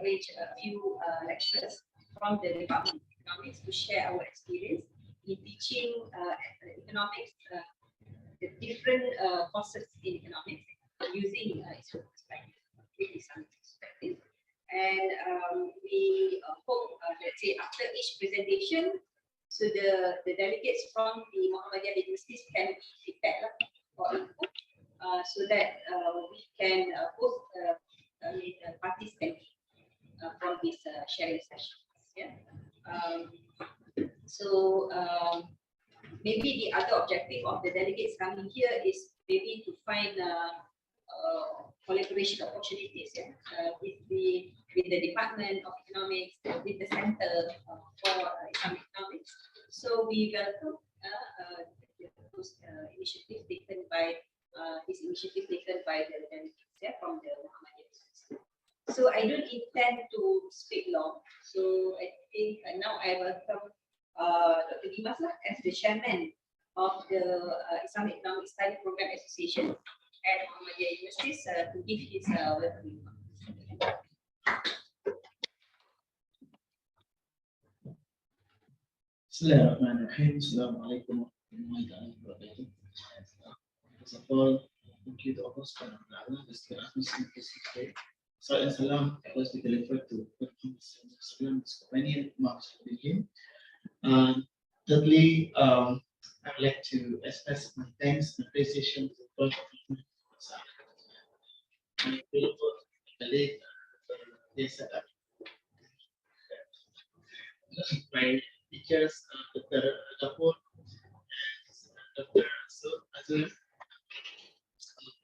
arrange a few lecturers from the Department of Economics to share our experience in teaching economics, the different courses in economics using Islamic perspective, with Islamic perspective. And we hope, let's say, after each presentation, so the delegates from the Muhammadiyah universities can feedback or input, so that we can both participate from this sharing sessions. Yeah. Maybe the other objective of the delegates coming here is maybe to find collaboration opportunities, with the Department of Economics, with the Center for Islamic Economics. So we welcome those initiatives taken by the delegates from the Muhammadiyah University. So I don't intend to speak long. So I think now I welcome Dr. Dimas as the chairman of the Islamic Economic Study Program Association at Muhammadiyah University to give his welcome remarks. Bismillahirrahmanirrahim. Assalamualaikum warahmatullahi wabarakatuh. First of all, thank you to Allah subhanahu wa ta'ala for this today. Salam and salam always be delivered to his companion, Marx with him. Thirdly, I'd like to express my thanks and appreciation to the Prophet my beautiful colleague, they set up my teachers, Dr. Kapur and Dr. Azul,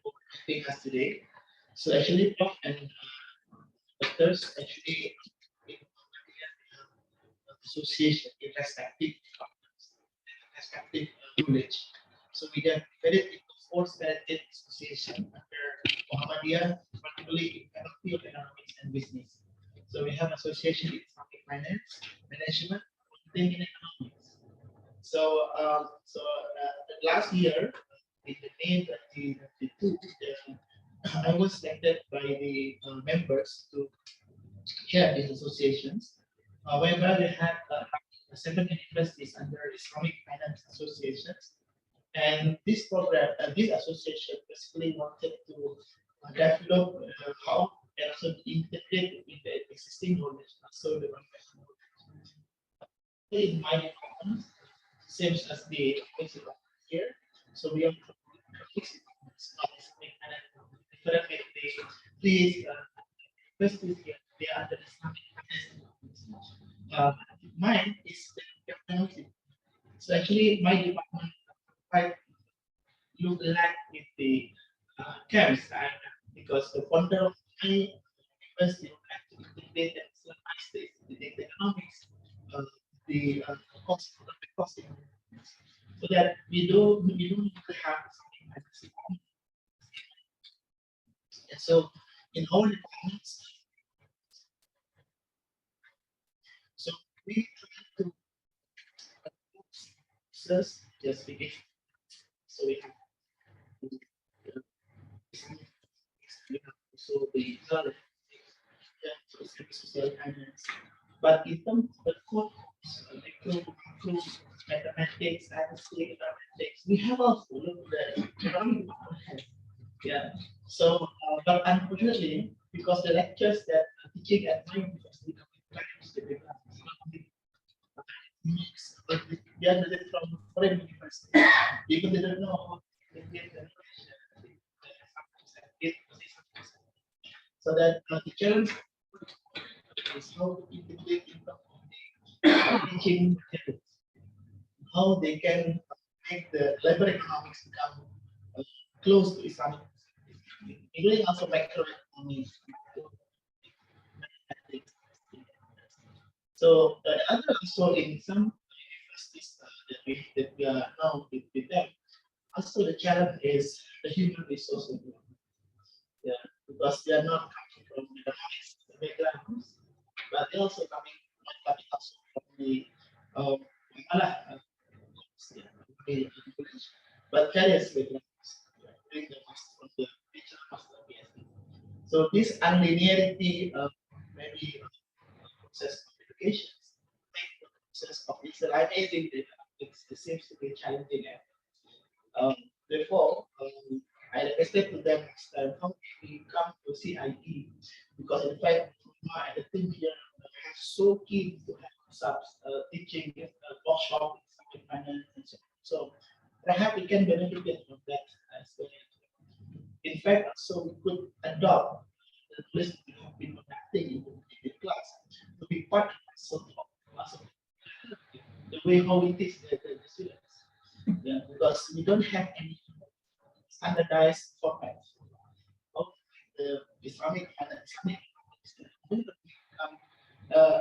for helping us today. So actually, Prof and doctors actually association in respective knowledge. So we have very force-directed association under Muhammadiyah, particularly in faculty of economics and business. So we have association in Islamic finance, management, and economics. So last year, in the May 2022, I was selected by the members to chair these associations. However, we had 7 universities under Islamic Finance Associations, and this program, this association basically wanted to develop how and also integrate in the existing knowledge. So the in my department, same as the principal here. So we have different these universities here. They are the Islamic Finance. Mine is the economics. So actually, my department quite look like with the camps, because the founder of my university would like to integrate and systemize the economics, the cost so that we don't need to have something like this. And so in all departments, so we try to just begin. So we have so the social finance, but in terms of the core mathematics, statistics, we have also looked at economic department. Yeah. So, but unfortunately, because the lectures that are teaching at my university, they are from foreign university, because they don't know how to get the so that the challenge is how to integrate teaching methods, how they can make the labor economics become close to Islamic, including also macroeconomics. So other also in some universities that we are now with them, also the challenge is the human resources. Yeah, because they are not coming from economics backgrounds, but they also coming also from the but carriers backgrounds. So this unlinearity maybe the process of education, the process of Islamizing data, it seems to be challenging. Therefore, I requested to them next time how we come to CIE, because in fact, and the team here have so keen to have subs teaching workshop in finance and so on. So perhaps we can benefit from that as well. In fact, so we could adopt the list we have been conducting in the class to be part of the way how we teach the students. Yeah, because we don't have any standardized format of the Islamic finance.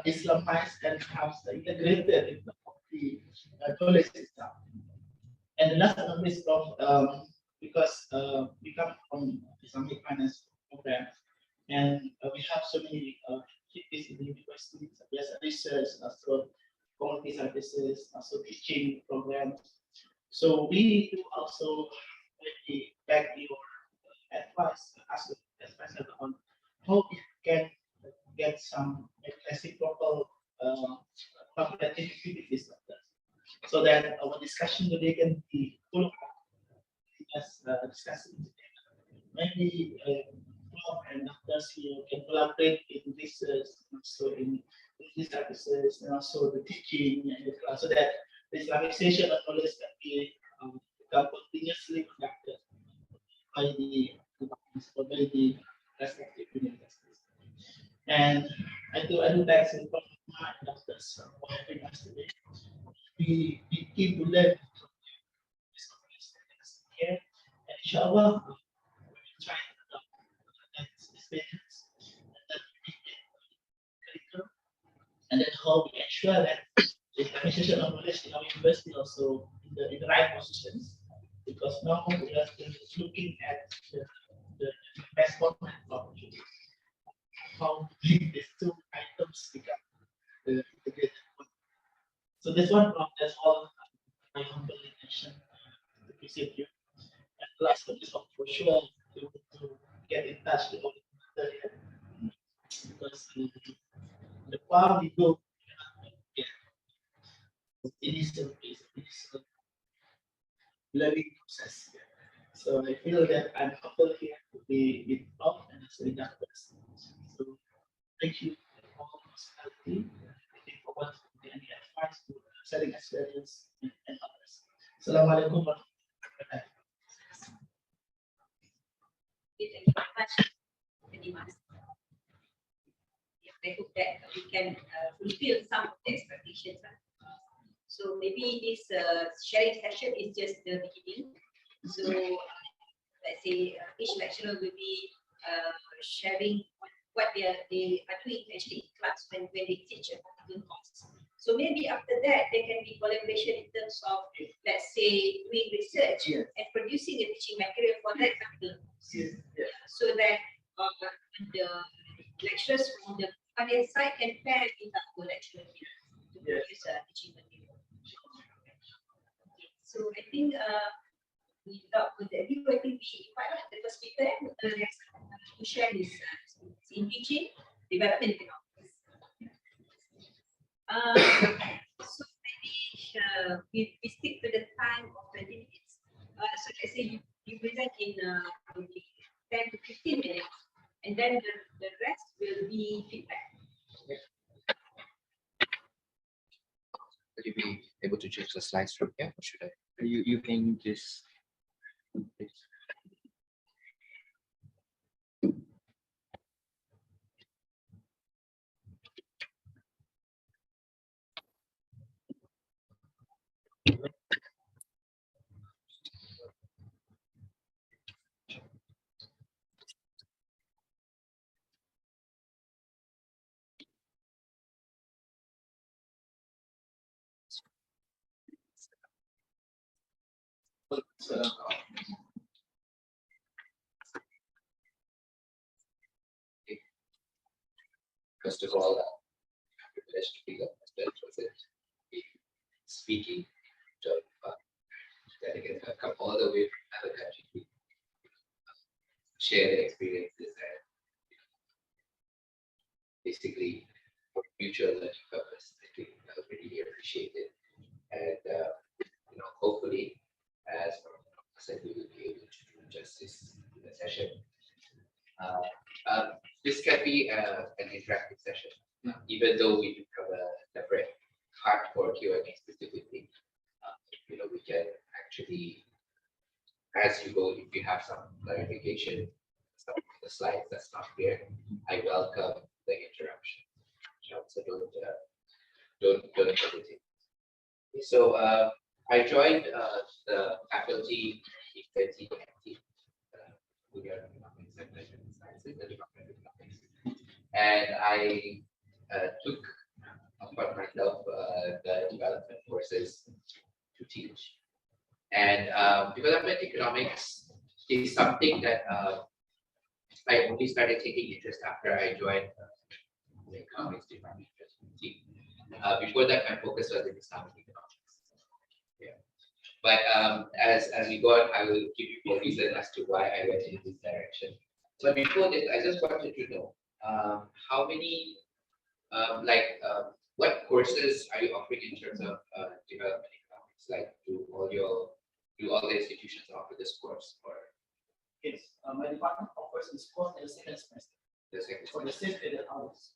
Islamized and have integrated in the knowledge system. And the last but not least, because we come from Islamic finance program, and we have so many activities in the university, such as research, also community services, also teaching programs. So we do also really beg your advice, ask advice on how we can get some reciprocal competitive activities like that, so that our discussion today can be full of as discussing today. Maybe Prof and others here can collaborate in research, also in these services, and also the teaching and the class, so that the Islamization of knowledge can be continuously conducted by the by the respective universities. And I do thanks to Prof and doctors for having us today. We keep to learn from this conference here, and inshallah, we will try to adopt that experience and that curriculum, and then how we ensure that the administration of knowledge in our university also in the right positions, because now we are still looking at the best format of how big these two items become the integrated one. So this one, that's all I humbly mention to appreciate you. And last but not for sure, you want to get in touch with all the material, because the far we go, yeah, it is a learning process. So I feel that I'm humble here to be involved and also in that process. So thank you for hospitality. Looking forward to any advice to sharing experience and others. Assalamualaikum warahmatullahi wabarakatuh. Thank you very much, Dimas. I hope that we can fulfill some of the expectations. So maybe this sharing session is just the beginning. So let's say each lecturer will be sharing what they are doing actually in class when they teach a particular course. So maybe after that there can be collaboration in terms of, let's say, doing research and producing a teaching material for that particular course. So that the lecturers from the other side can pair with our lecturer here to produce a teaching material. So I think without further ado, I think we invite the first speaker to share his in teaching development economics. So maybe we stick to the time of 20 minutes. So let's say you present in 10 to 15 minutes, and then the rest will be feedback. Will you be able to change the slides from here, or should I? You can just. First of all, I'm privileged to be speaking to delegates have come all the way from other countries to share their experiences and basically for mutual learning purpose. I think I would really appreciate it. And hopefully, as I said, we will be able to do justice to the session. This can be an interactive session, even though we do have a separate part for Q&A specifically. We can actually, as you go, if you have some clarification, some of the slides that's not clear, I welcome the interruption. So don't hesitate. So I joined the faculty in 2019, Economics and Management Sciences, the Department of Economics, and I took upon myself the development courses to teach. And development economics is something that I only started taking interest after I joined the economics department. Before that, my focus was in Islamic economics. Yeah. But as we go on, I will give you more reason as to why I went in this direction. But before this, I just wanted to know how many, what courses are you offering in terms of development economics? Like, do all the institutions offer this course, or? Yes, my department offers this course in the second semester. The second For the semester? 6 credit hours.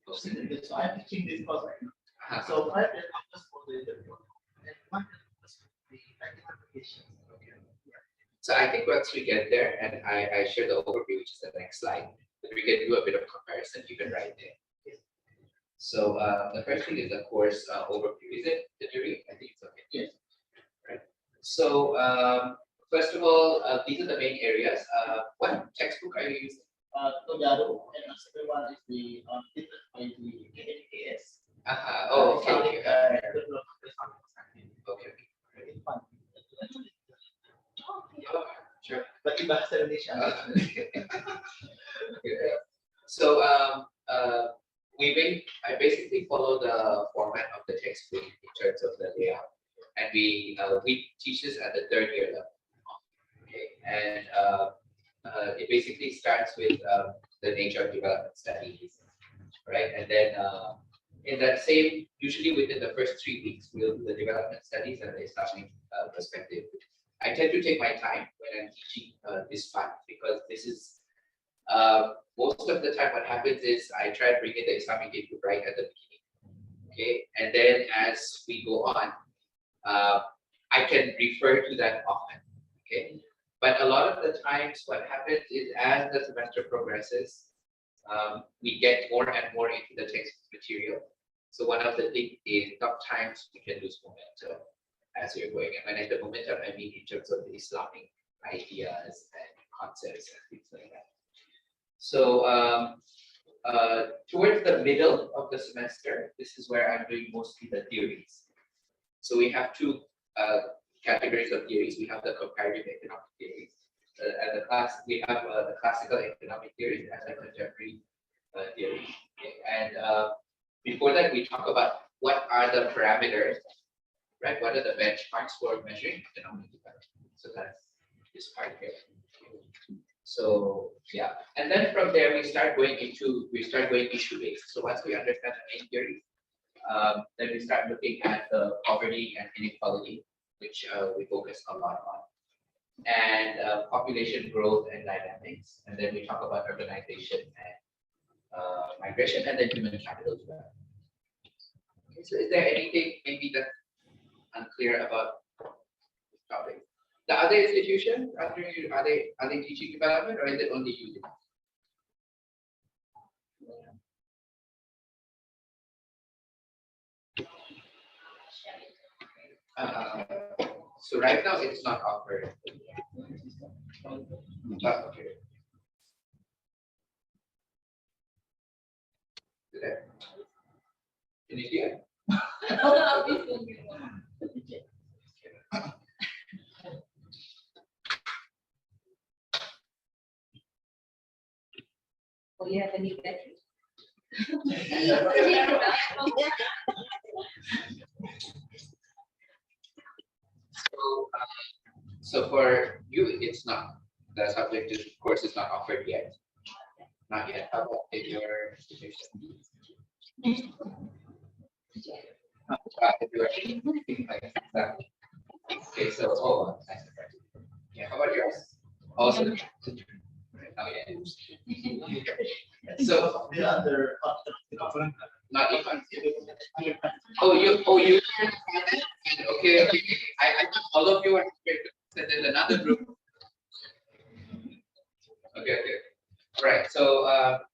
Okay. So I'm teaching this course right now. So 5 credit hours for the report and 1 credit hours for the practical application. Okay. So I think once we get there, and I share the overview, which is the next slide, that we can do a bit of comparison even right there. Yes. So the first thing is the course overview. Is it the jury? I think it's okay. Yes. Right. So first of all, these are the main areas. What textbook are you using? Togado, and the second one is the written by the KNKS. Oh, okay. Okay. It's fun. Oh, sure. But in Bahasa Indonesia. So I basically follow the format of the textbook in terms of the layout, and we teach this at the 3rd year level. Okay, and it basically starts with the nature of development studies, right? And then in that same, usually within the first 3 weeks, we'll do the development studies and the Islamic perspective. I tend to take my time when I'm teaching this part, because this is most of the time what happens is I try to bring in the Islamic issue right at the beginning. Okay, and then as we go on, I can refer to that often. Okay, but a lot of the times what happens is as the semester progresses, we get more and more into the text material. So one of the things is sometimes we can lose momentum as we're going. And when I say momentum, I mean in terms of the Islamic ideas and concepts and things like that. So towards the middle of the semester, this is where I'm doing mostly the theories. So we have 2 categories of theories. We have the comparative economic theories. And we have the classical economic theories and the contemporary theory. Okay. And before that, we talk about what are the parameters, right? What are the benchmarks for measuring economic development? So that's this part here. So yeah, and then from there we start going issue based. So once we understand the main theory, then we start looking at the poverty and inequality, which we focus a lot on, and population growth and dynamics, and then we talk about urbanization and migration, and then human capital development. Okay, so is there anything maybe that's unclear about this topic? The other institutions, are they teaching development, or is it only you? So right now it's not offered. Okay. Can you hear? Oh, you have a new battery? So for you, it's not, the subject is, of course, is not offered yet. Not yet. How about in your institution? If you are thinking like that. Okay, so nice. Yeah, how about yours? Also, oh yeah. So The other not even. You. And okay. I thought all of you are and then another group. Okay. All right. So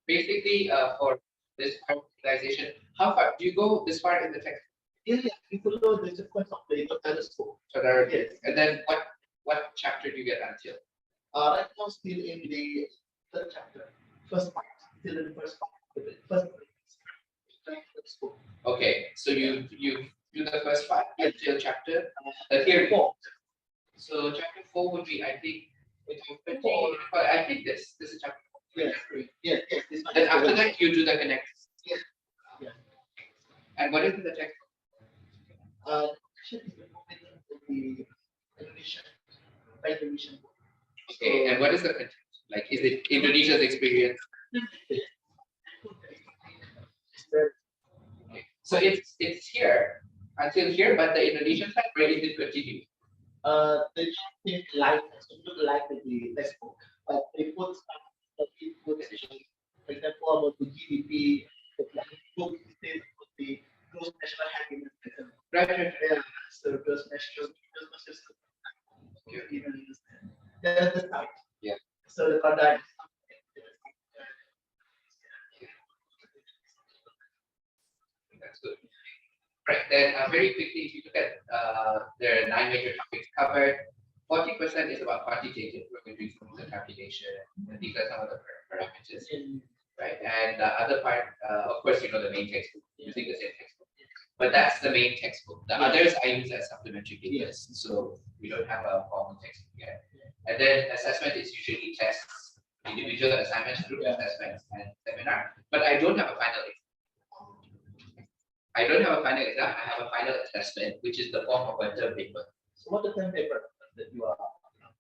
basically, for this organization, how far do you go this far in the text? Yeah, we follow the sequence of the telescope. So there, yes. And then what chapter do you get until? Right now, still in the third chapter, first part, still in the first part, the first telescope. Okay, so you do the first part until chapter here 4. So chapter 4 would be, I think, I think this is chapter 4. Yes. Then after that, you do the connect. Yes. Yeah. And what is in the text? The Indonesian. Okay, and what is the content? Like, is it Indonesia's experience? Okay. So it's here until here, but the Indonesian side really did continue. They just like the textbook, but they put some for example, about the GDP, the book states about the gross national happiness. Right. Yeah, so gross national that's the start. Yeah. So the conduct. That's good. Right, then very quickly, if you look at there are 9 major topics covered. 40% is about quantitative. We're going to do some of the calculation, and these are some of the parameters, right? And the other part, of course, you know the main textbook, using the same textbook. But that's the main textbook. The others I use as supplementary papers, so we don't have a formal textbook yet. And then assessment is usually tests, individual assignments, group assessments, and seminar. But I don't have a final exam. I don't have a final exam. I have a final assessment, which is the form of a term paper. So what the term paper that you are?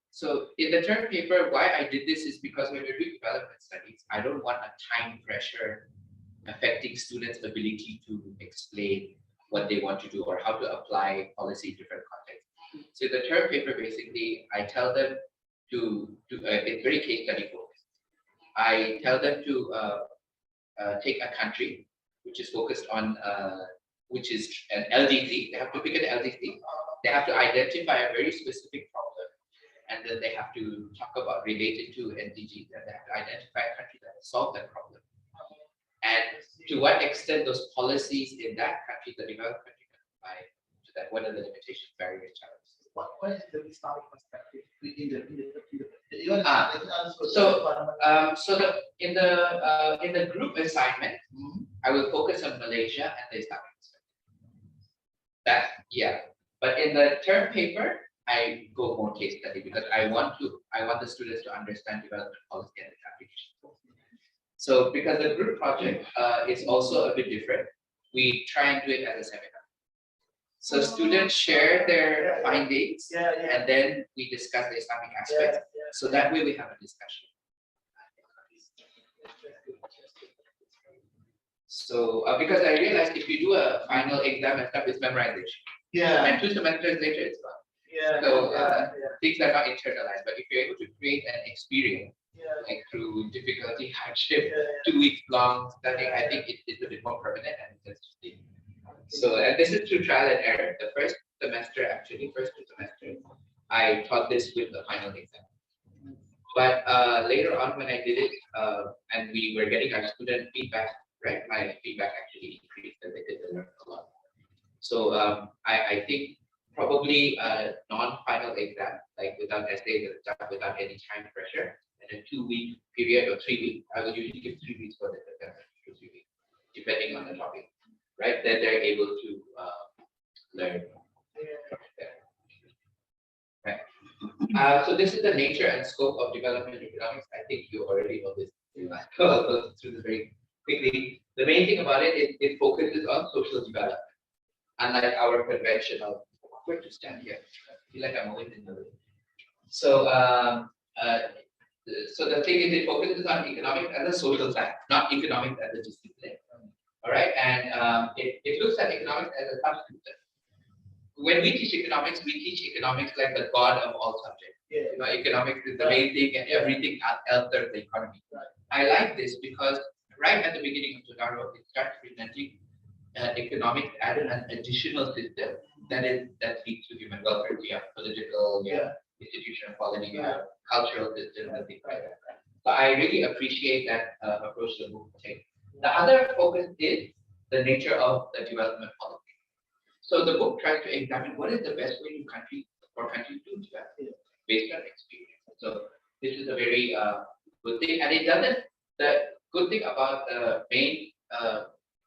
So in the term paper, why I did this is because when we're doing development studies, I don't want a time pressure affecting students' ability to explain what they want to do or how to apply policy in different contexts. So the term paper, basically, I tell them to it's very case study focused. I tell them to take a country which is focused on which is an LDC. They have to pick an LDC. They have to identify a very specific problem, and then they have to talk about related to NDG. Then they have to identify a country that will solve that problem, and to what extent those policies in that country, the developed country, can apply to that. What are the limitations, barriers, challenges? What is the Islamic perspective in the in the group assignment, I will focus on Malaysia and the Islamic perspective. But in the term paper, I go more case study because I want the students to understand development policy and its application. So because the group project is also a bit different, we try and do it as a seminar. So students share their findings, and then we discuss the Islamic aspects. So that way we have a discussion. So because I realized if you do a final exam and stuff, it's memorization. And 2 semesters later, it's gone. So things are not internalized. But if you're able to create an experience, like through difficulty, hardship, 2 weeks long studying, I think it's a bit more permanent and interesting. So, and this is through trial and error. The first 2 semesters, I taught this with the final exam. But later on, when I did it, and we were getting our student feedback, right? My feedback actually increased, and they did learn a lot. So I think probably a non-final exam, like without essays and stuff, without any time pressure, and a 2-week period or 3 weeks. I will usually give 3 weeks for this assessment, 2 to 3 weeks, depending on the topic. Right, then they're able to learn. Right. So this is the nature and scope of development economics. I think you already know this. I'll go through this very quickly. The main thing about it focuses on social development. Unlike our conventional, where to stand here? I feel like I'm always in the room. So So the thing is, it focuses on economics as a social science, not economics as a discipline. All right, and it looks at economics as a subsystem. When we teach economics like the god of all subjects. Yeah. You know, economics is the main thing, and everything else serves the economy. Right. I like this because right at the beginning of Todaro, it starts presenting economics as an additional system that leads to human welfare. You have political, you have institutional quality, you have cultural systems, and things like that. So I really appreciate that approach the book takes. The other focus is the nature of the development policy. So the book tries to examine what is the best way for countries to develop based on experience. So this is a very good thing, and it doesn't. The good thing about the main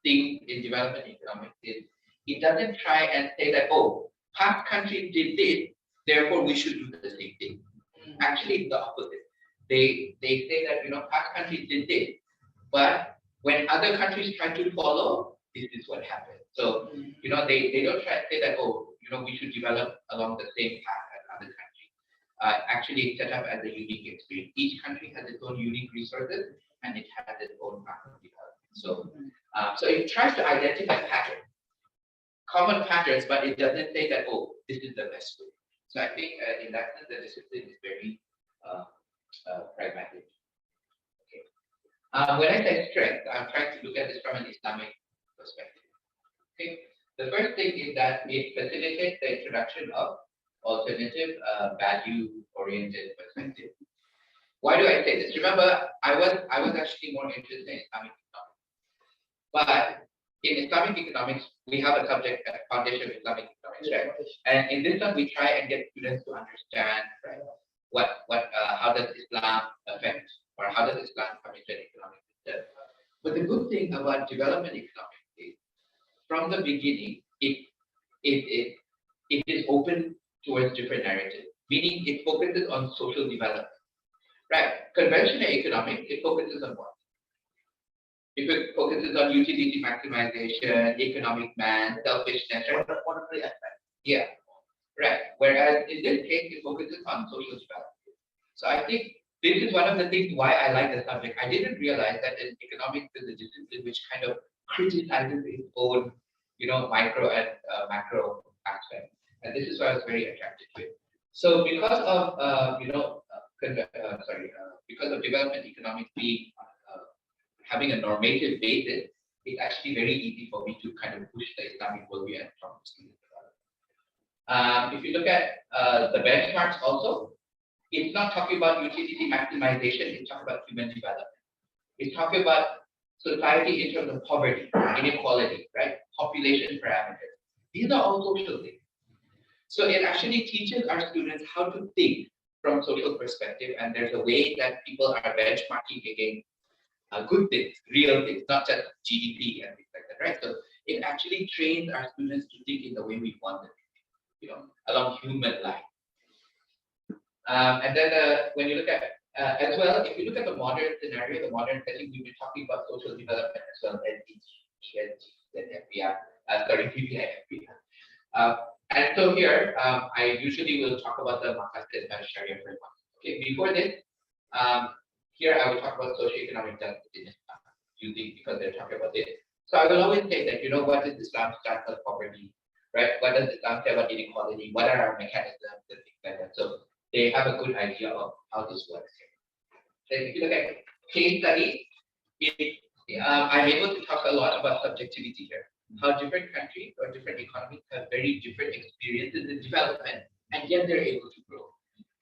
thing in development economics is it doesn't try and say that, oh, past countries did this, therefore we should do the same thing. Actually, it's the opposite. They say that, you know, past countries did this, but when other countries try to follow, this is what happens. So, you know, they don't try to say that, oh, you know, we should develop along the same path as other countries. Actually, it's set up as a unique experience. Each country has its own unique resources, and it has its own path of development. So it tries to identify patterns, common patterns, but it doesn't say that, oh, this is the best way. So I think in that sense, the discipline is very pragmatic. Okay. When I say strength, I'm trying to look at this from an Islamic perspective. Okay. The first thing is that it facilitates the introduction of alternative value-oriented perspective. Why do I say this? Remember, I was actually more interested in Islamic economics. But in Islamic economics, we have a subject, Foundation of Islamic Economics, right? And in this one, we try and get students to understand, right, how does Islam affect, or how does Islam come into an economic system. But the good thing about development economics is, from the beginning, it is open towards different narratives, meaning it focuses on social development. Right. Conventional economics, it focuses on what? It focuses on utility maximization, economic man, selfishness, right? Monetary aspect. Yeah. Right. Whereas in this case, it focuses on social development. So I think this is one of the things why I like the subject. I didn't realize that in economics is a discipline which kind of criticizes its own, you know, micro and macro aspect. And this is why I was very attracted to it. So because of because of development economics being having a normative basis, it's actually very easy for me to kind of push the Islamic worldview and from student development. If you look at the benchmarks also, it's not talking about utility maximization, it's talking about human development. It's talking about society in terms of poverty, inequality, right? Population parameters. These are all social things. So it actually teaches our students how to think from social perspective, and there's a way that people are benchmarking against good things, real things, not just GDP and things like that, right? So it actually trains our students to think in the way we want them to think, you know, along human life. And then when you look at, as well, if you look at the modern scenario, the modern setting, we've been talking about social development as well, PPI. And so here, I usually will talk about the Maqasid Sharia framework. Okay, before this, here I will talk about socioeconomic justice in Islam, because they're talking about this. So I will always say that, you know, what is Islam's stance on poverty, right? What does Islam say about inequality? What are our mechanisms and things like that? So they have a good idea of how this works here. So if you look at case study, I'm able to talk a lot about subjectivity here. How different countries or different economies have very different experiences in development, and yet they're able to grow.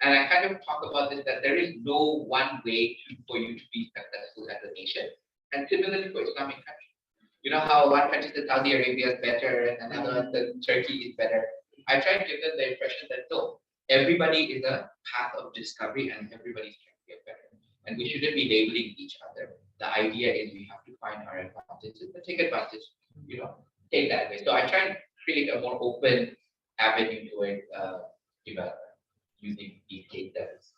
And I kind of talk about this, that there is no one way for you to be successful as a nation. And similarly for Islamic countries. You know how one country says Saudi Arabia is better and another one says Turkey is better. I try to give them the impression that no, everybody is a path of discovery and everybody's trying to get better. And we shouldn't be labeling each other. The idea is we have to find our advantages and take advantage, you know, take that way. So I try and create a more open avenue towards development using these case studies.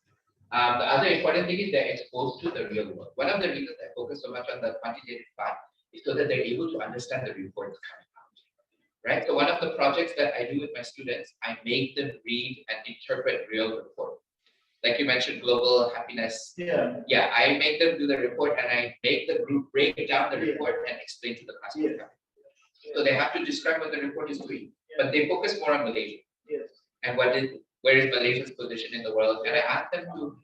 The other important thing is they're exposed to the real world. One of the reasons I focus so much on the quantitative part is so that they're able to understand the reports coming out. Right? So one of the projects that I do with my students, I make them read and interpret real reports. like you mentioned, global happiness. Yeah. Yeah, I make them do the report and I make the group break down the Yeah. report and explain to the class. Yeah. So they have to describe what the report is doing, but they focus more on Malaysia Yes. and where is Malaysia's position in the world. And I ask them to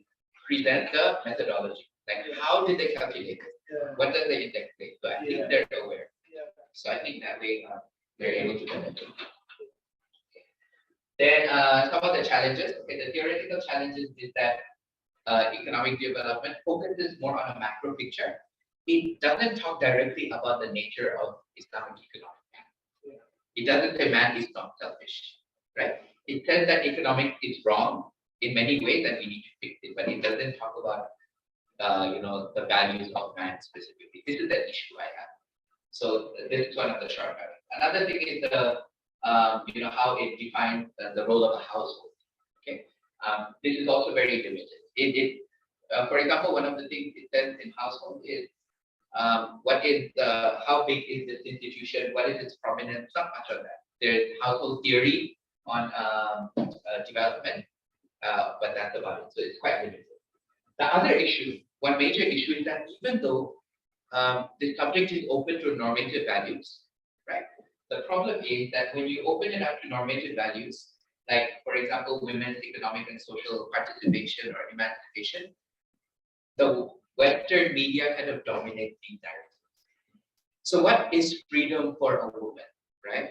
present the methodology, like how did they calculate it? Yeah. What does the index say? So I think they're aware. Yeah. So I think that way they're able to benefit. Then some of the challenges. Okay, the theoretical challenges is that economic development focuses more on a macro picture. It doesn't talk directly about the nature of Islamic economic. It doesn't say man is not selfish, right? It says that economics is wrong in many ways and we need to fix it, but it doesn't talk about the values of man specifically. This is the issue I have. So this is one of the shortcuts. Another thing is the how it defines the role of a household. Okay, this is also very limited. For example, one of the things it says in household is how big is this institution? What is its prominence? Not much of that. There's household theory on development, but that's about it. So it's quite limited. The other issue, one major issue, is that even though the subject is open to normative values, right? The problem is that when you open it up to normative values, like for example, women's economic and social participation or emancipation, the Western media kind of dominate these narratives. So what is freedom for a woman, right?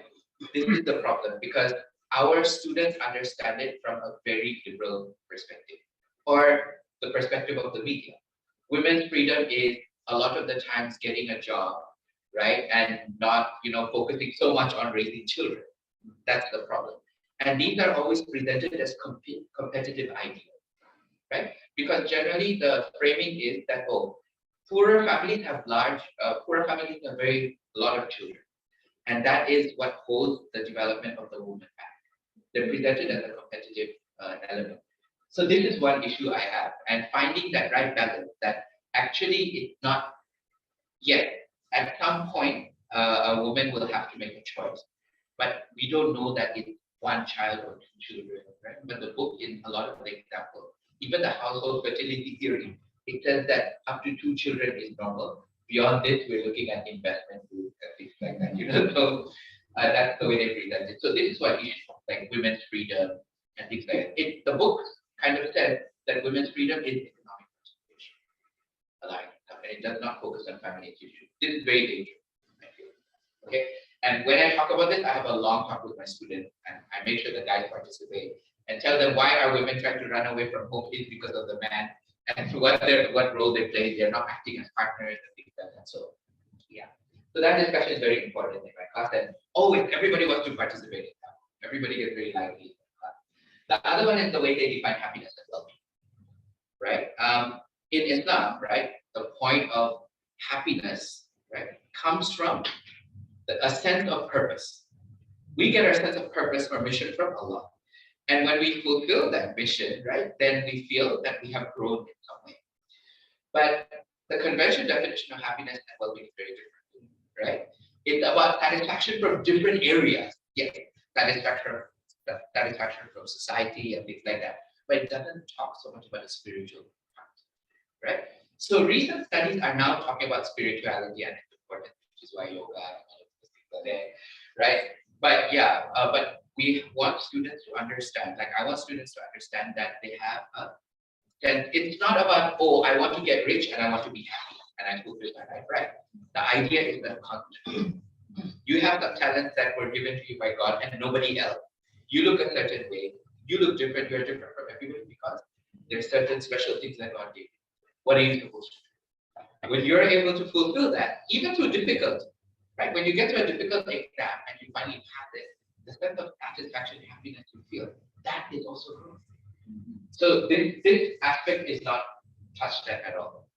This is the problem because our students understand it from a very liberal perspective or the perspective of the media. Women's freedom is a lot of the times getting a job, right? And not, focusing so much on raising children. That's the problem. And these are always presented as competitive ideas, right? Because generally the framing is that, poorer families have a lot of children. And that is what holds the development of the woman back. They're presented as a competitive element. So this is one issue I have, and finding that right balance that actually it's not yet. At some point, a woman will have to make a choice, but we don't know that it's one child or two children, right? But the book, in a lot of the examples, even the household fertility theory, it says that up to 2 children is normal. Beyond this, we're looking at investment groups and things like that. So that's the way they present it. So this is what issues like women's freedom and things like that. The book kind of says that women's freedom is economic participation, and it does not focus on family issues. This is very dangerous, I feel. Okay, and when I talk about this, I have a long talk with my students, and I make sure the guys participate and tell them why are women trying to run away from home is because of the man, and what role they play. They're not acting as partners and things like that. So yeah, so that discussion is very important in my class, and always everybody wants to participate in that. Everybody gets very lively. The other one is the way they define happiness and well-being, right? In Islam, right, the point of happiness, right, comes from a sense of purpose. We get our sense of purpose or mission from Allah. And when we fulfill that mission, right, then we feel that we have grown in some way. But the conventional definition of happiness and well-being is very different, right? It's about satisfaction from different areas. Yes, satisfaction from society and things like that. But it doesn't talk so much about the spiritual part, right? So recent studies are now talking about spirituality and its importance, which is why yoga and all of these things are there, right? But yeah, but we want students to understand, like I want students to understand that they have that it's not about, I want to get rich and I want to be happy and I fulfill my life, right? The idea is that you have the talents that were given to you by God and nobody else. You look a certain way, you look different, you're different from everybody because there's certain special things that God gave you. What are you supposed to do? When you're able to fulfill that, even through difficulty, right? When you get to a difficult exam and you finally pass it, the sense of satisfaction and happiness you feel, that is also growth. So this aspect is not touched on at all.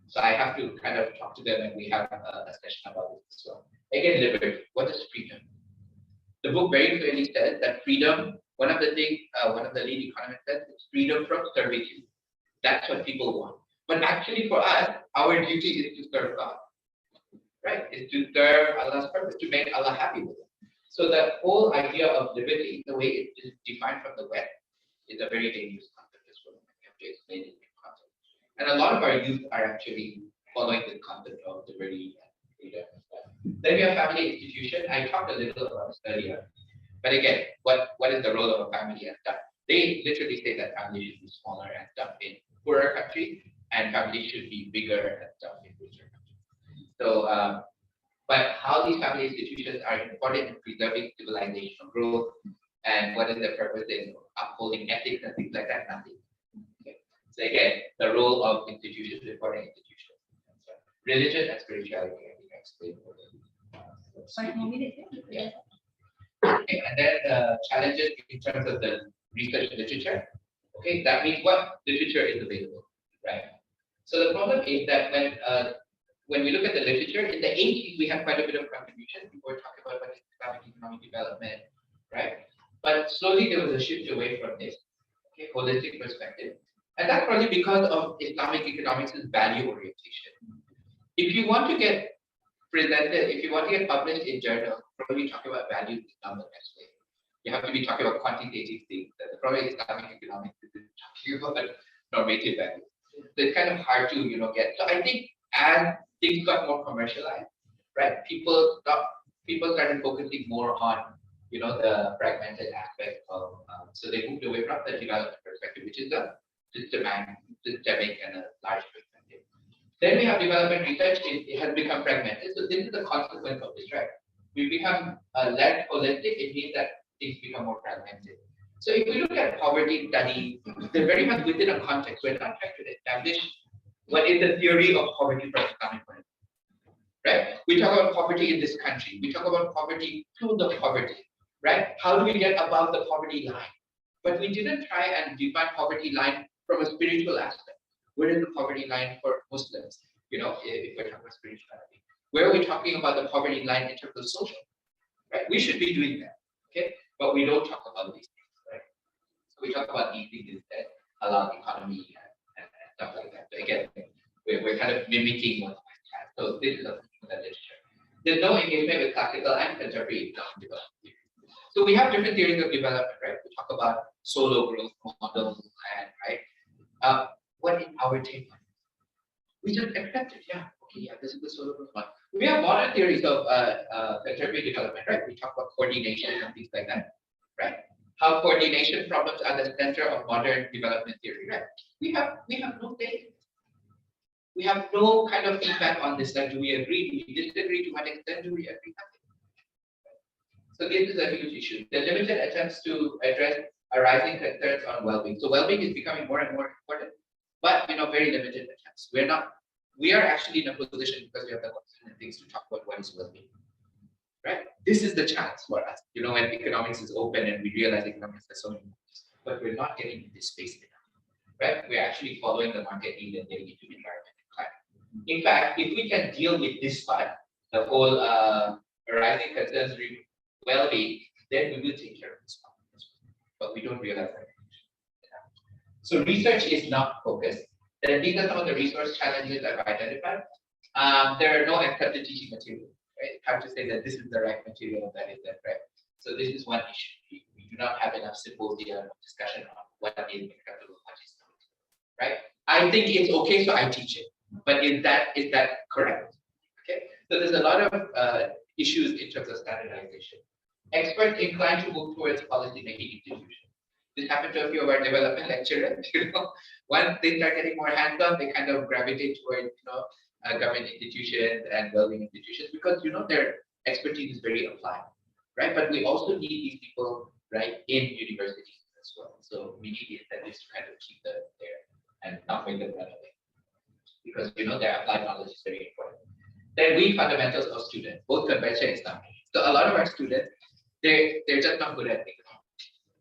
So I have to kind of talk to them and we have a session about this as well. Again, liberty. What is freedom? The book very clearly says that freedom, one of the lead economists says, is freedom from servitude. That's what people want. But actually for us, our duty is to serve God. Right? Is to serve Allah's purpose, to make Allah happy with it. So the whole idea of liberty, the way it is defined from the West, is a very dangerous concept. to explain it in context. And a lot of our youth are actually following the content of the very data. Then we have family institution. I talked a little about this earlier. But again, what is the role of a family and stuff? They literally say that family should be smaller and stuff in poorer countries, and family should be bigger and stuff in richer countries. So, but how these family institutions are important in preserving civilizational growth, and what is their purpose in upholding ethics and things like that? Nothing. Okay. So again, the role of institutions, important institutions. So religion and spirituality, I think I explained already. 5 more minutes. Yeah. Okay, and then challenges in terms of the research literature. Okay, that means what literature is available, right? So the problem is that when we look at the literature, in the 80s, we had quite a bit of contribution. People were talking about what is Islamic economic development, right? But slowly there was a shift away from this, okay, holistic perspective. And that's probably because of Islamic economics' value orientation. If you want to get presented, if you want to get published in journals, probably talking about values is not the best way. You have to be talking about quantitative things. That the problem is Islamic economics is talking about normative values. So it's kind of hard to get. So I think as things got more commercialized, right? People started focusing more on the fragmented aspect of. So they moved away from the development perspective, which is the systemic and a large perspective. Then we have development research. It has become fragmented. So this is the consequence of this, right? We become less holistic. It means that things become more fragmented. So if we look at poverty studies, they're very much within a context. We're not trying to establish what is the theory of poverty from economic point of view, right? We talk about poverty in this country. We talk about poverty through the poverty, right? How do we get above the poverty line? But we didn't try and define poverty line from a spiritual aspect. Where is the poverty line for Muslims? If we're talking about spirituality, where are we talking about the poverty line in terms of social? Right? We should be doing that, okay? But we don't talk about these things, right? So we talk about these things that allow the economy and stuff like that. So again, we're kind of mimicking what we have. So this is a literature. There's no engagement with classical and contemporary economic development. So we have different theories of development, right? We talk about solo growth models and right. What is our take on it? We just accept it, yeah. Okay, yeah, this is the solo growth model. We have modern theories of contemporary development, right? We talk about coordination and things like that, right? How coordination problems are the center of modern development theory, right? We have no say. We have no kind of feedback on this. Like, do we agree? Do we disagree? To what extent do we agree? So this is a huge issue. The limited attempts to address arising concerns on well-being. So well-being is becoming more and more important, but very limited attempts. We are actually in a position because we have the constant things to talk about what is well-being. Right? This is the chance for us. When economics is open and we realize economics has so many moves, but we're not getting in this space enough. Right? We're actually following the market need and getting into environment and climate. In fact, if we can deal with this part, the whole arising concerns well-being, then we will take care of this problem. But we don't realize that. So research is not focused. And these are some of the resource challenges I've identified. There are no accepted teaching materials. Right? It's hard to say that this is the right material, that is that right. So this is one issue. We do not have enough symposia or discussion on what is acceptable, what is not. Right? I think it's okay, so I teach it. But is that correct? Okay. So there's a lot of issues in terms of standardization. Experts inclined to move towards policy making institutions. This happened to a few of our development lecturers. Once they start getting more hands-on, they kind of gravitate towards government institutions and well-being institutions because their expertise is very applied, right? But we also need these people, right, in universities as well. So we need the incentives to kind of keep them there and not make them run away, because their applied knowledge is very important. Then we fundamentals of students, both convention and Islamic. So a lot of our students, they're just not good at economics.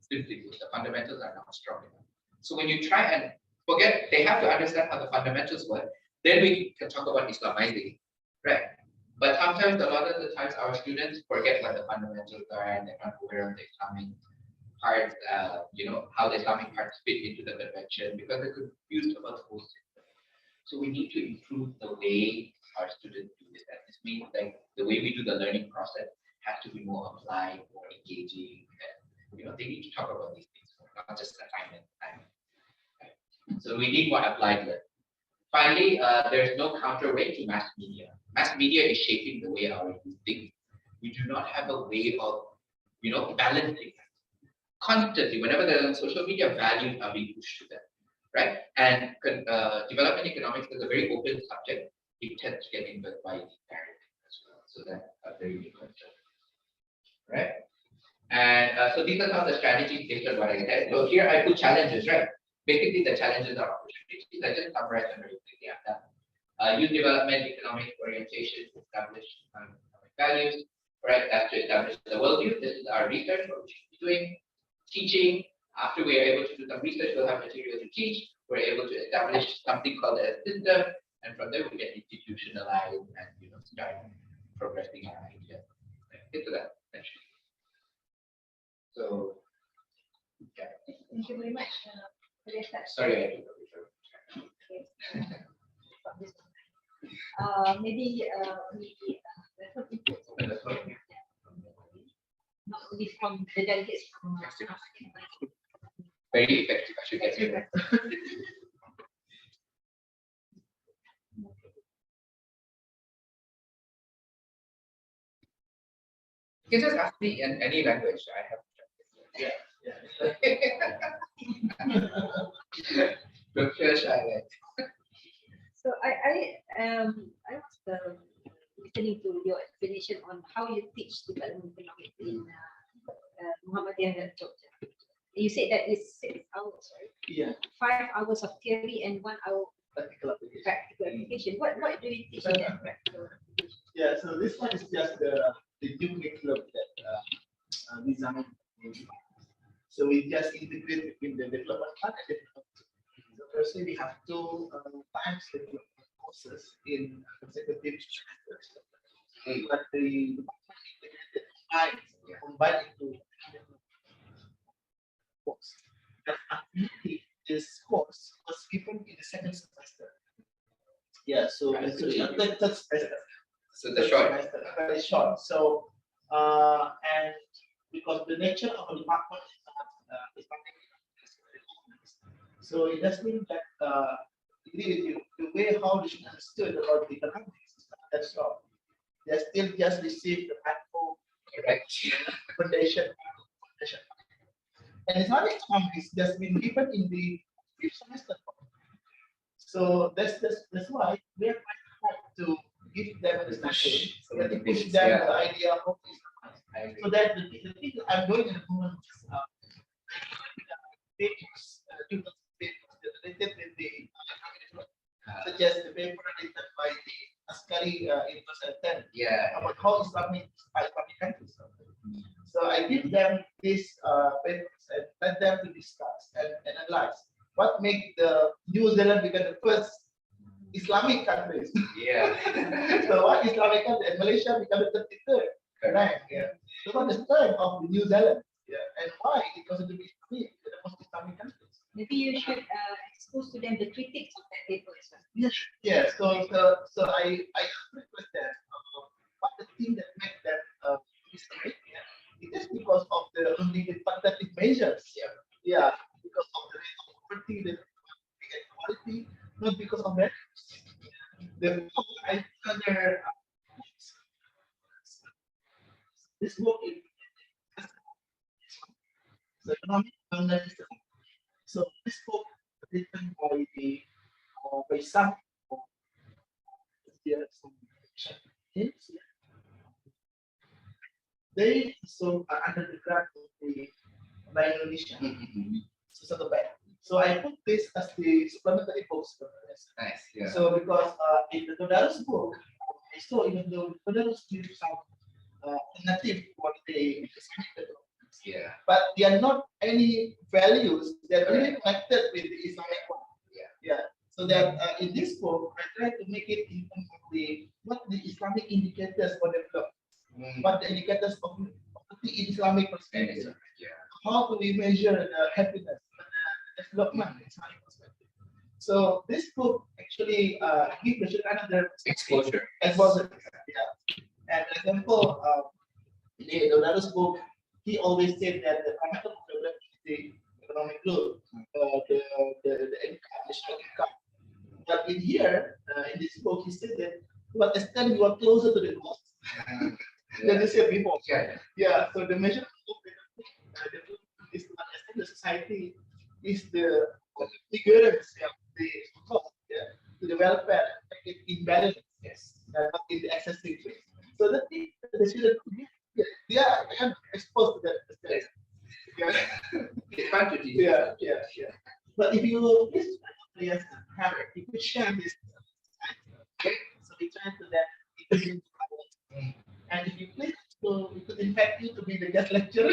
Simply put, the fundamentals are not strong enough. So when you try and forget, they have to understand how the fundamentals work. Then we can talk about Islamizing, right? But sometimes, a lot of the times, our students forget what the fundamentals are, and they're not aware of the Islamic parts, how the Islamic parts fit into the convention, because they're confused about the whole system. So we need to improve the way our students do this. And this means like the way we do the learning process has to be more applied, more engaging, and they need to talk about these things, not just assignment time. So we need more applied learning. Finally, there's no counterweight to mass media. Mass media is shaping the way our youth think. We do not have a way of, balancing constantly. Whenever they're on social media, values are being pushed to them, right? And development economics is a very open subject. It tends to get involved by the parenting as well. So that's a very big concern, right? And so these are some of the strategies based on what I said. So here I put challenges, right? Basically, the challenges are opportunities. I just summarized them very quickly. Youth development, economic orientation, establish economic values, right? That's to establish the worldview. This is our research, what we should be doing. Teaching. After we are able to do some research, we'll have material to teach. We're able to establish something called a system, and from there we get institutionalized and start progressing our ideas. Into that essentially. So, yeah. Thank you very much. Sorry, I took Maybe not only from the delegates from very effective. I should get it. You can just ask me in any language. I have. Don't feel shy. So I was listening to your explanation on how you teach development economics in Muhammadiyah and Jogja. You said that it's 6 hours, right? Yeah. 5 hours of theory and 1 hour Practical application. practical application. What do you teach in that practical application? Yeah, so this one is just the new curriculum that designed. So we just integrate between the development part and development. So firstly, we have 2 times development courses in consecutive semesters. But the combined into course. But actually, this course was given in the 2nd semester. Yeah, so it's the 3rd semester. So the short. Very short. So and because the nature of a department is so it does mean that the way how they should understood about the economics is not that strong. They still just receive the platform recommendation. And Islamic economics just been given in the 5th semester. So that's why we are trying hard to give them understanding, so that they push them the idea of Islam. So that the thing I'm doing at the moment is papers, related with the such as the paper written by the Askari in 2010 about how Islamic countries. So I give them these papers and let them to discuss and analyze what makes the New Zealand become the first Islamic countries. So what Islamic country and Malaysia become the 33rd. Correct. So what is the time of the New Zealand? And why? Because of the Islamic, the most Islamic countries. Maybe you should expose to them the critics of that paper as well. Yes. So I request them what the thing that makes them Islamic. It is because of the only the quantitative measures. Because of the rate of poverty, the inequality, not because of that. This book is the economic analysis. So this book written by some they are under the grant of the by Indonesia. So I put this as the supplementary books for this. Nice. So because in the Todarus book, I saw even though Todarus gives some alternative for the but there are not any values that are really connected with the Islamic one. So that in this book, I try to make it in terms of what the Islamic indicators for development, what the indicators of the Islamic perspective. How do we measure the happiness, the development in Islamic perspective? So this book actually gives the children another exposure. And an example, in the Donatus book, he always said that the fundamental problem is the economic growth, the income, national income. But in here, in this book, he said that to what extent you are closer to the cost than you said before. Yeah. So the measure of the is to what extent the society is the figurance of the cost, to the welfare in balance, not in the excessive way. So the thing the students, they are kind of exposed to that. It's fun to teach. Yeah. But if you yes, if you share this, okay, so we try to that. And if you please, so we could invite you to be the guest lecturer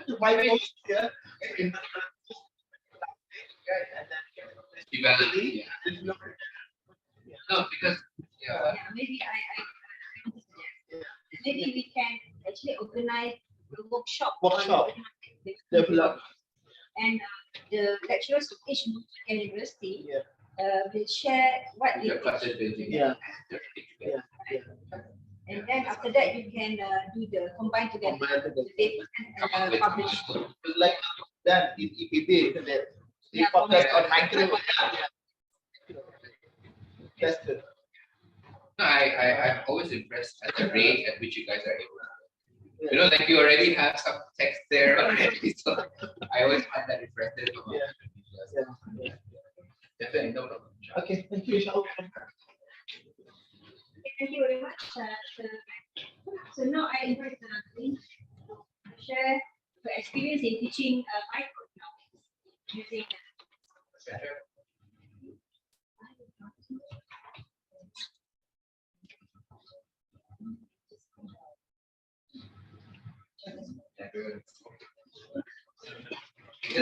to my post, yeah. And then No, because maybe I suggest. Maybe we can actually organize a workshop. Develop. And the lecturers of each university will share what they teach. And then after that, you can do the combine together the papers and publish. Like that in EPB, the focus on micro. That's good. No, I'm always impressed at the rate at which you guys are able to. You know, like you already have some text there already, so I always find that impressive. Definitely, no problem. Okay, thank you. Thank you very much. So now I invite Lynn to share her experience in teaching microeconomics using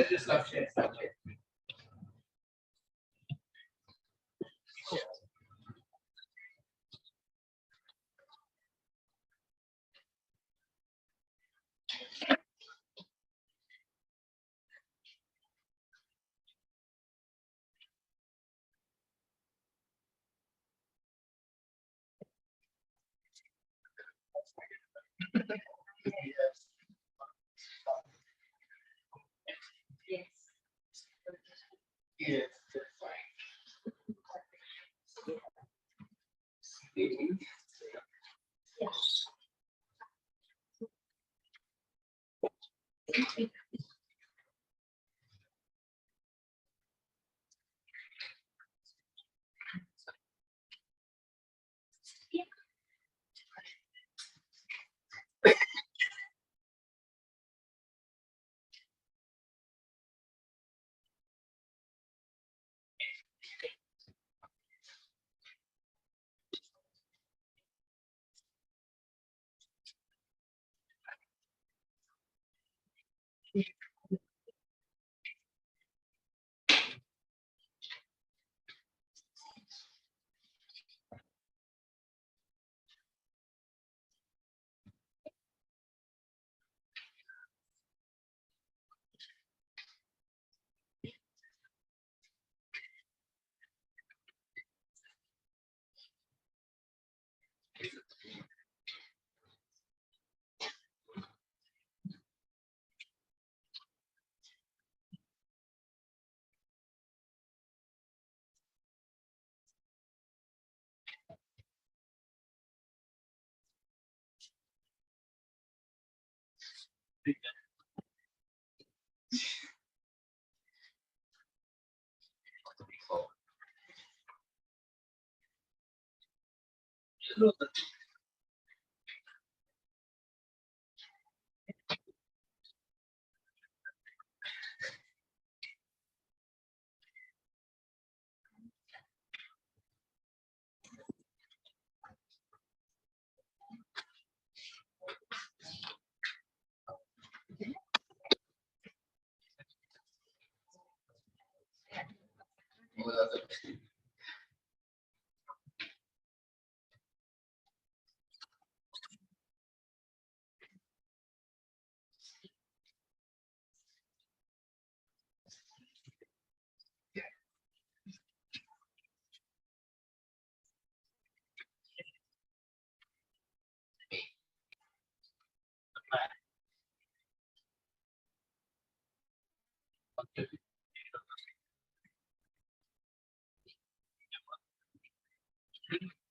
Just stop sharing. Yes.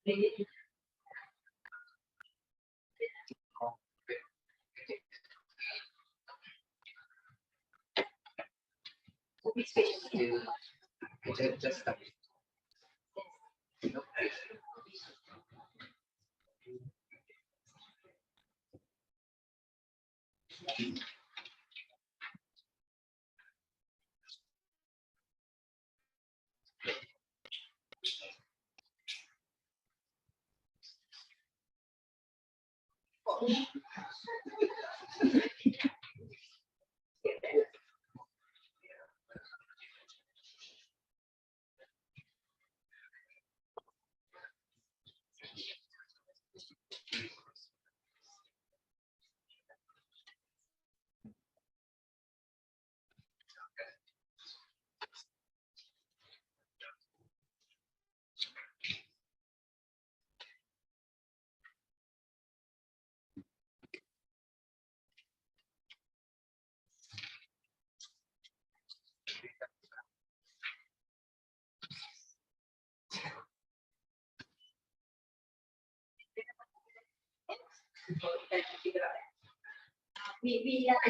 Just we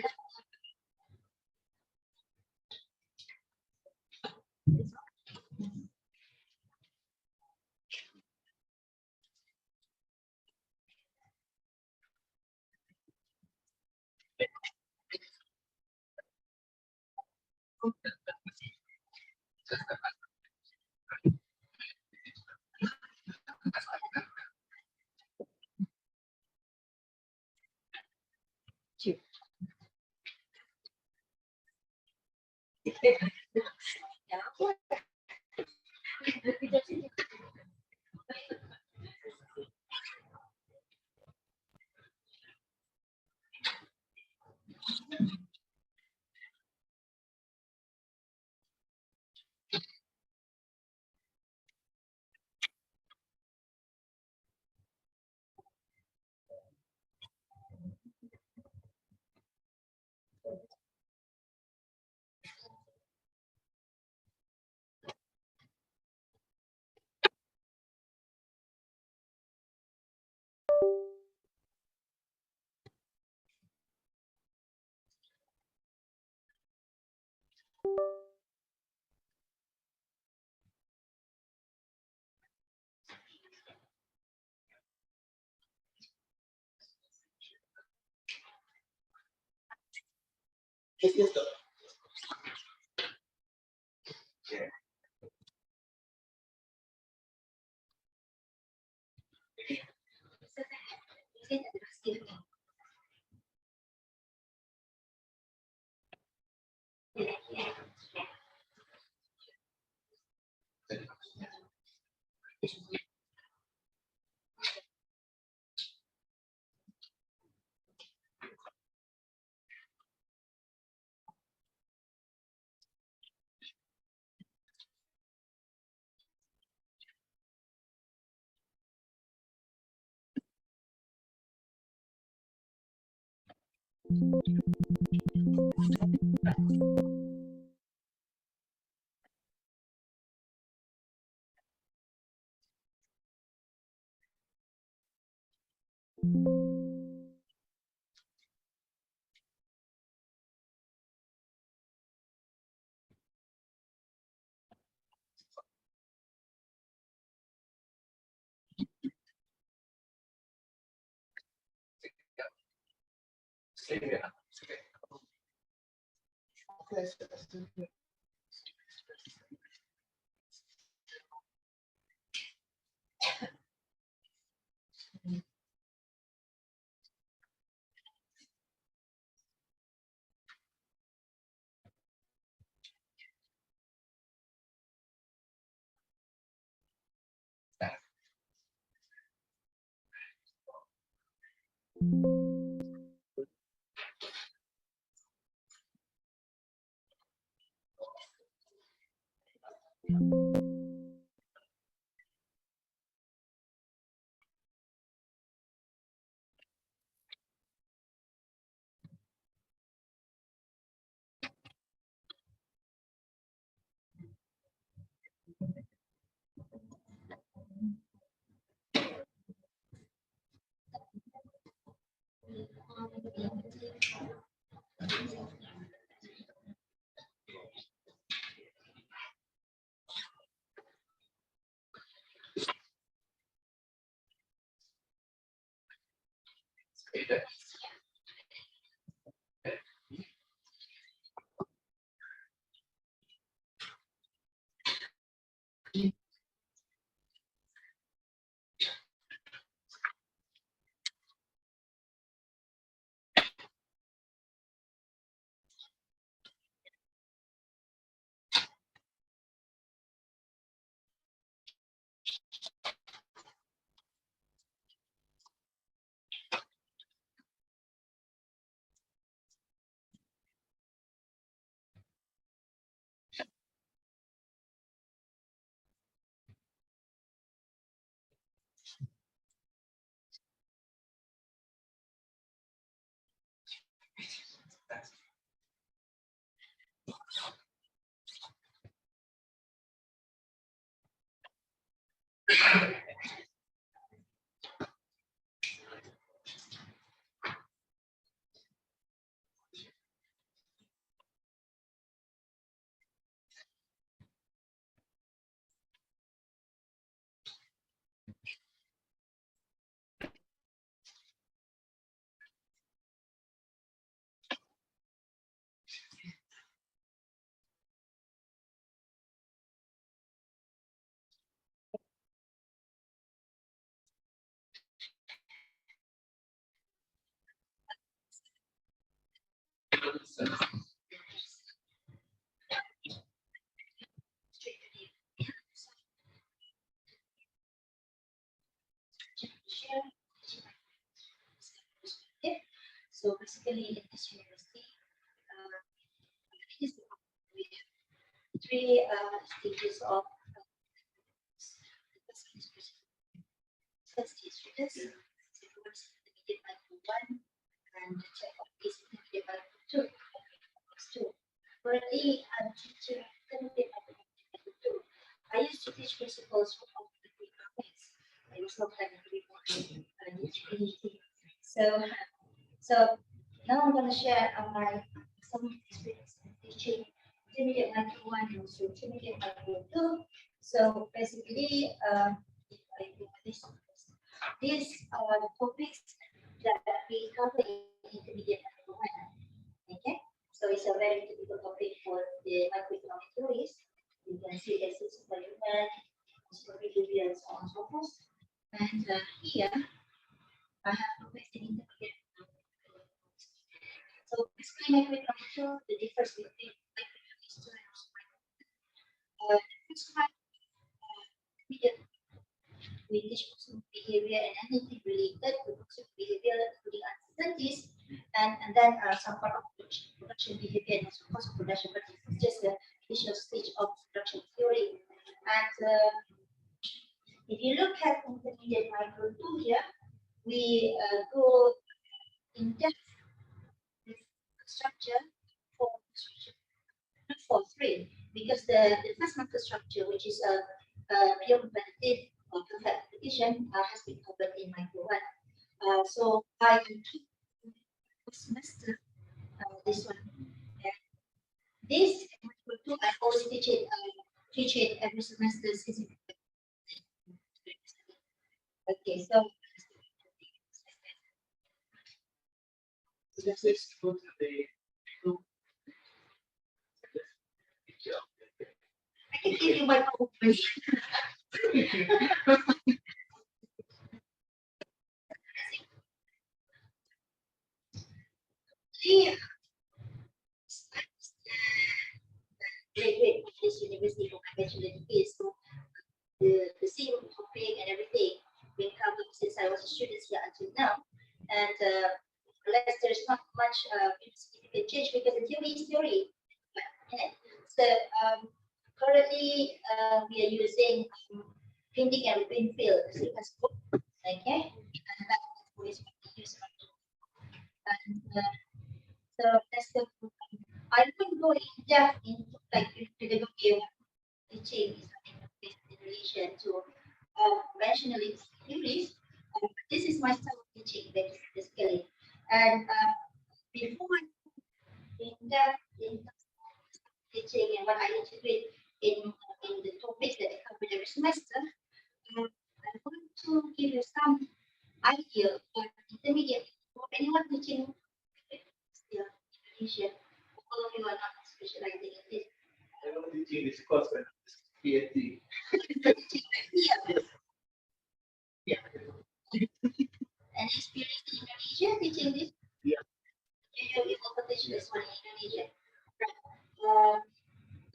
So basically, in this university, we have three stages of first is students, second one is intermediate level 1, and the second is intermediate level 2. Currently, I'm teaching intermediate level 2. I used to teach principles of the economics. I was not technically so now I'm going to share my some experience in teaching intermediate level 1 and also intermediate level 2. So basically, if I do this, these are the topics that we cover in intermediate level 1. Okay, so it's a very typical topic for the macroeconomic theories. You can see the system development, consumer behavior, and so on and so forth. And here, I have topics in intermediate. So basically, macroeconomic theory, the difference between macroeconomic theory and the first one, intermediate, we teach consumer behavior and anything related to consumer behavior, including uncertainties, and then some part of production behavior and also cost of production, but it's just the initial stage of production theory. And if you look at intermediate micro 2 here, we go in depth with structure for construction, not for 3, because the first microstructure, which is a pure repetitive or perfect repetition, has been covered in micro 1. So I took semester this one. And this micro 2, I always teach it every semester since it. Okay, so let's go to the I can give you my PowerPoint. Yeah. Graduate of this university from my bachelor degree, so the same topic and everything been covered since I was a student here until now. And unless there's not much significant change because the theory is theory. Okay. So currently we are using printing and print field as book. Okay, and that is what we use. And so that's the. I won't go in depth into like pedagogy or teaching in relation to conventional theories. This is my style of teaching basically. And before in depth in teaching and what I integrate in the topics that I cover every semester, I want to give you some idea for intermediate for anyone teaching still Indonesia. All of you are not specializing in this. I don't teaching this course when it's PhD. Yeah. Yeah. And experience in Indonesia teaching this? Yeah. You competition this one in Indonesia.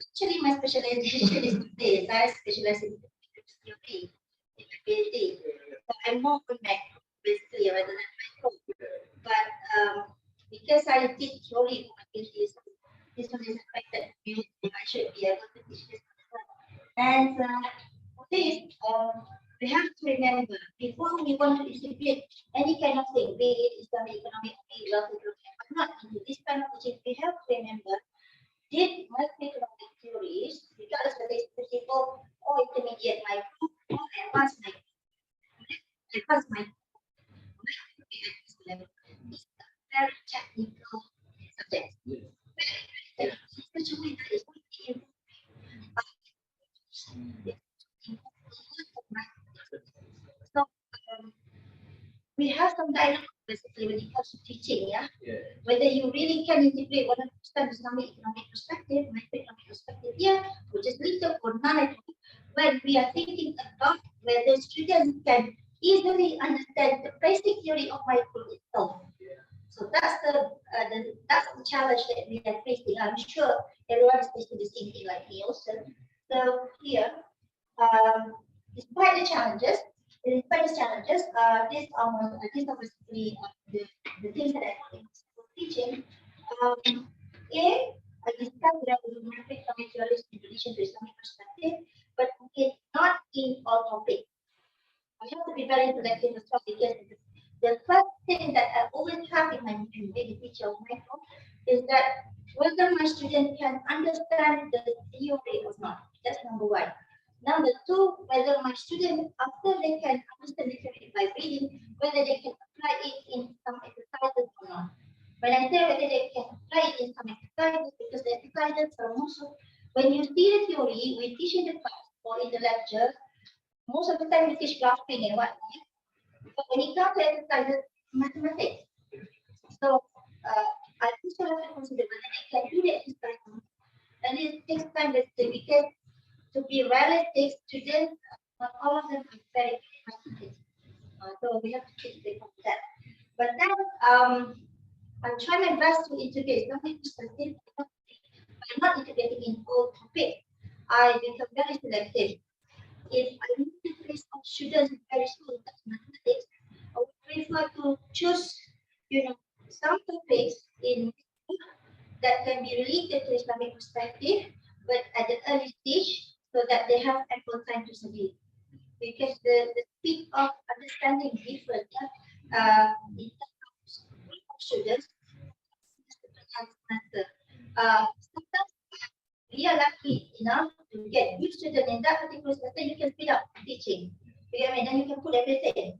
Actually, my specialization is not this. I specialize in theory, in PhD. So I'm more on macro, basically, rather than micro. But because I did theory for my PhD, so this one is expected to me. I should be able to teach this one. And for this, we have to remember before we want to integrate any kind of thing, be it Islamic economic, be it wealth economic, but not into this kind of teaching, we have to remember did macroeconomic theories, regardless whether it's principal or intermediate micro or advanced micro, advanced micro, level, is a very technical subject. In such a way that is going to improve. So we have some dialogue basically when it comes to teaching, yeah. Whether you really can integrate 100% Islamic economic perspective, macroeconomic perspective, yeah, or just little or none at all. When we are thinking about whether students can easily understand the basic theory of micro itself. So that's the challenge that we are facing. I'm sure everyone is facing the same thing like me also. So here, despite the challenges, these are basically the things that I think for teaching. I discussed that with macroeconomic theories in relation to Islamic perspective, but it's not in all topics. I have to be very selective as well because the first thing that I always have in my mind when I teach of micro is that whether my student can understand the theory or not. That's number one. Number two, whether my student, after they can understand the theory by reading, whether they can apply it in some exercises or not. When I say whether they can apply it in some exercises, because the exercises are also, when you see the theory, we teach in the class or in the lecture, most of the time we teach graphing and what. But when it comes to exercises, mathematics. So I also have to consider whether they can do the exercise. And it takes time because to be realistic, students, not all of them are very mathematics. So we have to take the of that. But then I'm trying my best to integrate something perspective. I'm not integrating in all topics. I become very selective. If I need to place of students in very school that's mathematics, I would prefer to choose, some topics in that can be related to Islamic perspective, but at the early stage, so that they have ample time to study. Because the speed of understanding is different in terms of students. Sometimes we are lucky enough to get good students in that particular semester, you can speed up teaching. You get me? Then you can put everything.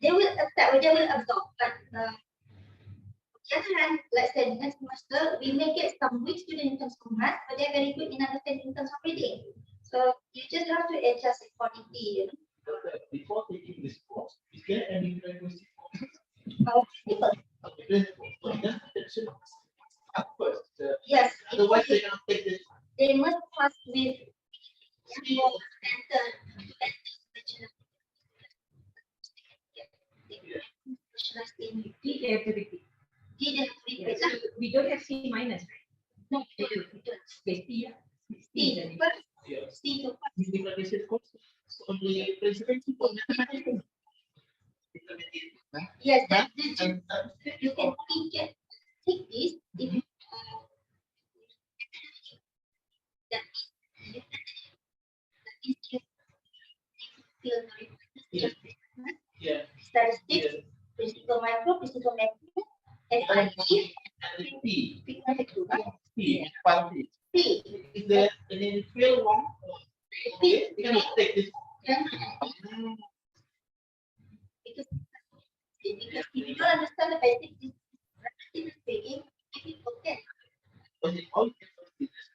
They will accept, they will absorb. But on the other hand, let's say next semester, we may get some weak students in terms of math, but they're very good in understanding in terms of reading. So you just have to adjust accordingly. Before taking this course, is there any prerequisite? People. At first, Yes. otherwise they cannot take this. They must pass with small center specialized in They have to repeat. We don't have C minus, right? No, we don't. C. C. Yes. C to pass. Using basic course, only principles for mathematics. Yes, you can only take this if that Yeah. statistics, physical micro, physical macro, and IT. P. P. Is there any field one? You cannot take this. Because because if you don't understand the basics, it's relatively speaking, difficult. But it all different business.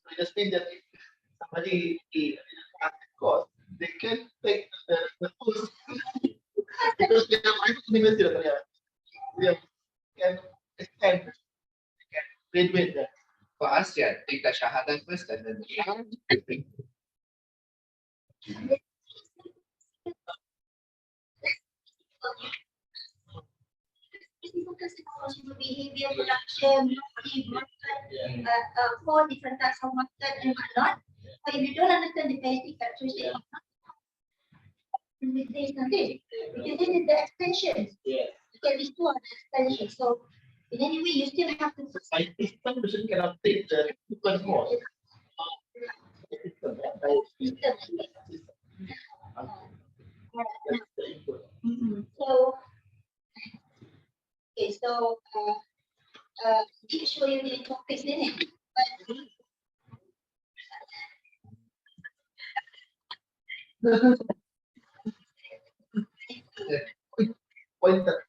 So it just means that if somebody is at cost, they can take the tools because they have university that they can extend, they can graduate that. For us, yeah, take the Shahada first and then Physical consumer behavior, production, market, four different types of market and whatnot. But if you don't understand the basic characteristics of market, because this is the extension. Yeah. Okay, these two are the extension. So in any way, you still have to. Scientist person cannot take the sequence more. System, that's the input. So, okay, so did show you the topics in it, Pointer.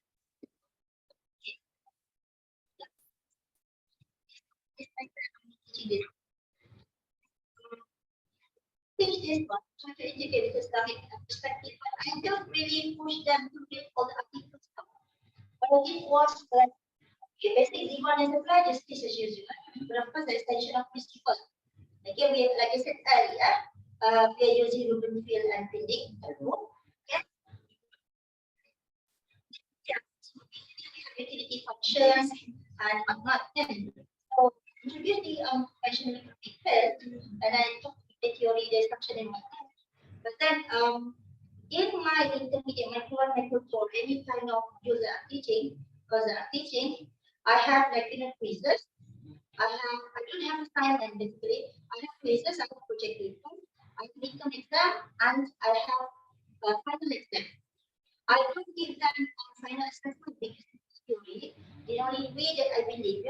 teach this one, try to educate the Islamic perspective, but I don't really push them to read all the articles. But it was like, okay, basically one is apply justice as usual, but of course the extension of principle. Okay, we like I said earlier, we are using Ruben field and printing. Okay. Yeah, so we have utility functions and whatnot. So introduce the conventional economic field, and I talked the theory, the structure and whatnot. But then in my intermediate, my core method for any kind of user teaching, because I'm teaching, I have like quizzes. I don't have assignment basically. I have quizzes, I have project report, I have income exam, and I have final exam. I don't give them final assessment because it's theory. The only way that I believe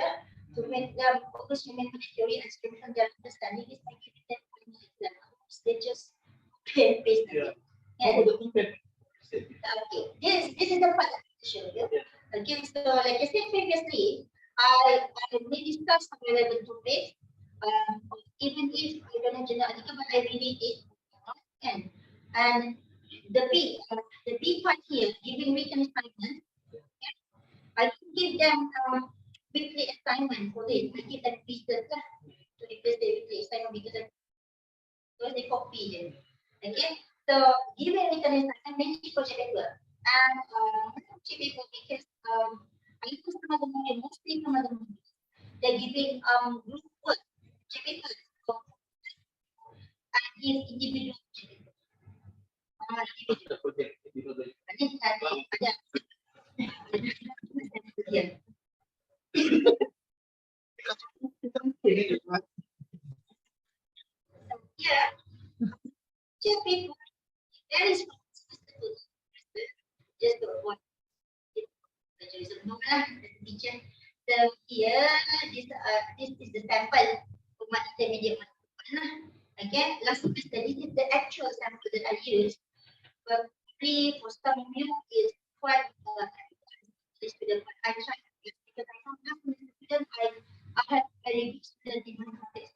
to make them focus on mental theory and strengthen their understanding is by giving them final exam. They just paste it. And okay, this is the part that I show you. Okay, so like I said previously, I may discuss some relevant topics. Even if I don't have general article, but I read it. And the B part here, giving written assignment. I can give them weekly assignment for this. I give them pieces to replace the weekly assignment because they copy them. Okay, so giving written assignment mainly project paper and project paper because I use some of the modules, mostly some of the modules. They're giving group work, project paper, so, and give individual project paper. The project, yeah, just people. That is just the one. Teacher. So here, this is the sample for my intermediate one. Again, last semester, this is the actual sample that I used. But for some of you, is quite the student. But I try to use because I don't have many students. I have very good students in my context.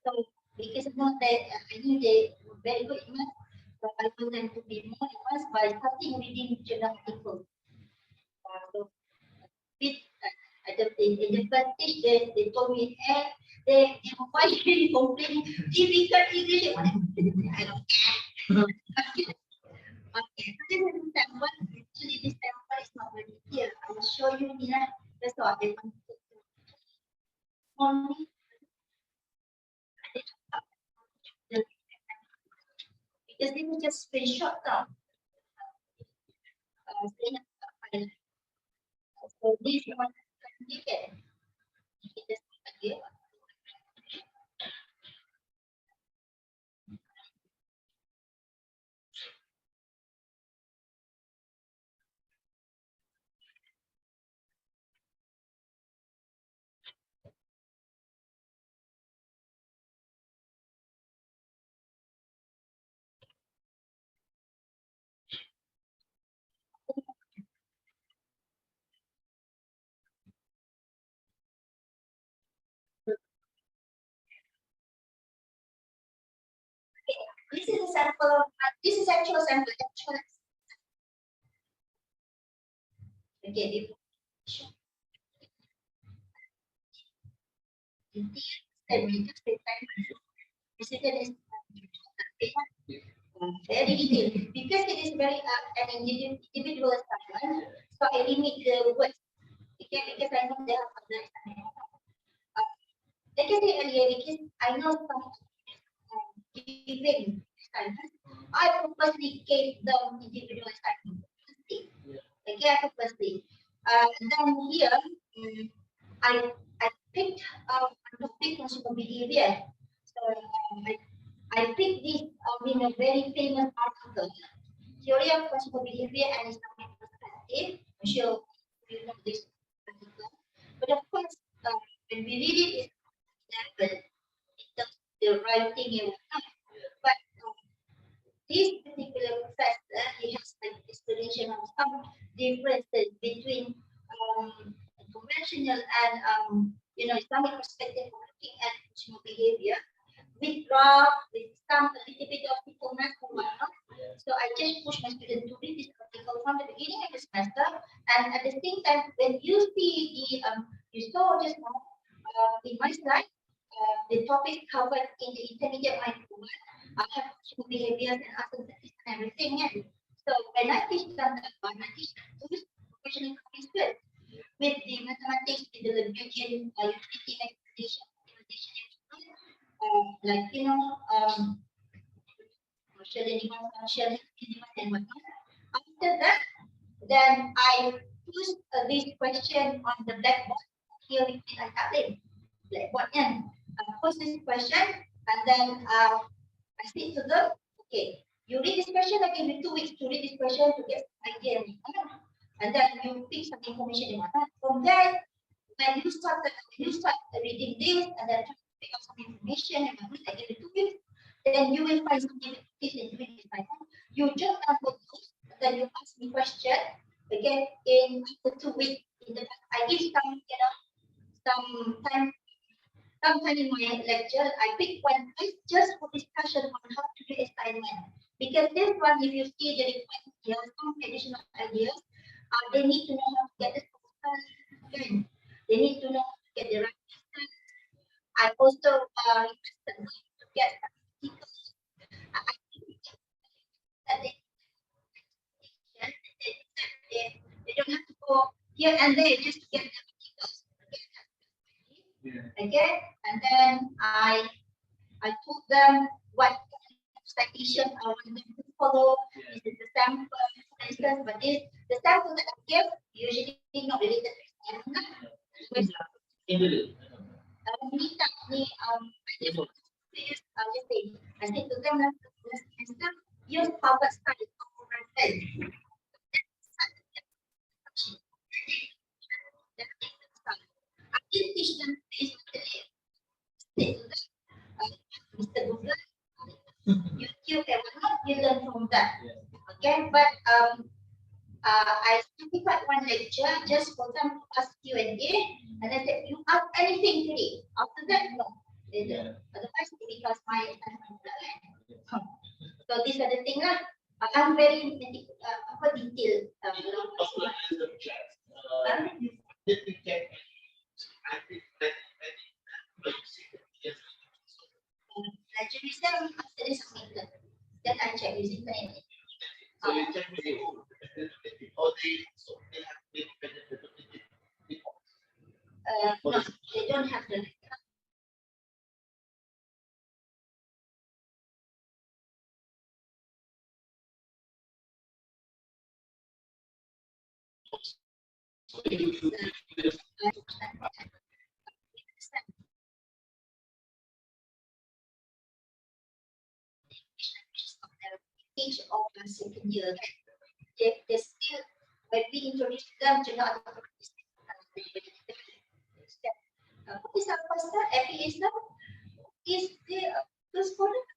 So because of that, I knew they were very good in math. So I want them to be more advanced by starting reading journal articles. So with in the first stage, they told me, hey, they why you complaining difficult English? I don't care. Okay, so this is the sample. Actually, this sample is not very clear. I will show you here. That's what I want to do. Only because this is just screenshot now. So this one you can just again. sample. This is actual sample. Actual. Okay. President is very detailed because it is very an individual assignment. So I limit the words because I know there are other assignments. Like I said earlier, because I know some giving assignments, I purposely gave them individual assignments. Okay, I purposely. Then here, I picked a topic consumer behavior. So I picked this in a very famous article, Theory of Consumer Behavior and Islamic Perspective. I'm sure you know this article. But of course, when we read it, it's level in terms of the writing and whatnot. But this particular professor, he has an explanation of some differences between conventional and Islamic perspective of looking at consumer behavior with graph, with some a little bit of information and whatnot. So I just push my students to read this article from the beginning of the semester, and at the same time, when you see the you saw just now in my slide, the topic covered in the intermediate micro. I have consumer behaviors and uncertainties and everything. And so when I teach them that one, I teach them those professional concepts with the mathematics, with the Lagrangian utility expectation, like partial element, partial element, and whatnot. After that, then I use this question on the blackboard here with the tablet. Blackboard and post this question, and then I say to them, okay, you read this question, I give you 2 weeks to read this question to get some idea, and then you pick some information in that. From there, when you start reading this, and then try to pick up some information, and I give you 2 weeks, then you will find some difficulties in doing this. You just answer those, and then you ask me question. Again, in after 2 weeks, I give some some time. Sometime in my lecture, I pick one place just for discussion on how to do assignment. Because this one, if you see the request here, some additional ideas, they need to know how to get the sources. They need to know how to get the right distance. I also requested them to get articles. I think that they don't have to go here and there just to get the articles. Okay, and then I told them what citation I want them to follow. This is the sample, for instance, but the sample that I give usually not related to Islam. I said to them last semester, use Harvard study for reference. I didn't teach them this Mr. Google, YouTube, and whatnot, you learn from that. Okay, but I specified one lecture just for them to ask Q&A, and I said, you ask anything today. After that, no. Otherwise, it becomes my assignment. So these are the things. I'm very detailed. Did we check? Plagiarism after this submitted. Then I check using the name. So you check with the or they have independent. No, they don't have the. Each of the second year, they still, when we introduce them to not what is our pastor? Every Islam is the first product.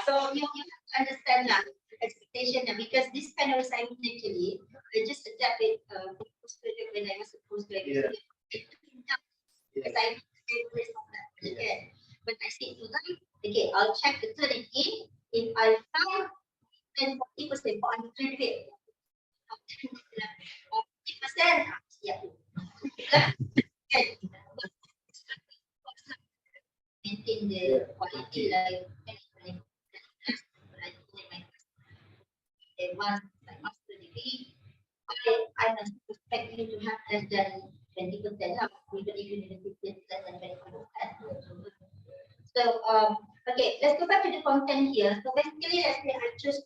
So you have to understand that expectation because this kind of assignment actually, I just adapt it when I was a postgraduate. Because I okay. But I say to them, okay, I'll check the third again. If maintain the quality like they want my master degree. I must expect you to have less than 20%, even if university is less than 20%. So okay, let's go back to the content here. So basically, let's say I choose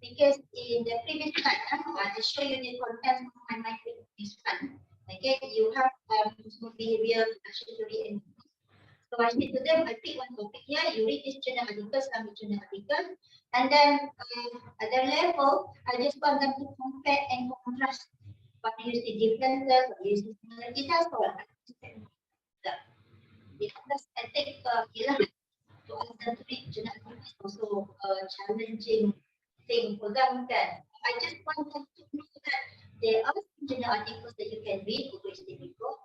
because in the previous slide, I show you the content of my this one. Okay, you have small behavior, action theory, and so I say to them, I pick one topic here, you read this journal article, some journal article, and then at their level, I just want them to compare and contrast what you see differences, what you see similarities, that's all. Because I think to ask them to read journal article is also a challenging thing for them. Then I just want them to know that there are some journal articles that you can read, which they go.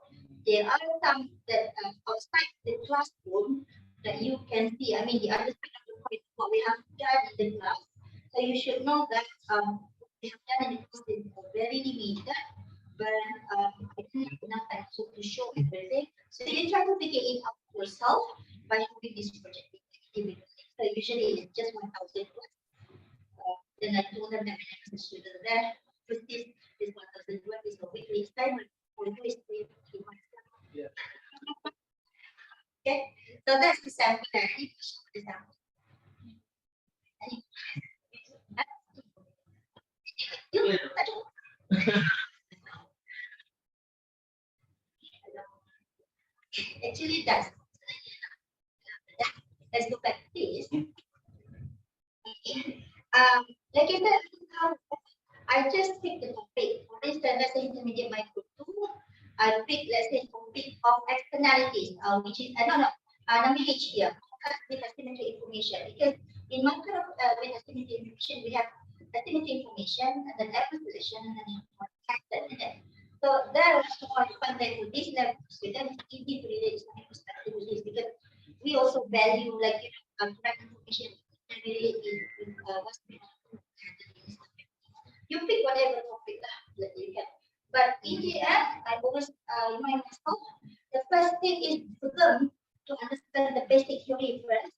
There are some that outside the classroom that you can see. I mean, the other side of the coin, what we have done in the class. So you should know that what we have done in the class is very limited, but I didn't have enough time to show everything. So you try to figure it out yourself by doing this project individually. So usually it's just 1,000 words. Then I told them that when I was a student there, with this 1,000 words is a weekly assignment. For you is 3 months. Yeah. Okay, so that's the sample that I need to show the sample. Actually, that's let's go back to this. Okay. Like I said, I just picked the topic. For instance, let's say intermediate micro 2. I pick, let's say, topic of externalities, which is, number H here, with estimated information. Because in micro with estimated information, we have estimated information, and then application, and then so there was I find that with this level of student, it's easy to relate to my perspective with this because we also value like correct information and relate it with what's going on. You pick whatever topic that you can. But in the end, I always remind myself, the first thing is for them to understand the basic theory first.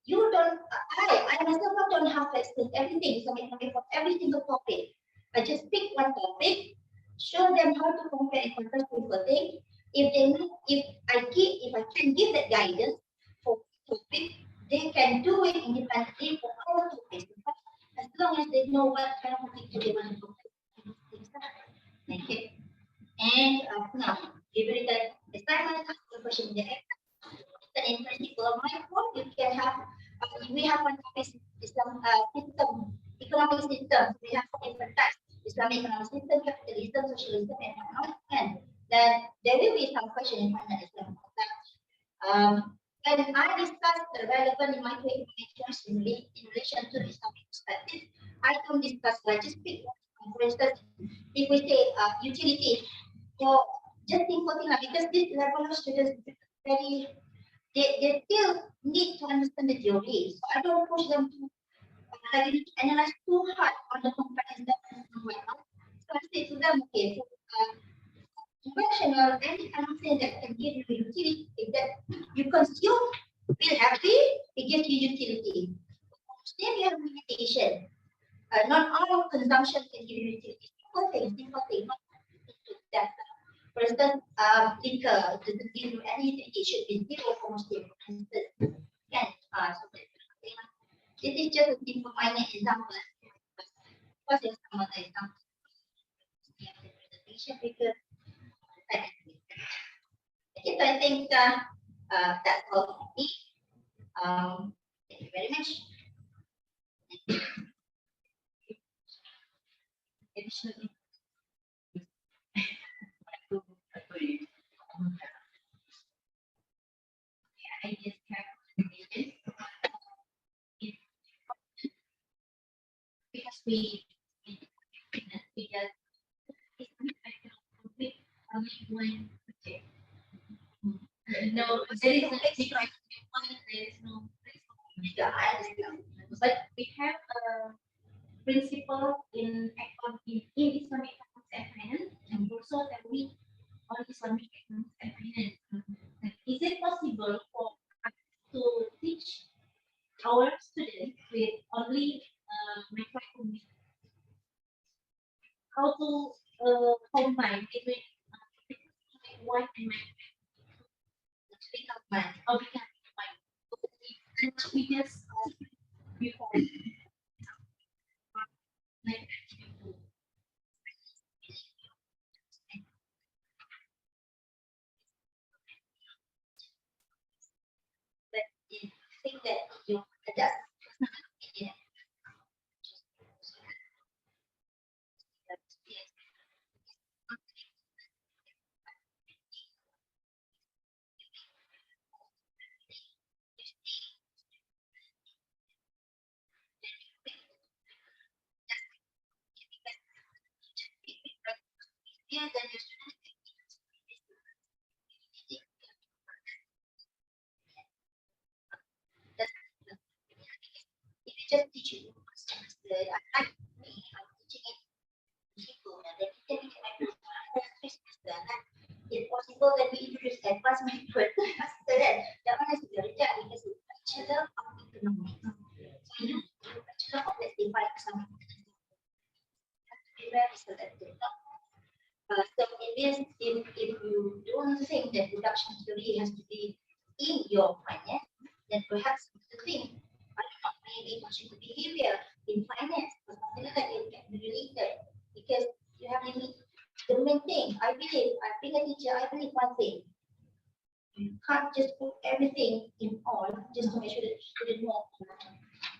You don't, I myself don't have to explain everything, so for every single topic. I just pick one topic, show them how to compare and contrast with the thing. If I can give that guidance for topic, they can do it independently for all topics. As long as they know what kind of topic they want to compare. Okay. And now, give it an assignment, ask the question in the exam. In principle, my point, you can have, we have one topic system, economic system. We have different types: Islamic economic system, capitalism, socialism, and economic. And then there will be some question in final exam. When I discuss the relevant microeconomic in relation to the Islamic perspective, I don't discuss. I just pick. For instance, if we say utility, so just simple thing because this level of students very they still need to understand the theory. So I don't push them to analyze too hard on the comparison that so I say to them, okay, so, conventional any kind of thing that can give you utility that you consume feel happy, it gives you utility. Then you have limitation. Not all consumption can give you utility. Simple thing, not that. For instance, liquor doesn't give you any utility. It should be zero for Muslim, for instance. Can so this is just a simple minor example. What's your some other example? The presentation because okay, so I think that's all for me. Thank you very much. Additionally, I just because we just one project. No, there is no but we have a principle in Islamic economics and finance, and also that we only Islamic economics and finance. Is it possible for us to teach our students with only microeconomics how to combine between one and microeconomics? How we can combine? And we just before like But I think that you adapt. Yeah. Yeah, then you if you just teach it to customers, I me, I'm teaching it to people, and then you can make my Christmas, and then if possible, then we introduce advanced method. After that, that one has to be rejected because it's bachelor of economics. So you do bachelor of, let's say, for example, be very selective. So it means if you don't think that production theory has to be in your finance, then perhaps the thing, I don't know, maybe teaching the behavior in finance or something like that, it can be related because you have to need the main thing. I believe, I've been a teacher, I believe one thing. You can't just put everything in all just to make sure that the student know.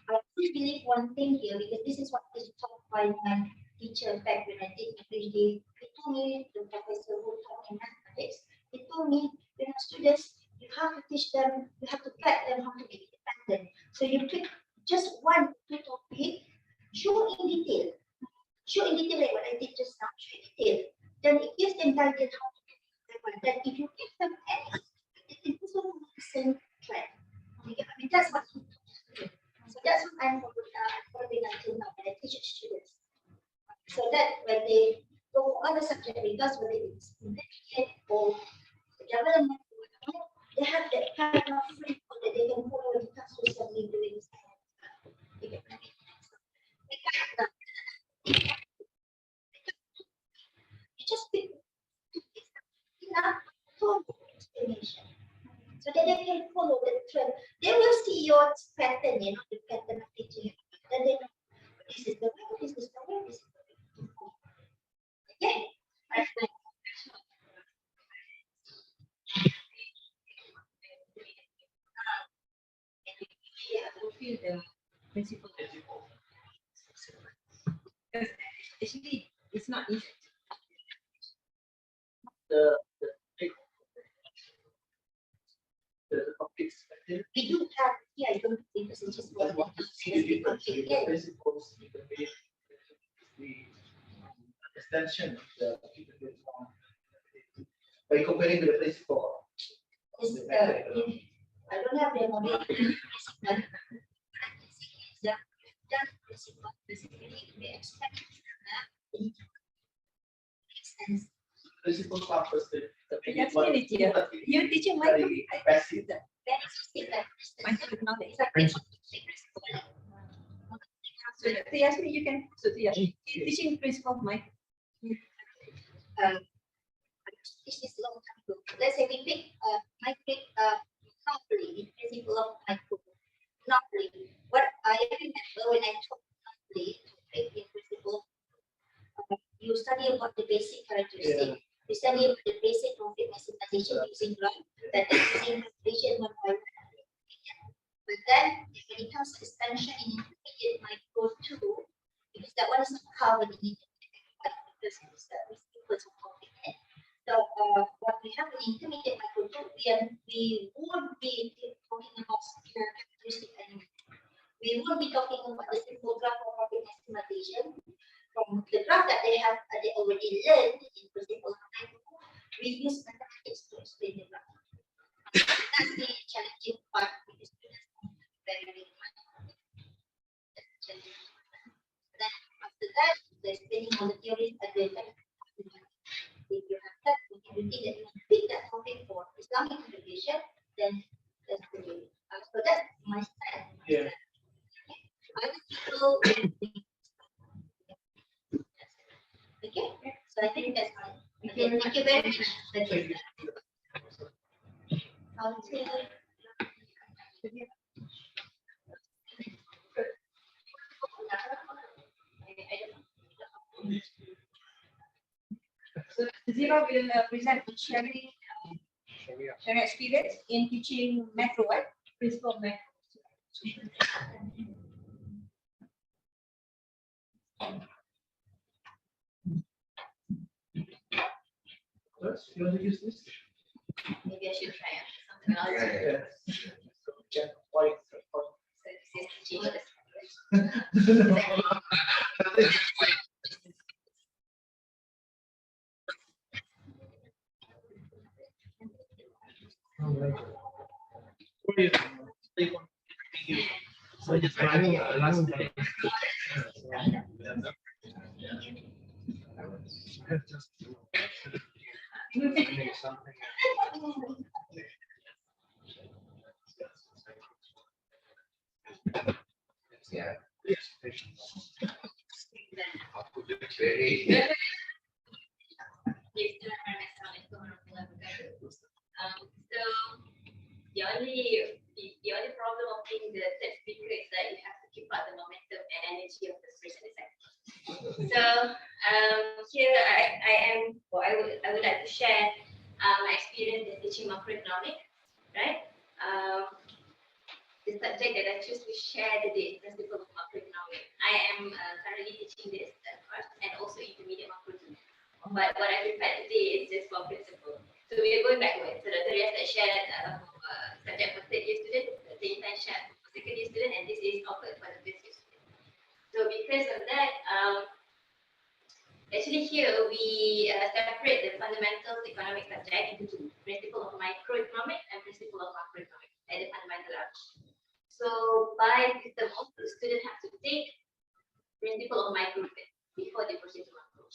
I still believe one thing here because this is what is taught by my teacher back when I did my PhD. He told me, the professor who taught me mathematics, he told me, students, you have to teach them, you have to guide them how to be independent. So you pick just one, two topic, show in detail. Show in detail like what I did just now, show in detail. Then it gives them guidance how to do it. Then if you give them any, it is also the same track. I mean, that's what he taught me. So that's what I'm following until now when I teach students. So that when they go for other subject, regardless whether it's intermediate or development, they have that kind of framework that they can follow when it comes to studying doing this. You just pick enough for explanation so that they can follow the trend. They will see your pattern, the pattern of teaching. Then they know this is the way, this is the way, this is the way. Okay. Fulfill the principle. Because actually, it's not easy. The topics. We do have, I don't think this is just That's what you see the difference between the principles, the extension of the by comparing with the principle. I don't have the model. Principles are first. Yes, you're teaching my passive. So Yasmin, you can. So Yasmin, teaching principle of my. This is long time ago. Let's say we pick monopoly, principle of monopoly. What I remember when I taught monopoly, in principle, you study about the basic characteristic. Yeah. You study about the basic profit maximization using graph, that is using calculation 1 by 1. But then when it comes to expansion in intermediate micro 2, because that one is not covered in intermediate because it's of profit. So what we have in intermediate micro 2, we won't be talking about characteristic anymore. We won't be talking about the simple graph of profit maximization. From the graph that they already learned in principle of micro, we use mathematics to explain the graph. That's the challenging part because students are very much. Then after that, the explaining all the theories and the if you have that, you can repeat that Islamic education, then that's the way. So that's my style. Yeah. Other people will think. Okay, so I think that's fine. Okay, thank you very much. Thank you. So Zira will present on sharing experience in teaching macro, right? Principle of macro. You want to use this? Maybe I should try something else. Yeah. So check point. So this is teaching this. So just running last day. Yeah. Very. So the only problem of being the third speaker is that you have to keep up the momentum and energy of the first and the second. So here I am, or I would like to share my experience in teaching macroeconomics, right? The subject that I choose to share today is principle of macroeconomics. I am currently teaching this course and also intermediate macroeconomics. But what I prepared today is just for principle. So we are going backwards. So the theories that shared subject for third year student, the same time shared for second year student, and this is offered for the first year student. So because of that, actually here we separate the fundamental economic subject into two: principle of microeconomics and principle of macroeconomics at the fundamental level. So by the most, the student has to take principle of microeconomics before they proceed to macro.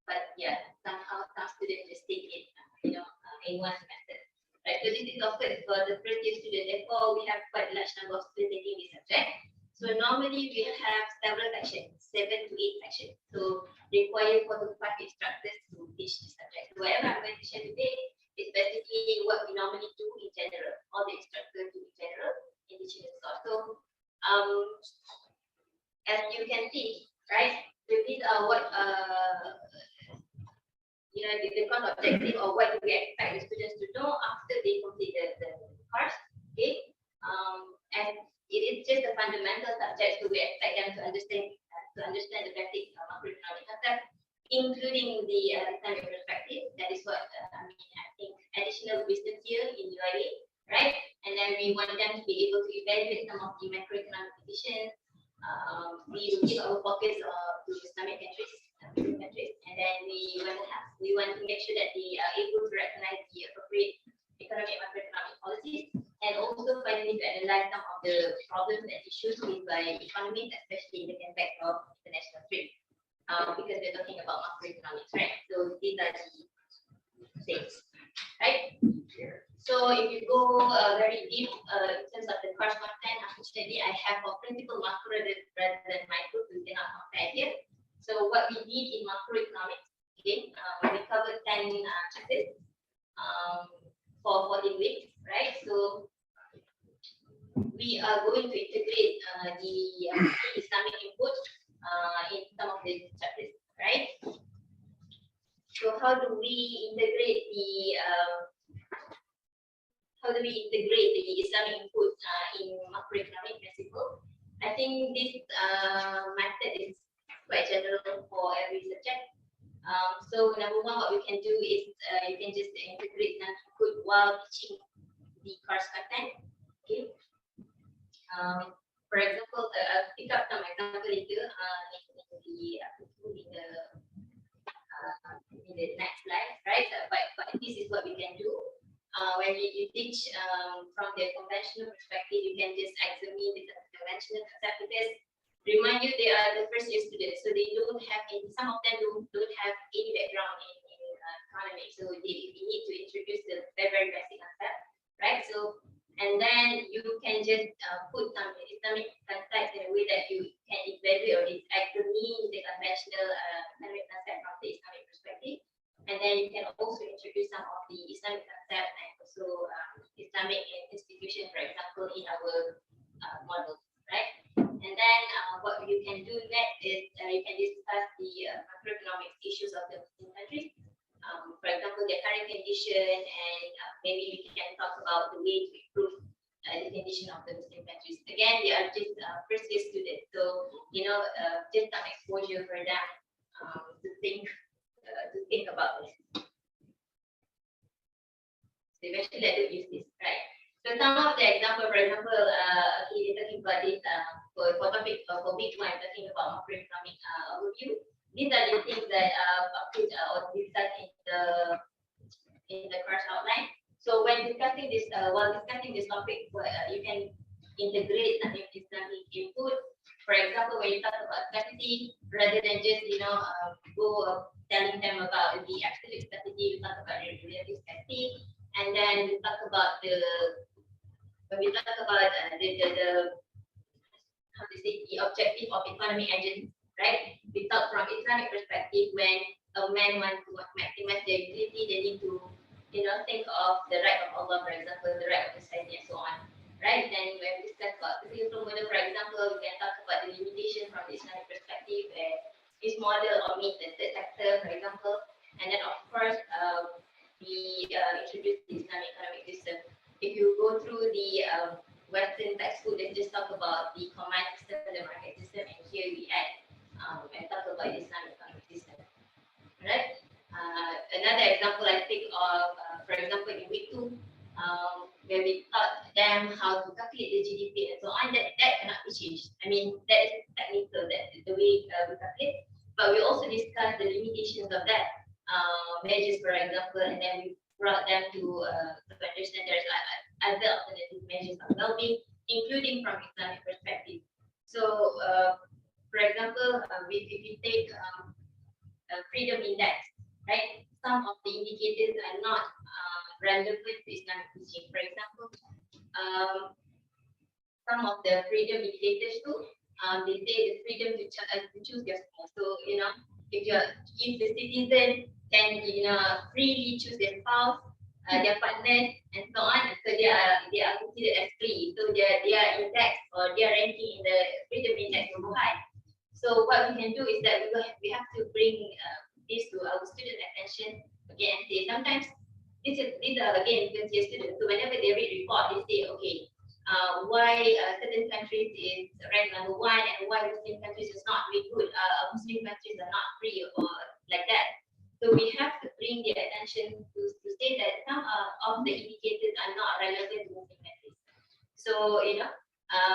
But yeah, somehow some students just take it, in one semester. Right, so this is offered for the first year student. Therefore, we have quite a large number of students taking this subject. So normally we have several sections, 7 to 8 sections. So require 4 to 5 instructors to teach this subject. So whatever I'm going to share today is basically what we normally do in general, all the instructors do in general in teaching this course. So as you can see, right, so these are what the course objective, or what do we expect the students to know after they complete the course. Okay, and it is just a fundamental subject, so we expect them to understand the basic macroeconomic concept, including the Islamic perspective. That is what I think additional wisdom here in UIA, right? And then we want them to be able to evaluate some of the macroeconomic conditions. We will give our focus to Islamic countries, and then we want to make sure that they are able to recognize the appropriate economic and macroeconomic policies, and also finally to analyze some of the problems and issues faced by economies, especially in the context of international trade, because we're talking about macroeconomics, right? So these are the things, right? So if you go very deep in terms of the course content, unfortunately I have a principal macro rather than micro, so we cannot compare here. So what we need in macroeconomics, okay, we covered 10 chapters for 14 weeks, right? So we are going to integrate the Islamic input in some of the chapters, right? So how do we integrate the Islamic input in macroeconomic principle? I think this method is quite general for every subject. So number one, what we can do is you can just integrate Islamic input while teaching the course content. Okay. For example, I'll pick up some example later in the next slide, right? But this is what we can do. When you teach from the conventional perspective, you can just examine the conventional concept, because remind you they are the first year students, so they don't have any, some of them don't have any background in economics, so they need to introduce the very basic concept. right? So, and then you can just put some Islamic concepts in a way that you can evaluate or examine the conventional Islamic concept from the Islamic perspective. And then you can also introduce some of the Islamic concepts and also Islamic institutions, for example, in our model, right? And then what you can do next is you can discuss the macroeconomic issues of the Muslim countries. For example, their current condition, and maybe we can talk about the way to improve the condition of the Muslim countries. Again, they are just first year students, so just some exposure for them to think about this. So eventually, I don't use this, right? So some of the example, for example, okay, we're talking about this for topic for week one, I'm talking about macroeconomic overview. These are the things that put or discussed in the course outline. So when discussing this, while discussing this topic, you can integrate some Islamic input. For example, when you talk about scarcity, rather than just go telling them about the absolute scarcity, you talk about the relative scarcity, and then we talk about when we talk about the how to say the objective of economic agents, right? We talk from Islamic perspective. When a man wants to maximize their utility, they need to think of the right of Allah, for example, the right of society, and so on, right? Then when we discuss about the Singapore model, for example, we can talk about the limitation from the Islamic perspective, where this model omits the third sector, for example, and then of course we introduce the Islamic economic system. If you go through the Western textbook, they just talk about the command system, the market system, and here we add and talk about the Islamic economic system, right? Another example I think of, for example, in week 2, where we taught them how to calculate the GDP and so on, that cannot be changed. I mean, that is technical, that is the way we calculate, but we also discussed the limitations of that measures, for example, and then we brought them to understand there's other alternative measures of well-being, including from Islamic perspective. So, for example, if you take freedom index, right? Some of the indicators are not relevant to Islamic teaching. For example, some of the freedom indicators too, they say the freedom to choose your spouse. So, if the citizen can freely choose their spouse, their partners, and so on, so they are considered as free. So their index or their ranking in the freedom index will go high. So what we can do is that we have to bring this to our student attention again and say sometimes these are again 20-year students. So whenever they read report, they say, okay, why certain countries is ranked number 1 and why Muslim countries is not really good. Muslim countries are not free or like that. So we have to bring their attention to say that some of the indicators are not relevant to Muslim countries. So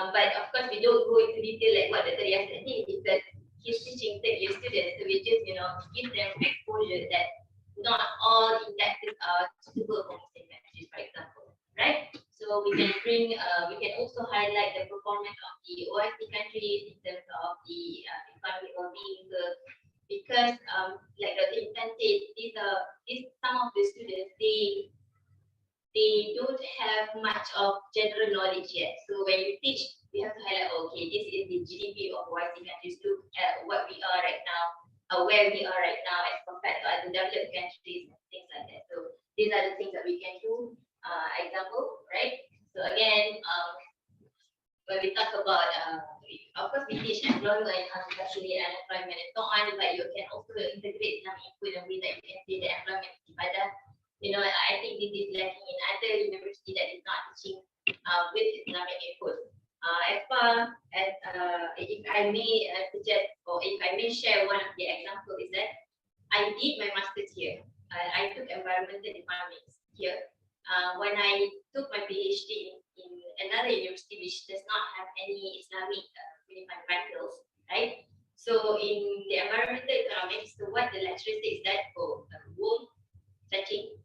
but of course we don't go into detail like what Dr. Riaz said because he's teaching 3rd-year students. So we just give them exposure that not all indexes are suitable for Muslim countries, for example, right? So we can bring, we can also highlight the performance of the OIC countries in terms of the economic well-being, because like Dr. Intan said, some of the students they don't have much of general knowledge yet. So when you teach, we have to highlight, okay, this is the GDP of OIC countries. Look at what we are right now, where we are right now as compared to other developed countries and things like that. So these are the things that we can do. Example, right? So again, when we talk about, of course, we teach employment, how to calculate unemployment and so on, but you can also integrate some input in a way that you can say that employment is ibadah. I think this is lacking in other universities that is not teaching with Islamic input. As far as if I may suggest or if I may share one of the examples is that I did my master's here. I took environmental economics here. When I took my PhD in another university which does not have any Islamic fundamentals, right? So in the environmental economics, so what the lecturer says is that womb cacing,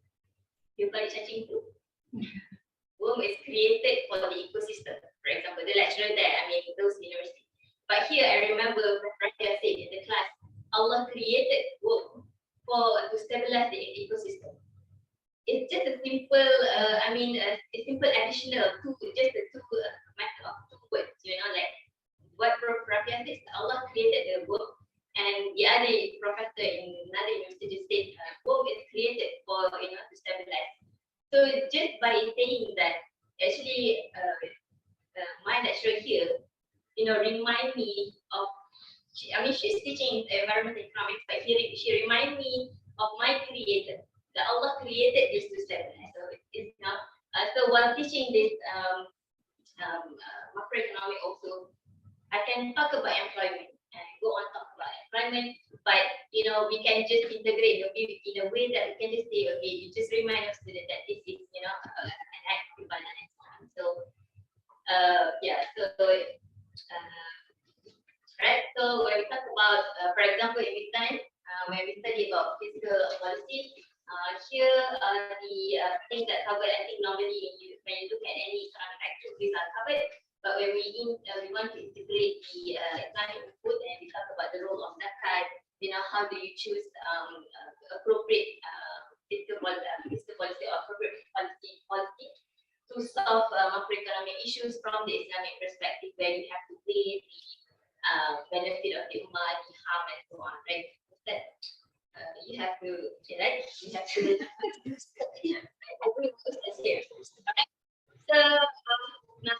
you call it cacing too. Womb is created for the ecosystem. For example, the lecturer there, those universities. But here I remember Professor said in the class, Allah created womb to stabilize the ecosystem. it's just a simple, a simple additional to just the two matter of two words, like what Prof. Rafi said, Allah created the work, and the other professor in another university said, work is created for, to stabilize. So just by saying that, actually, my lecturer here, remind me of, she's teaching environmental economics, but she remind me of my creator, that Allah created this to stabilize. So it's not, so while teaching this macroeconomic also, I can talk about employment and go on talk about employment, but we can just integrate in a way that we can just say, okay, you just remind your student that this is an active balance and so on. So right. So when we talk about, for example, in this time, when we study about fiscal policy, here the things that covered, I think normally when you look at any economic activities are covered. But when we want to integrate the economic input and we talk about the role of zakat, how do you choose appropriate fiscal policy or appropriate policy to solve macroeconomic issues from the Islamic perspective, where you have to weigh the benefit of the ummah, the harm, and so on, right? That you have to, right? You have to. So now.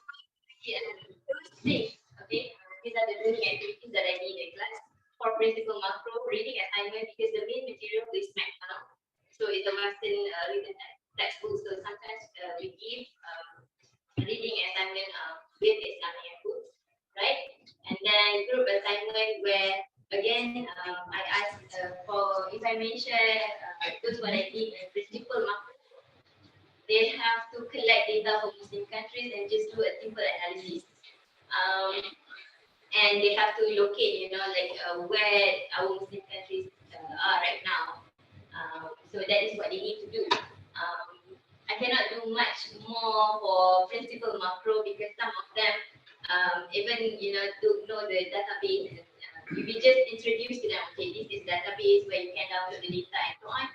Those things, okay, these are the learning activities that I need in class for principal macro reading assignment, because the main material is math now. So it's a Western written textbook. So sometimes we give reading assignment with Islamic input, right? And then group assignment where again I ask for, if I mention those what I did in principal macro, they have to collect data from Muslim countries and just do a simple analysis. And they have to locate, where our Muslim countries are right now. So that is what they need to do. I cannot do much more for principal macro because some of them, even to know the database, if you just introduce to them, okay, this is database where you can download the data and so on.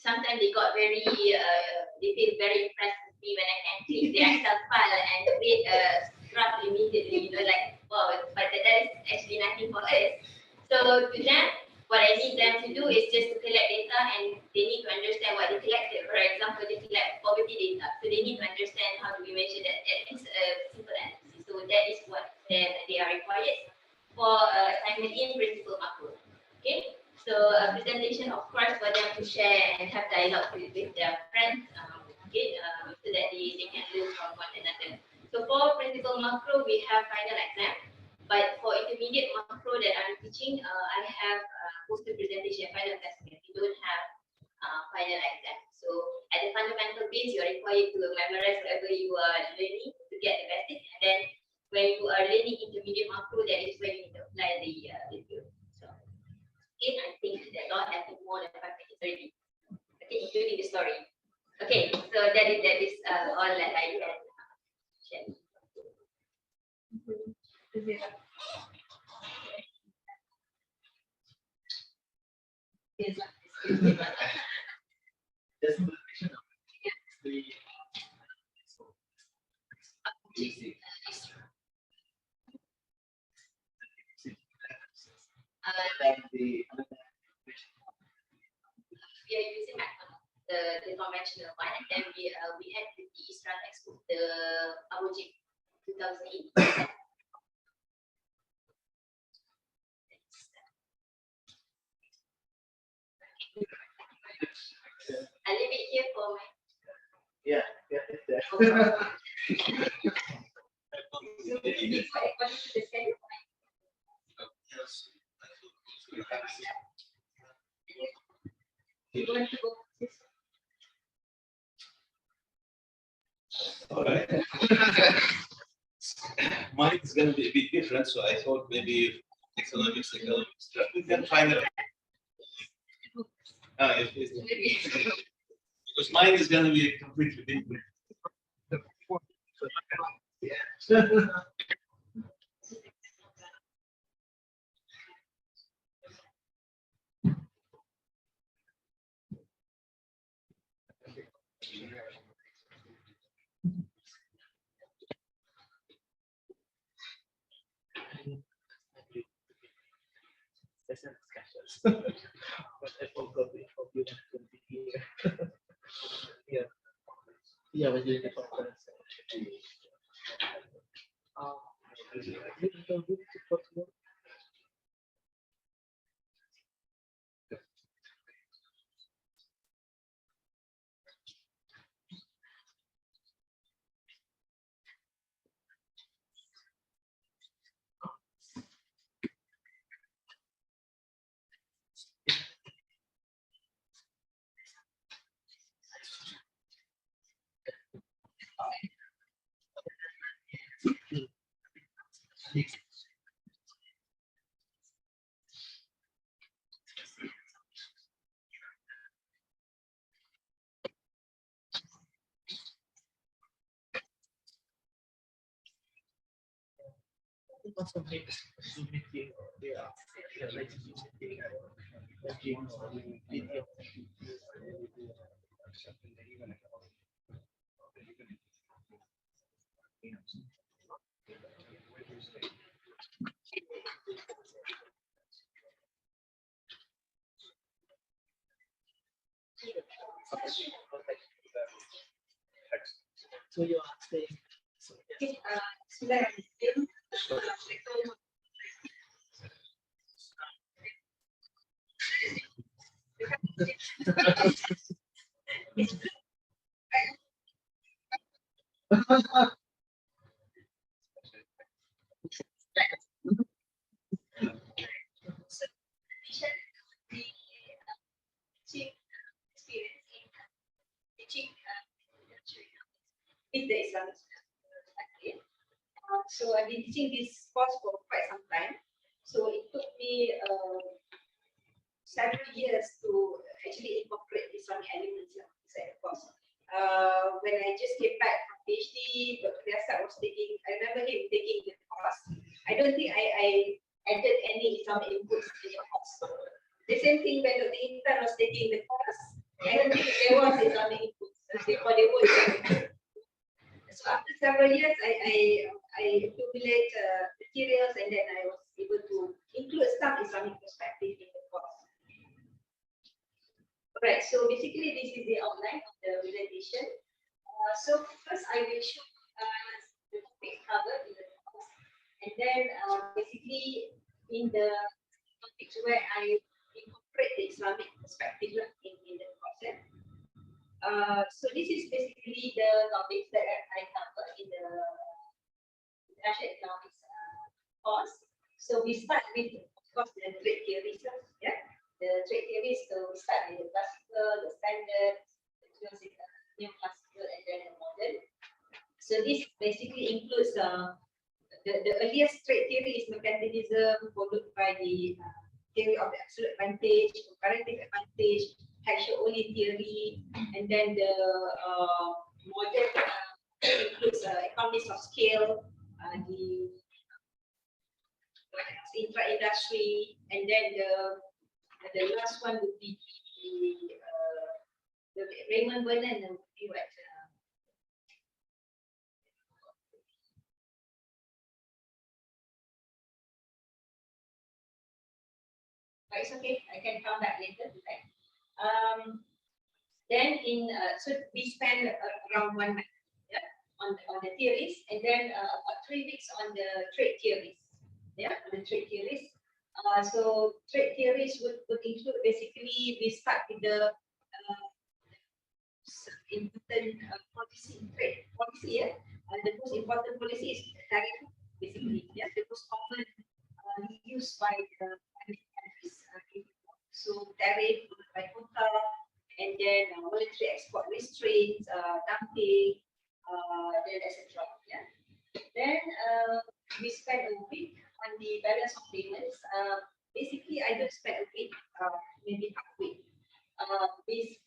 Sometimes they got very, they feel very impressed with me when I can click the Excel file and create a graph immediately, like, wow, but that is actually nothing for us. So to them, what I need them to do is just to collect data, and they need to understand what they collected. For example, they collect poverty data, so they need to understand how do we measure that. It's a simple analysis. So that is what they are required for assignment in principal macro. Okay. So a presentation, of course, for them to share and have dialogue with their friends, so that they can learn from one another. So for principal macro, we have final exam, but for intermediate macro that I'm teaching, I have poster presentation, final assessment. We don't have final exam. So at the fundamental base, you are required to memorize whatever you are learning to get the basic, and then when you are learning intermediate macro, that is when you need to apply the theory. I think that Lord has more than 5 minutes already. Okay, including the story. Okay, so that is all that I can share. Just the vision of the We are using the conventional one, and then we had the Israel textbook, the Abojik 2008. I leave it here for my. it's there. You want to go? All right. Mine is going to be a bit different, so I thought maybe economics, we can find it. Because mine is going to be completely different. others. But I forgot to inform you not to be here. Yeah. Yeah, we're doing the conference. You know, good support work. Also make Zoom meeting or like Zoom meeting or Teams or video. So you are saying, so yes. Bismillahirrahmanirrahim. Teaching experience in teaching with the Islamic studies. So I've been teaching this course for quite some time. So it took me several years to actually incorporate Islamic elements inside the course. When I just came back from PhD, Dr. Yasar was taking, I remember him taking the course. I don't think I added any Islamic inputs in the course. The same thing when Dr. Intan was taking the course, I don't think there was Islamic inputs before they were. So after several years, I accumulate materials and then I was able to include some Islamic perspective in the course. Alright, so basically this is the outline of the presentation. So first I will show the topics covered in the course, and then basically in the topics where I incorporate the Islamic perspective in the concept. So this is basically the topics that I cover in the international economics course. So we start with, of course, the trade theories. Yeah, the trade theories. So we start with the classical, the standard, the neoclassical, and then the modern. So this basically includes the earliest trade theory is mercantilism, followed by the theory of the absolute advantage, comparative advantage, Hackshaw-Only theory, and then the modern includes economies of scale, the intra-industry, and then the last one would be the Raymond Vernon would be what? It's okay, I can come back later. Right? Then so we spend around 1 month on the theories, and then about 3 weeks on the trade theories. Yeah, on the trade theories. So trade theories would include basically we start with the important policy in trade policy. Yeah, the most important policy is tariff. Basically, yeah, the most common used by the countries. So tariff by quota, and then monetary export restraints, dumping, then etc. Yeah. Then we spend a week on the balance of payments. Basically, I don't spend a week, maybe half week.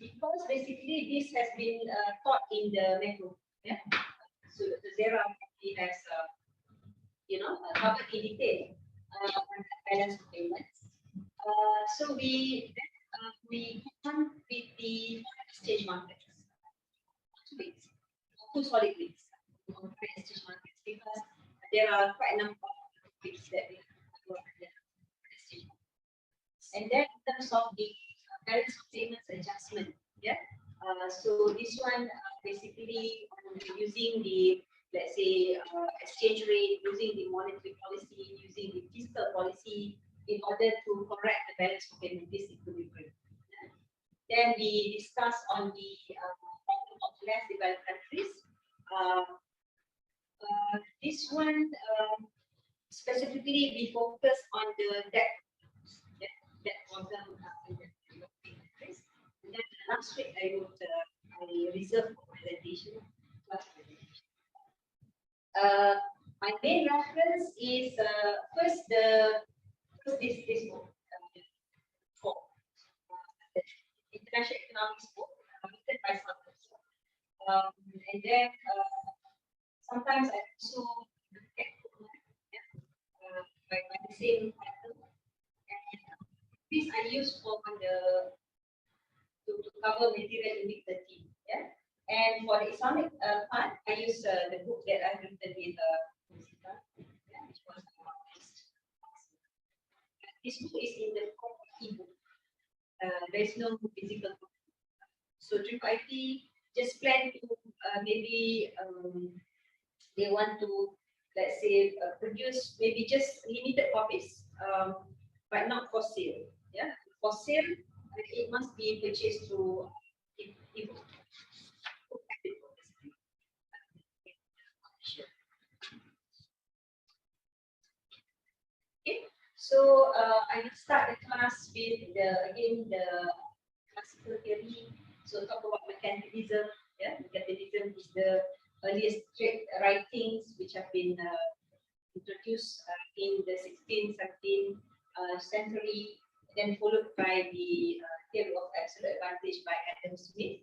Because basically this has been taught in the metro. Yeah. So the Zera has covered in detail on the balance of payments. So we come with the exchange markets. 2 weeks, 2 solid weeks on exchange markets, because there are quite a number of topics that we cover on the exchange markets. And then in terms of the balance of payments adjustment, yeah. So this one basically using the, let's say, exchange rate, using the monetary policy, using the fiscal policy in order to correct the balance of payment disequilibrium. Then we discuss on the problem of less developed countries. This one specifically we focus on the debt problem in the developing countries. And then last week I wrote I reserved for presentation. My main reference is first this book, for the International Economics book written by someone. And then sometimes I also look at by the same title. And this I use for the to cover material in week 13. Yeah. And for the Islamic part, I use the book that I've written with which was this book is in the form of ebook. There is no physical book. So Triple IT just plan to maybe they want to, let's say, produce maybe just limited copies, but not for sale. Yeah, for sale, it must be purchased through ebook. Okay, so I will start the class with the classical theory. So talk about mercantilism. Yeah, mercantilism is the earliest trade writings which have been introduced in the 16th, 17th century, then followed by the theory of absolute advantage by Adam Smith.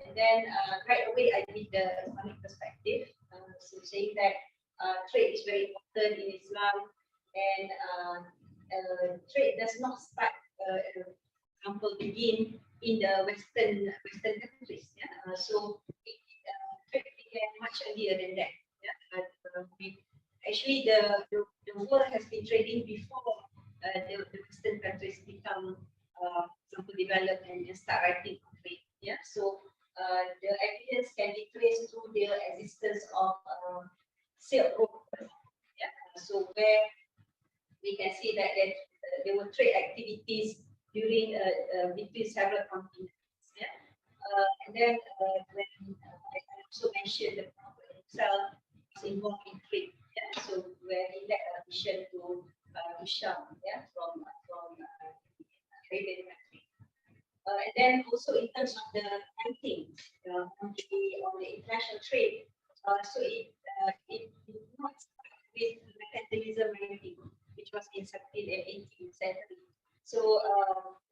And then right away I did the Islamic perspective, so saying that trade is very important in Islam, and trade does not start, example, begin in the Western countries. Yeah? So trade began much earlier than that. Yeah? Actually, the world has been trading before the Western countries become developed and start writing trade. Yeah, so the evidence can be traced through the existence of Silk Road. Yeah, so where we can see that there were trade activities during between several continents. Yeah, and then when I also mentioned the Prophet himself was involved in trade. Yeah, so where he led a mission to Sham, yeah, from Arabian country. And then also in terms of the writings on the international trade, so it did not start with mercantilism writing, which was in 17th and 18th century. So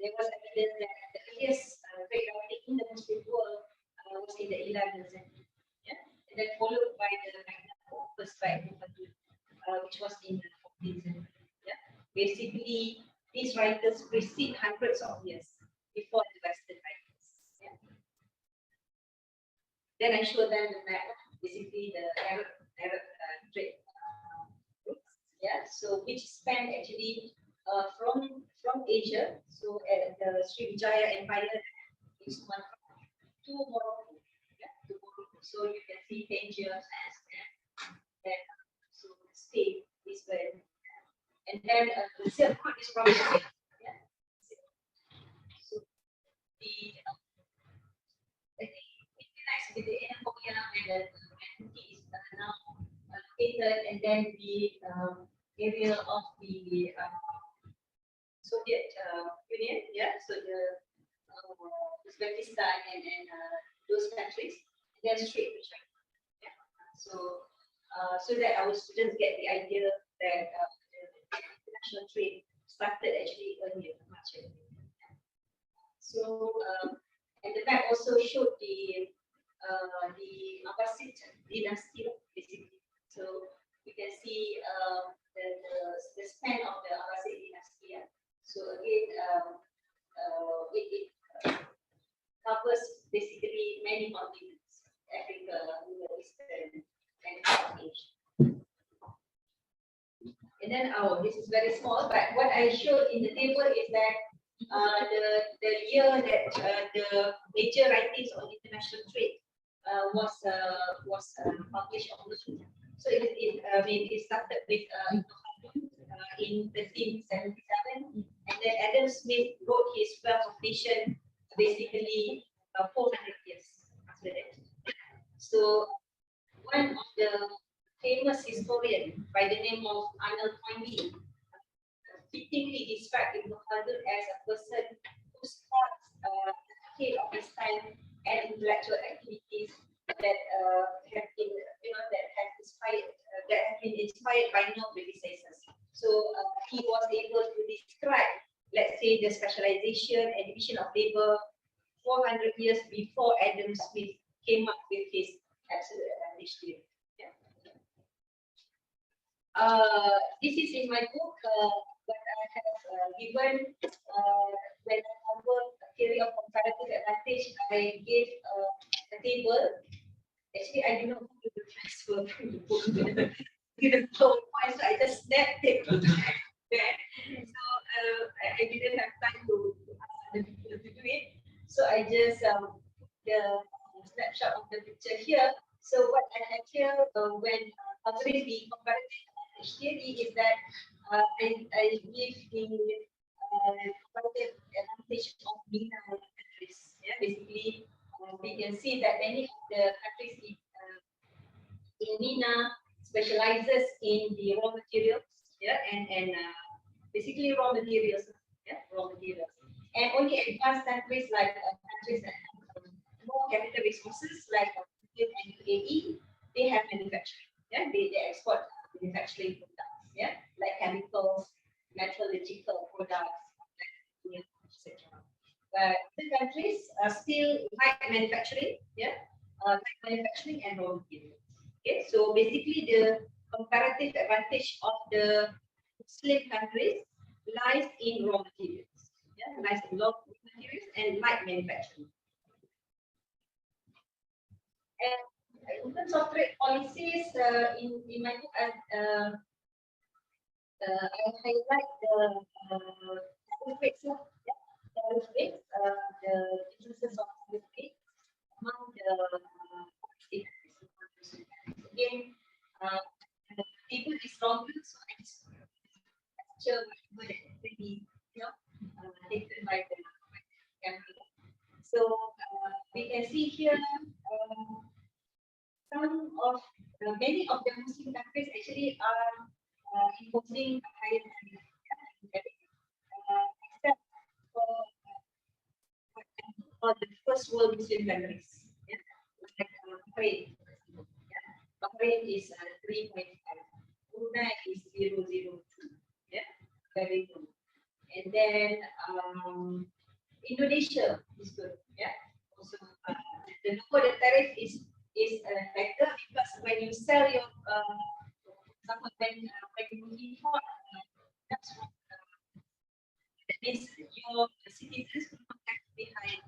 there was evidence that the earliest trade writing in the Muslim world was in the 11th century. Yeah, and then followed by the Opus by which was in the 14th century. Yeah, basically these writers precede hundreds of years before the Western writers. Yeah. Then I show them the map, basically the Arab trade routes. Yeah, so which span actually from Asia. So at the Srivijaya Empire is one to Morocco. Yeah, to Morocco. So you can see Tangier and so Spain is where, and then the Silk Road is from Spain. Yeah. So the with the Anapolia and the is now located, and then the area of the Soviet Union, yeah, so the Uzbekistan and those countries, and then straight to China. Yeah. So so that our students get the idea that the international trade started actually earlier, much earlier. So and the map also showed the Abbasid dynasty, basically. So you can see the span of the Abbasid dynasty. Yeah. So again, it covers basically many continents: Africa, Middle Eastern, and South Asia. And then, oh, this is very small, but what I showed in the table is that the year that the major writings on international trade was published on. So I mean, it started with in 1377, and then Adam Smith wrote his Wealth of Nations basically 400 years after that. So one of the famous historian by the name of Arnold Toynbee fittingly described Ibn Khaldun as a person who starts ahead of his time and intellectual activities that have been, that have been inspired by no predecessors. So he was able to describe, let's say, the specialization and division of labor 400 years before Adam Smith came up with his absolute advantage theory. Yeah. This is in my book, what I have given when I cover theory of comparative advantage. I gave a table. Actually, I do not want to transfer from the book to the PowerPoint, so I just snapped it from there. So I didn't have time to ask the people to do it. So I just the snapshot of the picture here. So what I have here when covering the comparative advantage theory is that I give the comparative advantage of MENA countries. Yeah, basically we can see that many of the countries in MENA specializes in the raw materials, yeah, and basically raw materials, yeah, raw materials. And only advanced countries like countries that have more capital resources like and UAE, they have manufacturing, yeah, they export manufacturing products, yeah, like chemicals, metallurgical products, etc. But the countries are still light manufacturing, yeah, light manufacturing and raw materials. Okay, so basically the comparative advantage of the Muslim countries lies in raw materials, yeah, lies in raw materials and light manufacturing. And in terms of trade policies, in my book, I highlight the tariff rates, yeah, tariff rates, the differences of tariff rates among the states. Again, the table is longer, so I just capture whatever that really, taken by the camera. So we can see here some of many of the Muslim countries actually are imposing higher tariff, except for the first world Muslim countries, yeah, like Bahrain. Yeah. Bahrain is 3.5, Brunei is 0.02, yeah, very good. And then Indonesia is good, yeah. Also, the lower the tariff is better because when you sell your when you import, that's what that means your citizens will not have to pay high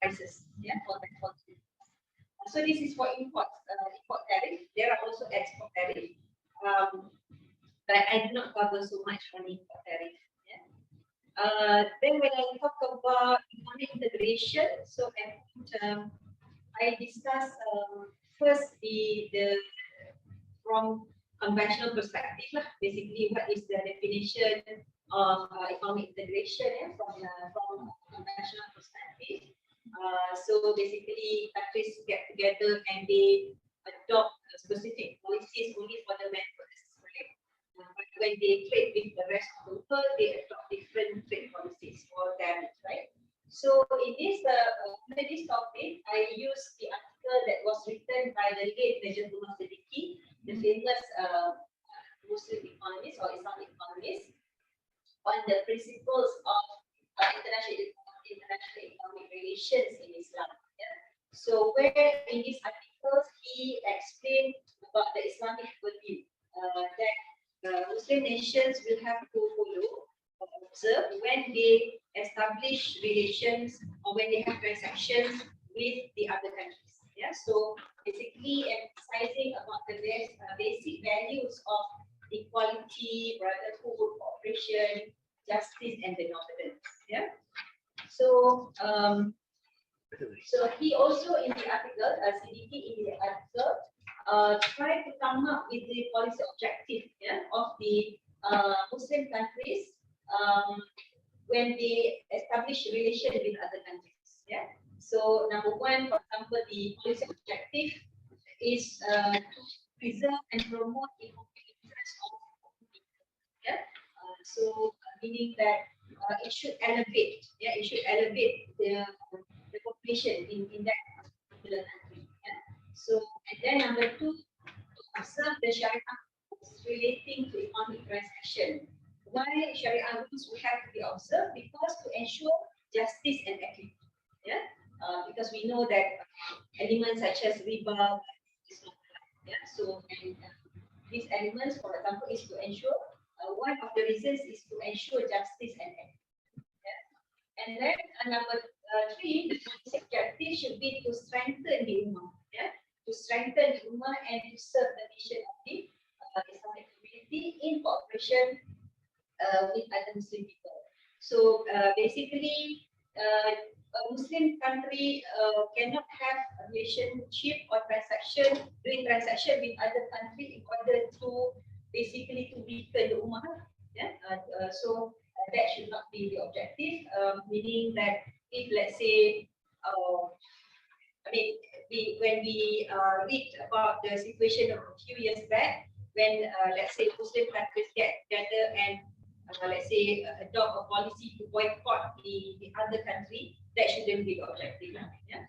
prices, yeah, for that. So this is for import tariff. There are also export tariff, but I do not cover so much on import tariff. Yeah. Then when I talk about economic integration, so I discuss first the from conventional perspective lah. Basically, what is the definition of economic integration, yeah, from conventional perspective? So basically, countries get together and they adopt specific policies only for the members, right? But when they trade with the rest of the world, they adopt different trade policies for them, right? So in this topic, I use the article that was written by the late Najibullah Siddiqui, the famous Muslim economist or Islamic economist, on the principles of international economic relations in Islam. Yeah? So where in these articles he explained about the Islamic worldview that Muslim nations will have to follow or observe when they establish relations or when they have transactions with the other countries. Yeah, so basically emphasizing about the basic values of equality, brotherhood, cooperation, justice, and benevolence. Yeah. So, so he also in the article, CDP in the article, tried to come up with the policy objective, yeah, of the Muslim countries when they establish relation with other countries. Yeah. So number one, for example, the policy objective is to preserve and promote economic interests of people. Yeah. So meaning that it should elevate, yeah, it should elevate the population in that particular country. Yeah. So and then number two, to observe the Sharia rules relating to economic transaction. Why Sharia rules will have to be observed? Because to ensure justice and equity. Yeah. Because we know that elements such as riba is not allowed. Yeah. So and these elements, for example, is to ensure one of the reasons is to ensure justice and equity. Yeah. And then number three, the policy objective should be to strengthen the ummah. Yeah. To strengthen the ummah and to serve the mission of the Islamic community in cooperation with other Muslim people. So basically, a Muslim country cannot have a relationship or doing transaction with other country in order to basically to weaken the ummah. Yeah. So that should not be the objective. Meaning that if let's say, I mean, when we read about the situation of a few years back, when let's say Muslim countries get together and let's say adopt a policy to boycott the other country, that shouldn't be the objective. Yeah.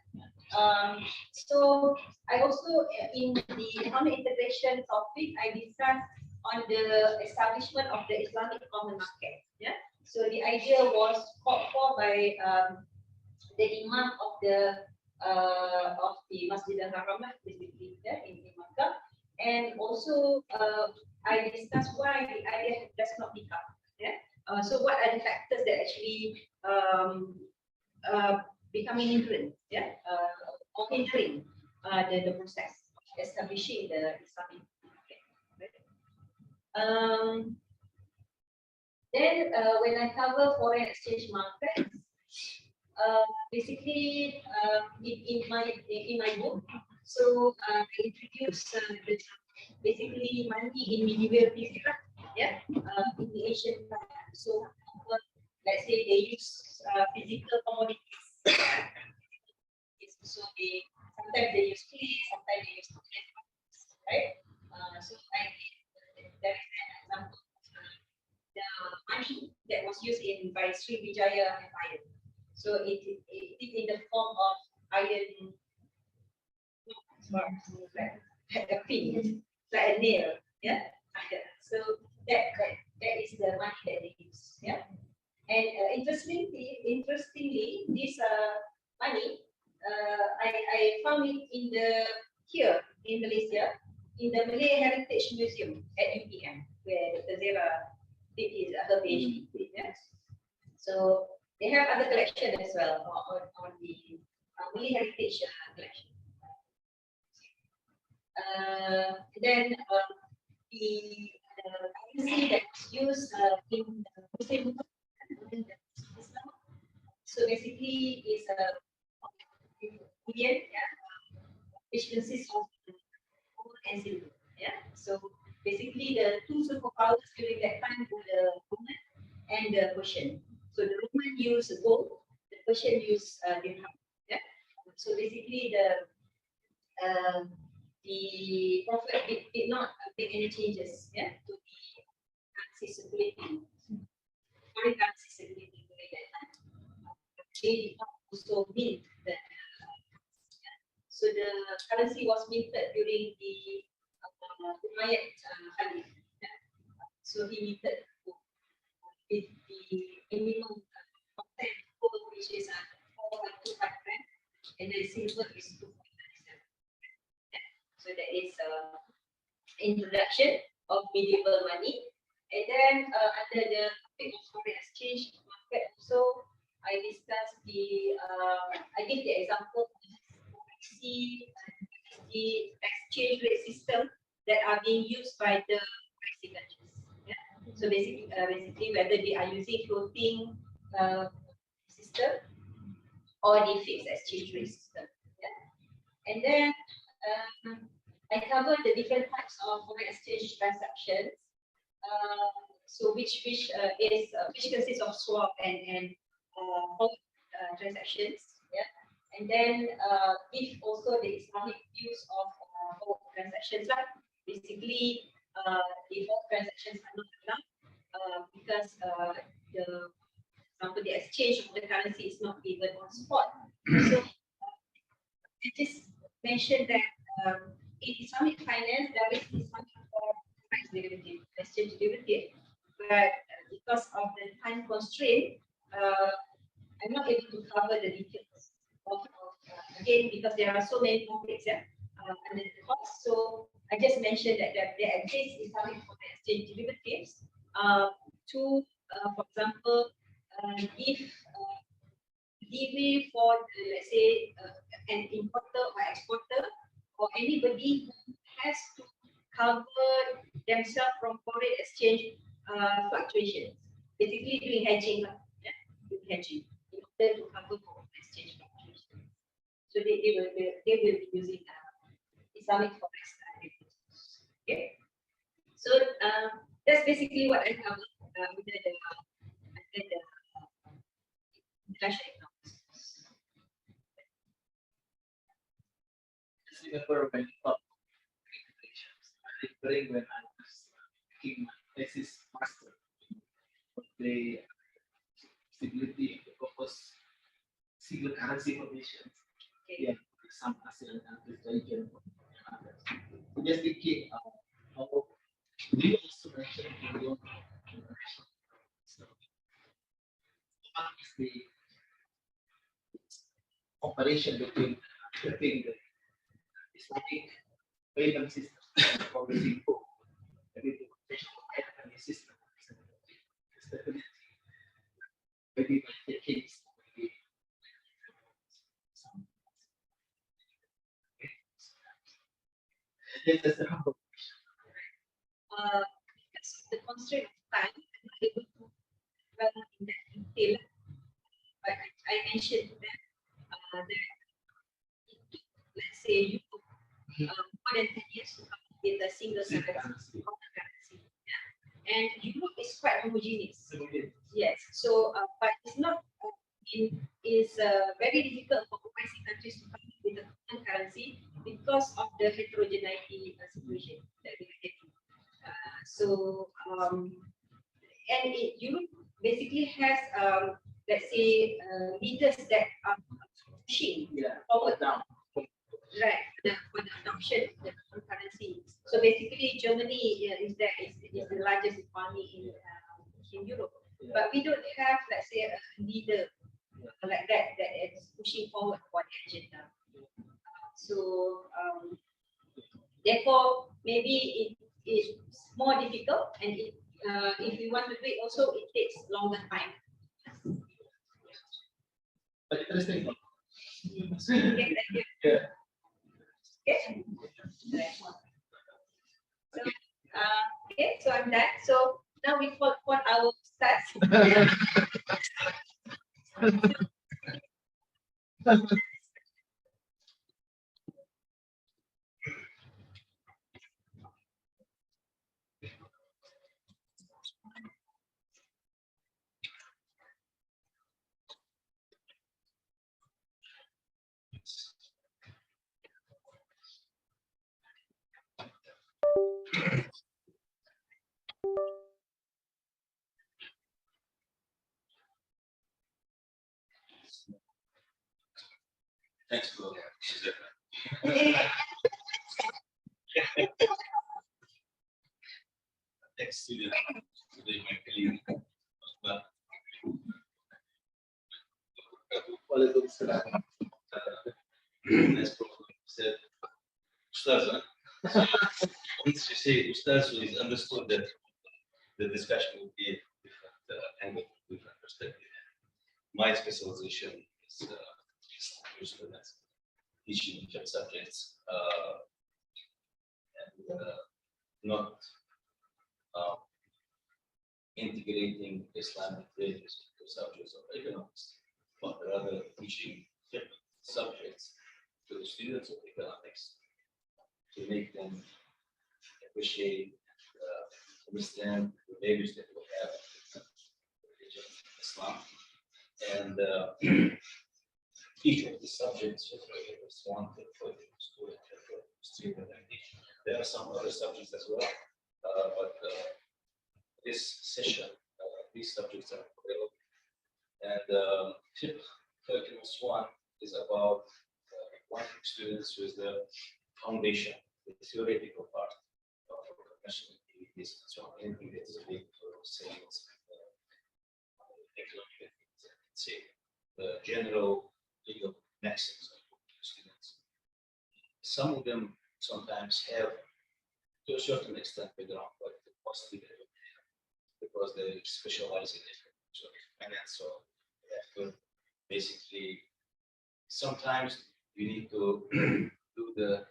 So I also in the economic integration topic, I discussed on the establishment of the Islamic common market. Yeah. So the idea was called for by the Imam of the Masjid Al-Haram, basically, yeah, in Makkah, and also I discussed why the idea does not become. Yeah. So what are the factors that actually becoming hindering, yeah, or hindering the process of establishing the Islamic market. Right? Then when I cover foreign exchange markets, basically in my book, so I introduce basically money in medieval period, yeah, in the ancient time. So let's say they use physical commodities. So sometimes they use clay, sometimes they use stones, right? So there is an example of the money that was used by Srivijaya Empire. So it is in the form of iron, like a pin, like a nail, yeah. So that is the money that they use, yeah. And interestingly, this money, I found it here in Malaysia, in the Malay Heritage Museum at UPM, where Dr. Zera did her PhD. Yeah. So they have other collection as well on the Malay Heritage collection. Then the currency that's used in the Muslim Islam, so basically is a million, yeah, which consists of gold and silver. Yeah. So basically the two superpowers during that time were the Roman and the Persian. So the Roman used gold, the Persian used dirham. Yeah. So basically the prophet did not make any changes, yeah, to the currency circulating, foreign currency circulating during that time. They did not also mint the so the currency was minted during the Umayyad Khalif. Yeah. So he minted with the minimum content gold, which is 4.25 grams, and then silver is 2.97. So that is introduction of medieval money. And then under the topic of foreign exchange market, also I discussed I give the example of the exchange rate system that are being used by the currency countries. So basically whether they are using floating system or the fixed exchange rate system. Yeah. And then I cover the different types of foreign exchange transactions. So which consists of swap and forward transactions. Yeah. And then if also the Islamic views of forward transactions, like basically the forward transactions are not allowed because the exchange of the currency is not given on spot. So it is mentioned that in Islamic finance there is Islamic forex derivative, exchange derivative, but because of the time constraint, I'm not able to cover the details of again because there are so many topics under the course. So I just mentioned that there exists Islamic foreign exchange derivatives for example, if delivery for let's say an importer or exporter or anybody who has to cover themselves from foreign exchange fluctuations, basically doing hedging, doing hedging in order to cover foreign exchange fluctuations. So they will be using Islamic forex derivatives. Okay, so that's basically what I covered under the international economics. Just remember when you talk regulations, I remember when I was taking my thesis master, the stability of the purpose single currency formations. Okay. Yeah, some ASEAN countries, region, and others. So just thinking, how do you also mention in your international study? What is the operation between the Islamic payment system for the Singapore, maybe the payment system, stability, maybe by taking maybe some. This is the humble question. Because of the constraint of time, I'm not able to run in that detail. But I mentioned that let's say you took more than 10 years to come up with a single currency. Yeah. And Europe is quite homogeneous. Yes. So, but it's not. It's very difficult for OIC countries to come up with a common currency because of the heterogeneity situation that we are getting. And Europe basically has, let's say, leaders that are pushing forward down, right, for the adoption of the common currency. So basically, Germany is the largest economy in Europe, but we don't have, let's say, a leader like that is pushing forward for the agenda. So therefore, maybe it's more difficult, and if you want to do it, also it takes longer time. But interesting. Okay, thank you. Yeah. Okay. So, okay, so I'm done. So now we call our stars. Thanks for next student today, my colleague. As Prof said, Ustaz, once you say Ustaz, so it's understood that the discussion will be different angle, different perspective. My specialization is teaching different subjects and not integrating Islamic values into subjects of economics, but rather teaching different subjects to the students of economics to make them appreciate, understand the values that we have in religion, Islam, and each of the subjects is one for the student, student. There are some other subjects as well, but this session, these subjects are available. And Calculus 1 is about acquainting students with the foundation, the theoretical part of professional activities and so on. Anything that is related to sales, economic activities, say the general legal maxims of students. Some of them sometimes have, to a certain extent, background, but mostly they don't have because they specialize in finance, so they have to basically. Sometimes we need to do the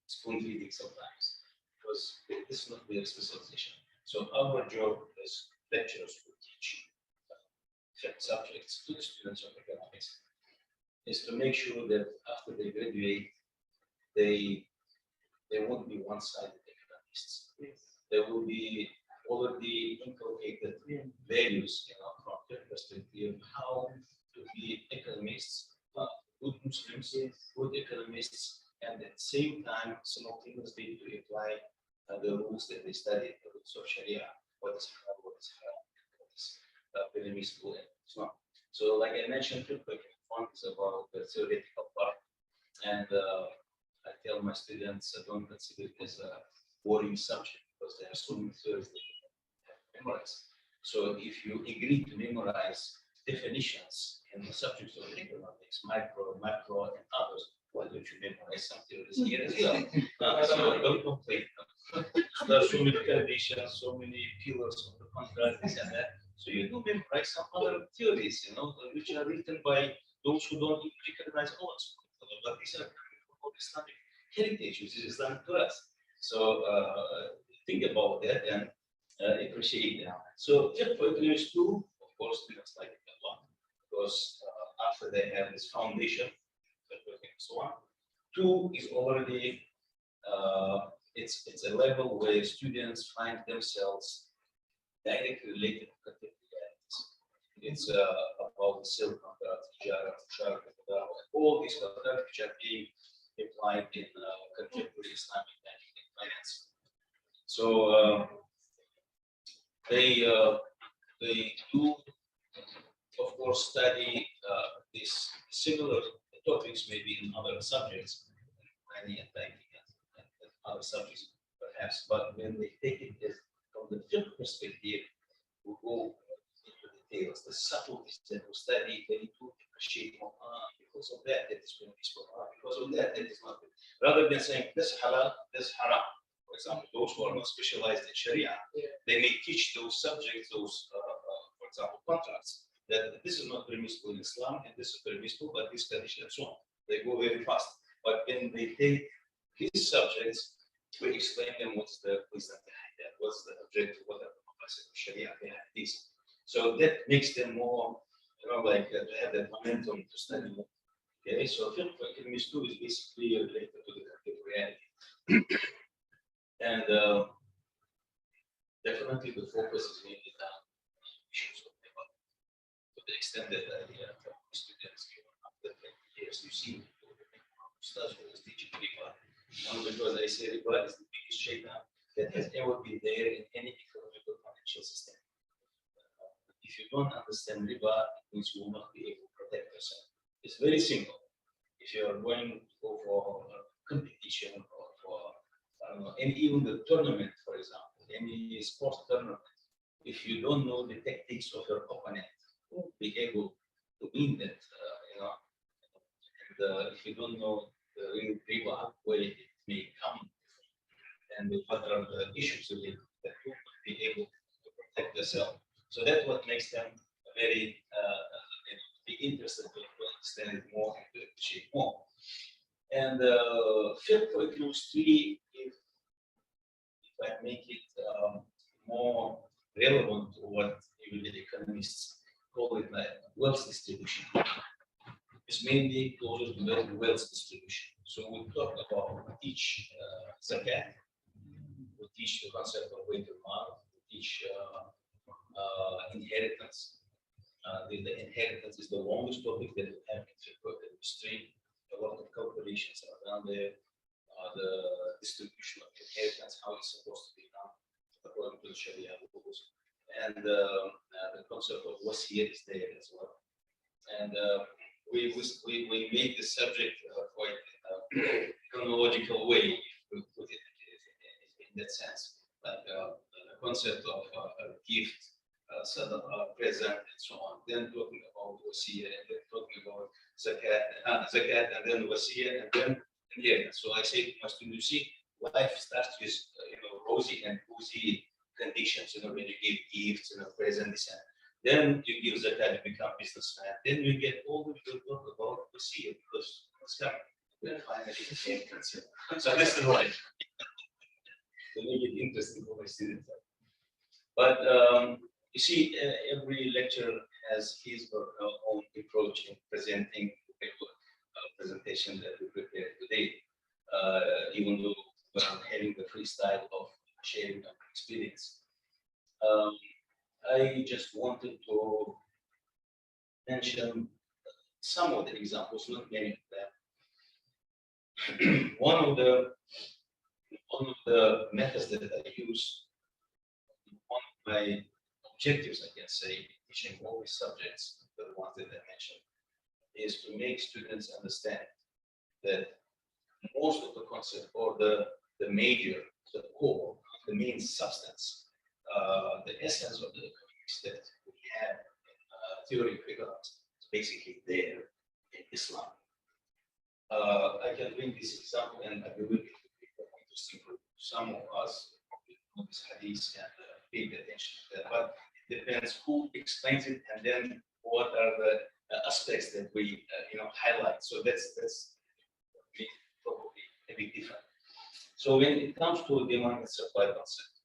spoon feeding sometimes because this is not their specialization. So our job as lecturers who teach subjects to the students of economics is to make sure that after they graduate, they won't be one-sided economists. There will be already inculcated values, from their perspective, how to be economists, good Muslims, good economists, and at the same time simultaneously to apply the rules that they studied, the rules of Sharia, what is halal, what is haram, what is permissible, and so on. So, like I mentioned, one is about the theoretical part, and I tell my students I don't consider it as a boring subject because there are so many theories that you have to memorize. So, if you agree to memorize definitions in the subjects of economics, micro, macro, and others, why don't you memorize some theories here as well? So don't complain. There are so many conditions, so many pillars of the contract, this and that. So you do memorize some other theories, which are written by those who don't recognize ours. But these are Islamic heritage, which is Islamic to us. So think about that and appreciate that. So if for economics 2, of course, students like it a lot because after they have this foundation, so on. 2 is already it's a level where students find themselves directly related to contemporary realities. It's about silk contract, all these contracts which are being applied in contemporary Islamic banking and finance. So they do, of course, study these similar topics, maybe in other subjects, planning and banking and other subjects, perhaps. But when they take it from the fiqh perspective, we go into details, the subtleties that we study, they need to appreciate more. Because of that, that is going to be spoken. Because of that, that is not good. Rather than saying this halal, this haram. For example, those who are not specialized in Sharia, they may teach those subjects, those, for example, contracts, that this is not permissible in Islam and this is permissible, but this condition and so on. They go very fast. But when they take these subjects, we explain them what's the wisdom behind that, what's the objective, what are the complexity of Sharia behind this. So that makes them more, to have that momentum to study more. Okay, so fiqh for economics 2 is basically related to the contemporary reality. And definitely the focus is mainly on issues of debate. To the extent that students after 20 years, you see, start with this teaching riba. Because I say riba is the biggest shaitan that has ever been there in any economical financial system. If you don't understand riba, it means you will not be able to protect yourself. It's very simple. If you are going to go for a competition or for, and even the tournament, for example, any sports tournament, if you don't know the tactics of your opponent, you won't be able to win that, and if you don't know the real riba, where it may come and what are the issues with it, that you will be able to protect yourself. So that's what makes them very be interested to understand it more and to appreciate more. And fiqh for economics 3, if I make it more relevant to what even the economists call it like wealth distribution. It's mainly closer to wealth distribution. So we talk about, we teach zakat, we teach the concept of weight of mal, we teach inheritance. The inheritance is the longest topic that we have in the history. A lot of calculations are done there. The distribution of inheritance, how it's supposed to be done according to the Sharia rules. And the concept of wasiyah is there as well. And we make the subject quite chronological way, if we put it in that sense, like the concept of a gift, present, and so on. Then talking about wasiyah, and then talking about zakat, and then wasiyah, and then inheritance. So I say to my students, you see, life starts with rosy and cozy conditions. When you give gifts, present, this and then you give zakat, you become businessman. Then you get all the way to talk about wasiyah because what's coming. Then finally inheritance. So this is right. To make it interesting for my students. But you see, every lecturer has his or her own approach in presenting the presentation that we prepared today, even though we're having the freestyle of sharing our experience. I just wanted to mention some of the examples, not many of them. One of the methods that I use, one of my objectives, I can say, teaching all these subjects, the ones that I mentioned, is to make students understand that most of the concept or the major, the core, the main substance, the essence of the economics that we have in theory of economics is basically there in Islam. I can bring this example, and I believe it will be interesting for some of us who know this hadith and pay attention to that. But it depends who explains it, and then what are the aspects that we highlight. So that's probably a bit different. So when it comes to demand and supply concept,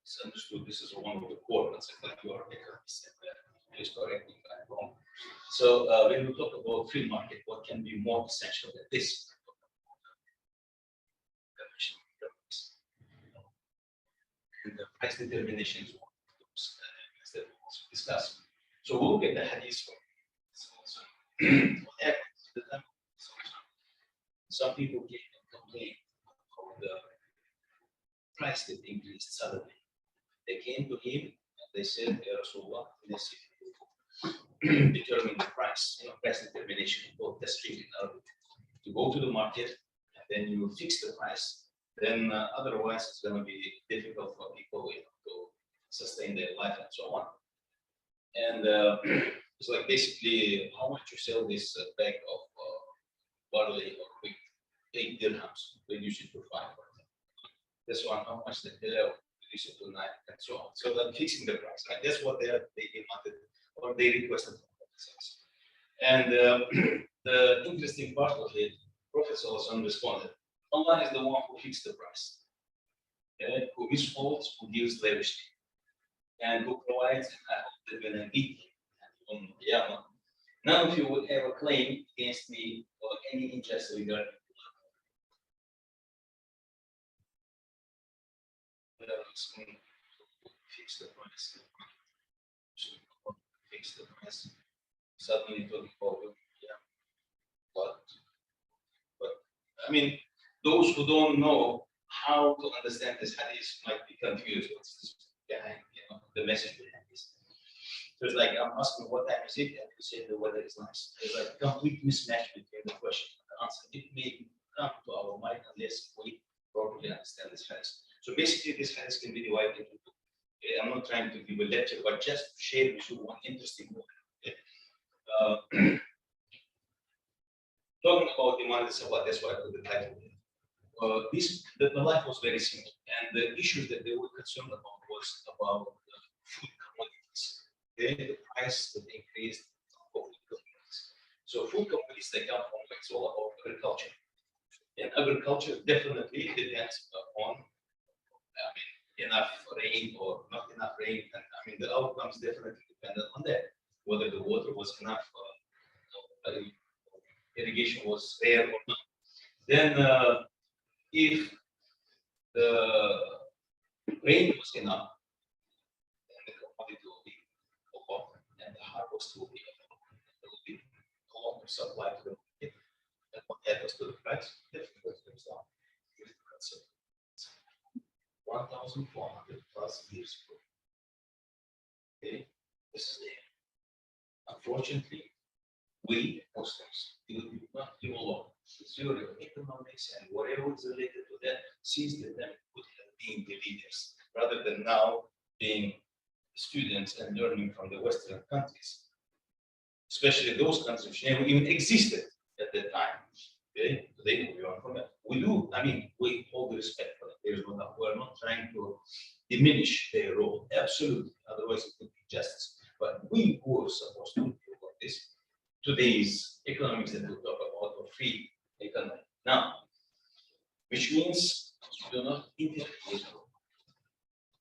it's understood this is one of the core concepts, like you are economists, and please correct me if I'm wrong. So when we talk about free market, what can be more essential than this? And the price determination is one of those things that we also discuss. So we'll look at the hadith for what happens to them. Some people came and complained of the price that increased suddenly. They came to him and they said, Ya Rasulullah, determine the price, price determination, both the street in Arabic. To go to the market and then you fix the price, then otherwise it's going to be difficult for people to sustain their life and so on. And it's like basically how much you sell this bag of barley or wheat, 8 dirhams, reduce it to 5. This one, how much the pillar, reduce it to 9, and so on. So then fixing the price, right? That's what they demanded or they requested from themselves. And the interesting part of it, Prophet ﷺ responded, Allah is the one who fixed the price, who misfolds, who gives lavishly, and who provides an on Qiyamah. None of you would have a claim against me or any interest regarding fix the price. Fix the price. Suddenly talking about but I mean, those who don't know how to understand this hadith might be confused what's behind the message behind this. So it's like I'm asking what time is it, and you say the weather is nice. There's like a complete mismatch between the question and the answer. It may come to our mind unless we properly understand this hadith. So basically, this hadith can be divided into two. I'm not trying to give a lecture, but just to share with you one interesting one. Talking about demand and supply, that's why I put the title. The life was very simple, and the issues that they were concerned about was about food commodities. The price that increased of food commodities. So food commodities, they come from, it's all about agriculture. And agriculture definitely depends on enough rain or not enough rain. And I mean, the outcomes definitely depended on that, whether the water was enough, irrigation was there or not. Then, if the rain was enough, then the commodity will be abundant and the harvest will be abundant. There will be a lot of supply to the market. And what happens to the price? Definitely goes down. 1,400 plus years ago. Okay, this is there. Unfortunately, we Muslims do not develop the theory of economics and whatever is related to that, since the time could have been the leaders, rather than now being students and learning from the Western countries, especially those countries which never even existed at that time. Okay, today we learn from that. We do, I mean, we hold respect for it. There's no doubt. We're not trying to diminish their role, absolutely. Otherwise, it would be justice. But we who are supposed to do about this, today's economics that we talk about are free economy now, which means you do not interfere.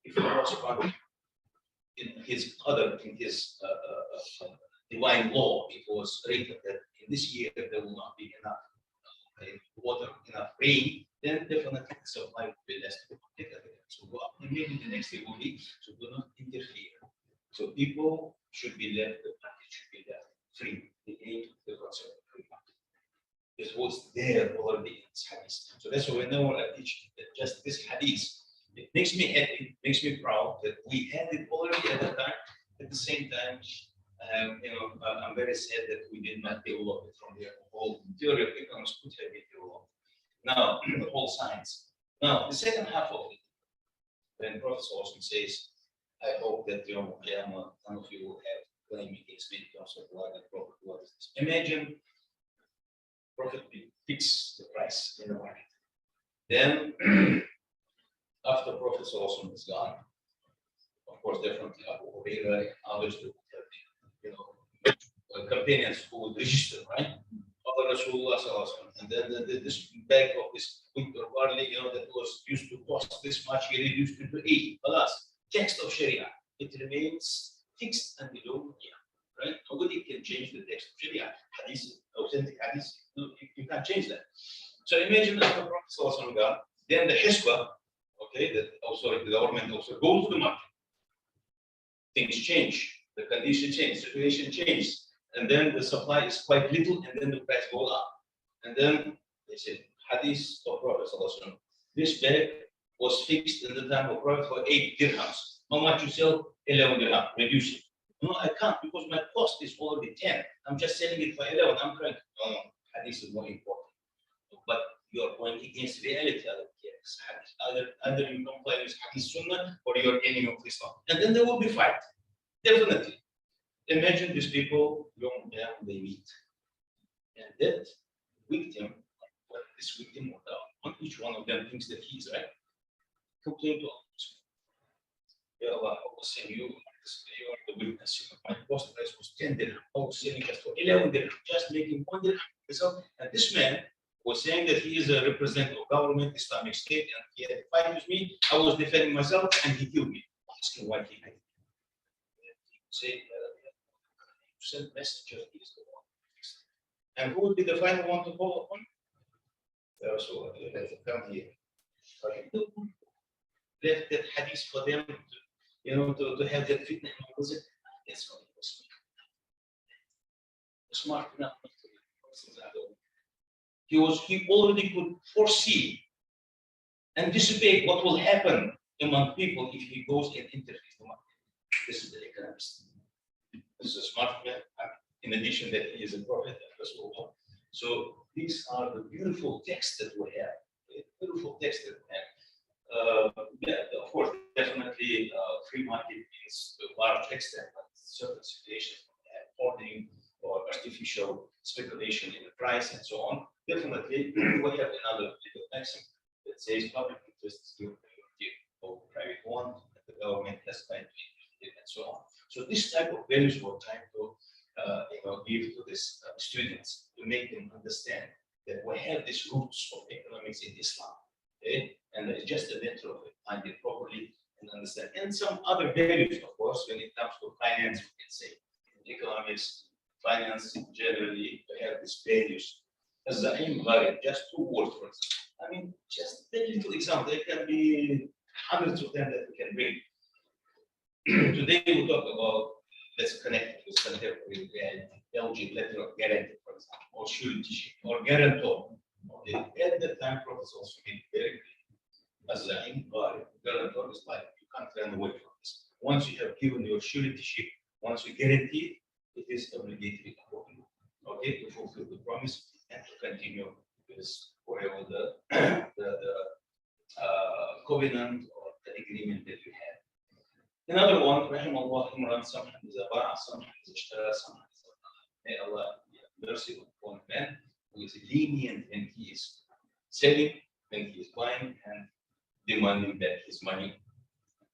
If Allah subhanahu in his divine law, it was written that in this year there will not be enough water, enough rain, then definitely the supply will be less. So go up, and maybe the next year will be, so do not interfere. So people should be left, the market should be left free. The aim, the concept of free market. This was there already in this hadith. So that's why whenever I teach just this hadith, it makes me happy, it makes me proud that we had it already at the time. At the same time, I'm very sad that we did not develop it from the whole theory of economics could have been developed. Now, the whole science. Now, the second half of it, when Prophet also says, I hope that none of you will have claim against me in terms of what the Prophet was. Imagine Prophet fix the price in the market. Then, after Prophet also is gone, of course, definitely Abu Hurairah and others who have been, companions who would register, right? Rasulullah, and then this bag of this winter barley, that was used to cost this much, he reduced it to 8. Alas, text of Sharia, it remains fixed and below, right? Nobody can change the text of Sharia. Hadith, authentic hadith, you can't change that. So imagine after Prophet God, then the Hisbah, okay, the government also goes to the market. Things change, the condition change, situation changes. And then the supply is quite little, and then the price goes up. And then they said, Hadith of Prophet, this bag was fixed in the time of Prophet for 8 dirhams. How much you sell? 11 dirham, reduce it. No, I can't because my cost is already 10. I'm just selling it for 11. I'm trying to, no, Hadith is more important. But you are going against reality. Either you comply with Hadith Sunnah or you're enemy of Islam. And then there will be fight. Definitely. Imagine these people, they meet. And that victim, this victim, on each one of them thinks that he is right. Complain to Allah. Ya Allah, I was saying you are the witness. My cost price was 10 dirham. I was selling just for 11 dirham, just making 1 dirham. And this man was saying that he is a representative of government, Islamic State, and he had a fight with me. I was defending myself, and he killed me. Asking why he did. He would say, send messenger, he is the one. And who would be the final one to call upon? So come here. Left that hadith for them to have that fitna. That's what he was smart enough not to. He already could foresee, anticipate what will happen among people if he goes and interferes the market. This is the economist. This is a smart man, in addition that he is a prophet. So these are the beautiful texts that we have. Beautiful texts that we have. Of course, definitely free market means to a large extent, but certain situations hoarding or artificial speculation in the price and so on. Definitely, we have another legal maxim that says public interest is your priority over private one, and the government has right to interfere and so on. So this type of values we're trying to give to these students to make them understand that we have these roots of economics in Islam, okay? And it's just a matter of finding properly and understand. And some other values, of course, when it comes to finance, we can say in economics, finance generally have these values. As the aim variant, just 2 words for example. I mean, just a little example. There can be hundreds of them that we can bring. Today we talk about let's connect with contemporary reality, LG letter of guarantee, for example, or surety or guarantor. Okay. At the time, Professor also made it very clear as the aim variant, guarantor is like you can't run away from this. Once you have given your surety, once you guarantee, it is obligatory for you, okay, to fulfill the promise and to continue with whatever the covenant or the agreement that you have. Another one, Rahimahullah, Imran, someone is a bara, someone is a ishtara, someone is a may Allah have mercy upon man who is lenient when he is selling, when he is buying, and demanding back his money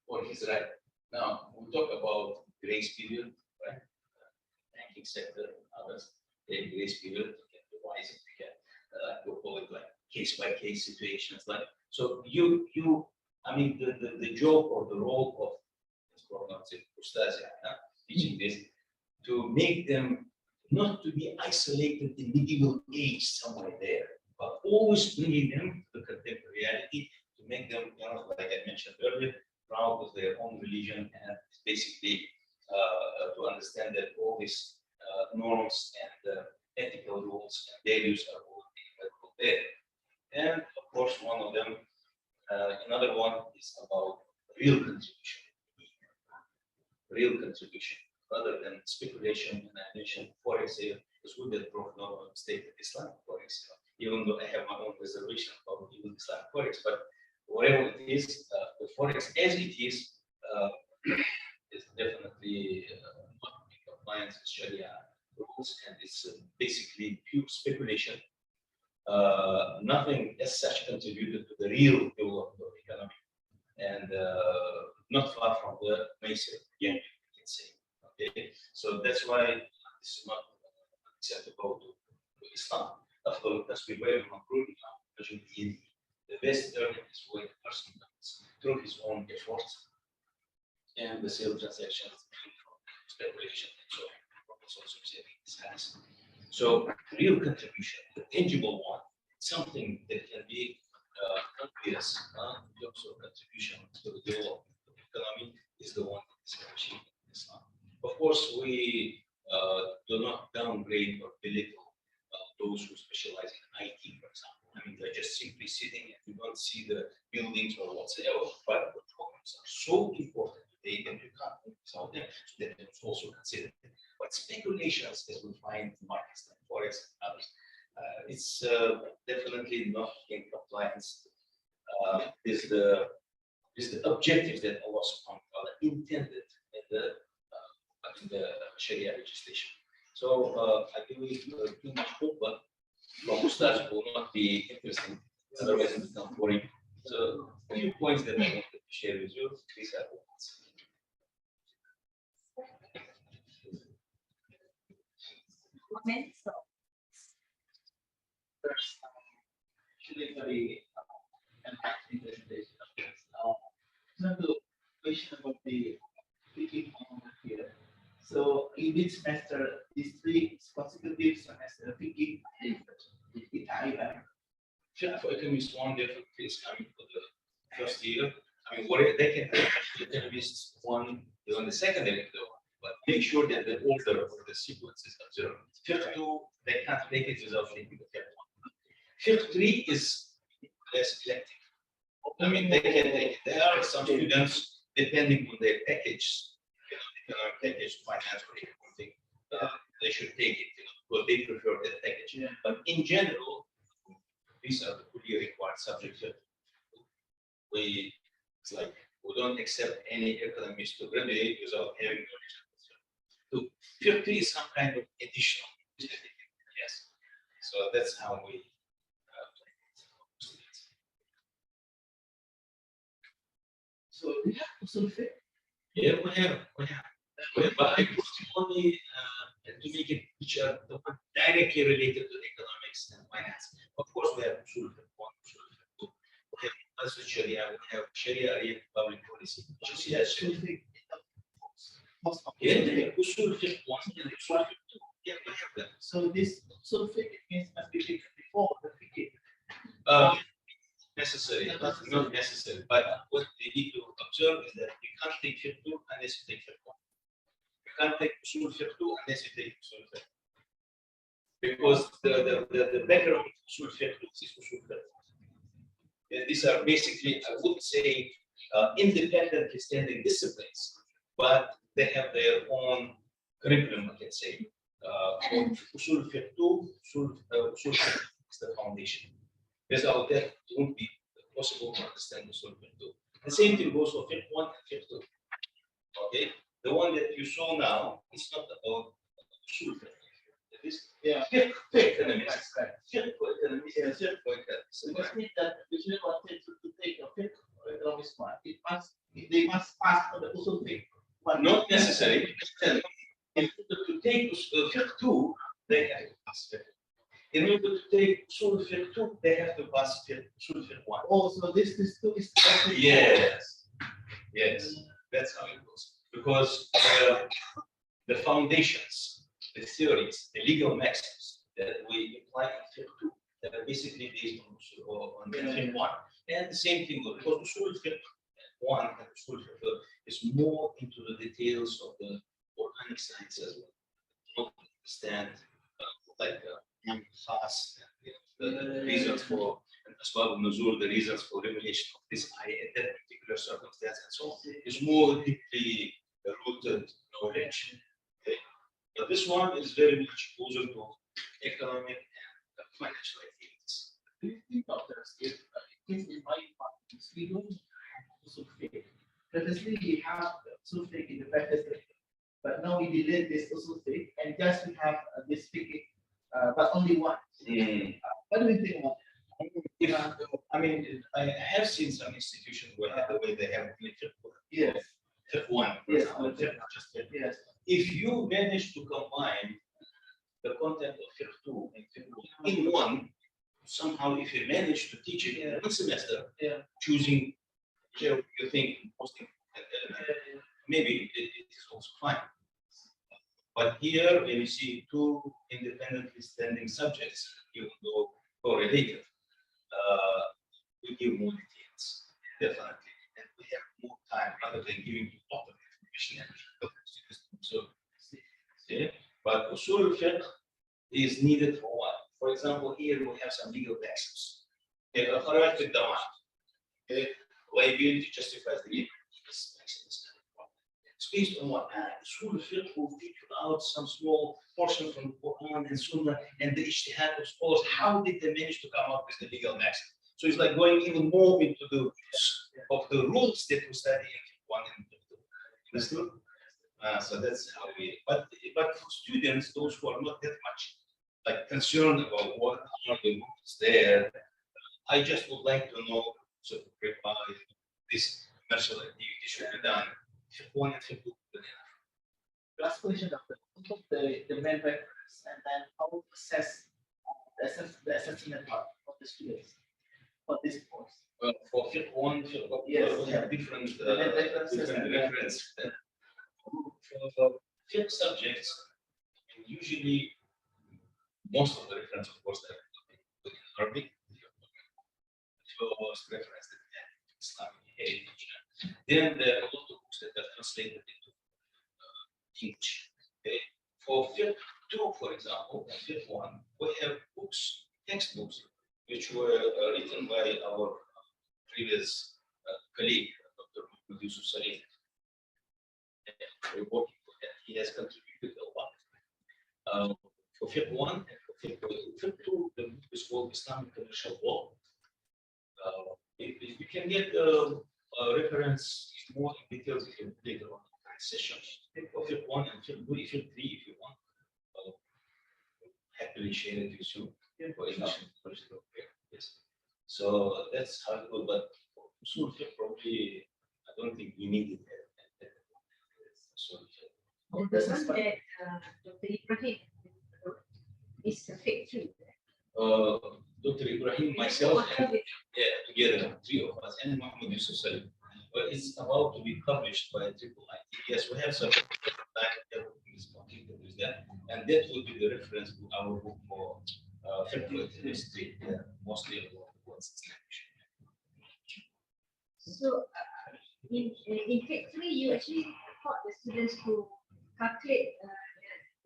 or his right. Now, we talk about grace period, right? Banking sector, others, they grace period, you can revise it, you can call it like case by case situations. Like so, I mean, the job or the role of teaching this to make them not to be isolated in medieval age somewhere there, but always bringing them to the contemporary reality to make them, like I mentioned earlier, proud of their own religion and basically to understand that all these norms and ethical rules and values are all available there. And of course, one of them, another one is about real contribution. Real contribution rather than speculation. And I mentioned forex here is good that Prof. Noor stated Islamic forex, even though I have my own reservation about even Islamic forex, but whatever it is, the forex as it is definitely not in compliance with Sharia rules, and it's basically pure speculation. Nothing as such contributed to the real development of the economy, and not far from the Mason again, you can say. Okay, so that's why this is not acceptable to Islam. After that's we were the best earning is when the person comes through his own efforts and the sale transactions from speculation and so on. So real contribution, the tangible one, something that can be obvious in terms of contribution to the development of the economy is the one that is achieved in Islam. Of course, we do not downgrade or belittle those who specialize in IT, for example. I mean, they're just simply sitting and you don't see the buildings or whatsoever, but the programs are so important today that you can't live without them, so that it's also considered. But speculations, as we find in markets like forex and others, it's definitely not in compliance with the objectives that Allah subhanahu wa ta'ala intended in the Sharia legislation. So I believe too much hope, but from Ustaz will not be interesting, otherwise it becomes boring. So a few points that I wanted to share with you, please have points. Comments? First, actually very enlightening presentation of this. Now the question about the speaking on here. So in this semester, these 3 consecutive semester thinking in Taiwan. Sure, for economists, one difficulty is coming for the first year. I mean, what they can economists one on the secondary level, but make sure that the order or the sequence is observed. Fifth 2, they can't make it without thinking the fifth 1. Fifth 3 is less elective. I mean, there are some students, depending on their package, economic package, finance, or anything, they should take it, because they prefer that package. Yeah. But in general, these are the fully required subjects. It's like we don't accept any economist to graduate without having knowledge. So 50 is some kind of additional. Yes. So that's how we. So we have to solve. Yeah, we have. But I put only to make it which are directly related to economics and finance. Of course, we have usul fiqh, one usul fiqh. We have Sharia, we have Sharia public policy. Yes. Yeah, usul fiqh 1 and usul fiqh 2. Yeah, we have that. So this usul fiqh means must be taken before the fiqh. Necessary, not necessary. But what they need to observe is that you can't take fiqh 2 unless you take fiqh 1. You can't take usul fiqh 2 unless you take usul fiqh. Because the background of usul fiqh is usul fiqh. These are basically, I would say, independently standing disciplines, but they have their own curriculum, I can say. Usul fiqh 2, usul fiqh is the foundation. Without that, it won't be possible to understand usul fiqh 2. The same thing goes for fiqh 1 and fiqh 2. Okay, the one that you saw now is not about usul fiqh. It is fiqh economics. Fiqh for economics. Fiqh for economics. So this means that if you wanted to take a fiqh or economics one, they must pass on the usul fiqh. But Not necessary. In order to take fiqh 2, they have to pass fiqh. In order to take usul fiqh 2, they have to pass usul fiqh 1. oh, so this two is Yes. Yes. That's how it goes. Because the foundations, the theories, the legal maxims that we apply in fiqh 2, that are basically based on fiqh 1. And the same thing goes, because usul fiqh 1 and usul fiqh 2 is more into the details of the organic science as well. Not understand like class, the reasons for asbab al-nuzul, the reasons for revelation of this ayah at that particular circumstance, and so on. It's more deeply rooted knowledge. Okay? But this one is very much closer to economic and financial activities. Do you think of this? If in my practice, we don't have usul fiqh. Previously, we have usul fiqh in the practice, but now we delete this usul fiqh and just we have this fiqh, but only one. What do you think about that? I mean, I have seen some institutions where the way they have Yes. fiqh 1, for Yes. example, just fiqh. Yes. If you manage to combine the content of fiqh 2 and fiqh 1 in one, somehow if you manage to teach it in one semester, choosing you think most important element, maybe it is also fine. But here, when you see two independently standing subjects, even though correlated, we give more details, definitely, and we have more time rather than giving you a lot of information. So, but usul fiqh is needed for what? For example, here we have some legal maxims. Liability justifies the given. It's based on what? Usul fiqh will take out some small portion from the Quran and Sunnah and the ijtihad of scholars. How did they manage to come up with the legal maxim? So it's like going even more into the roots of the rules that we study in one and two. Understood? So that's how we. But for students, those who are not that much like concerned about what are the rules there, I just would like to know. So this commercial activity should be done. One and two. Last question, Doctor. The main reference and then how to assess the assessment part of the students for this course. Well, for fiqh 1, fiqh 2, Yes. we have different References. reference. For fiqh subjects, usually most of the reference, of course, are in Arabic. First reference that we have Islamic heritage. Then there are a lot of books that are translated into English. Okay? For fiqh 2, for example, and fiqh 1, we have books, textbooks, which were written by our previous colleague, Dr. Muhammad Yusuf Salim. He has contributed a lot. For fiqh 1 and for fiqh 2, the book is called Islamic Commercial Law. You can get reference more in details if you later on sessions. For fiqh 1 and fiqh 2, fiqh 3 if you want. Happily share it with you. For example, yes. So that's how it goes. But usul fiqh probably, I don't think we need it. The one that Dr. Ibrahim is a fiqh 3. Dr. Ibrahim, myself, and together, three of us, and Muhammad Yusuf Salim. But is about to be published by Triple IT. Yes, we have some everything is completed with that, and that will be the reference to our book for federal history, mostly about what's Islamic. So in grade 3, you actually taught the students to calculate the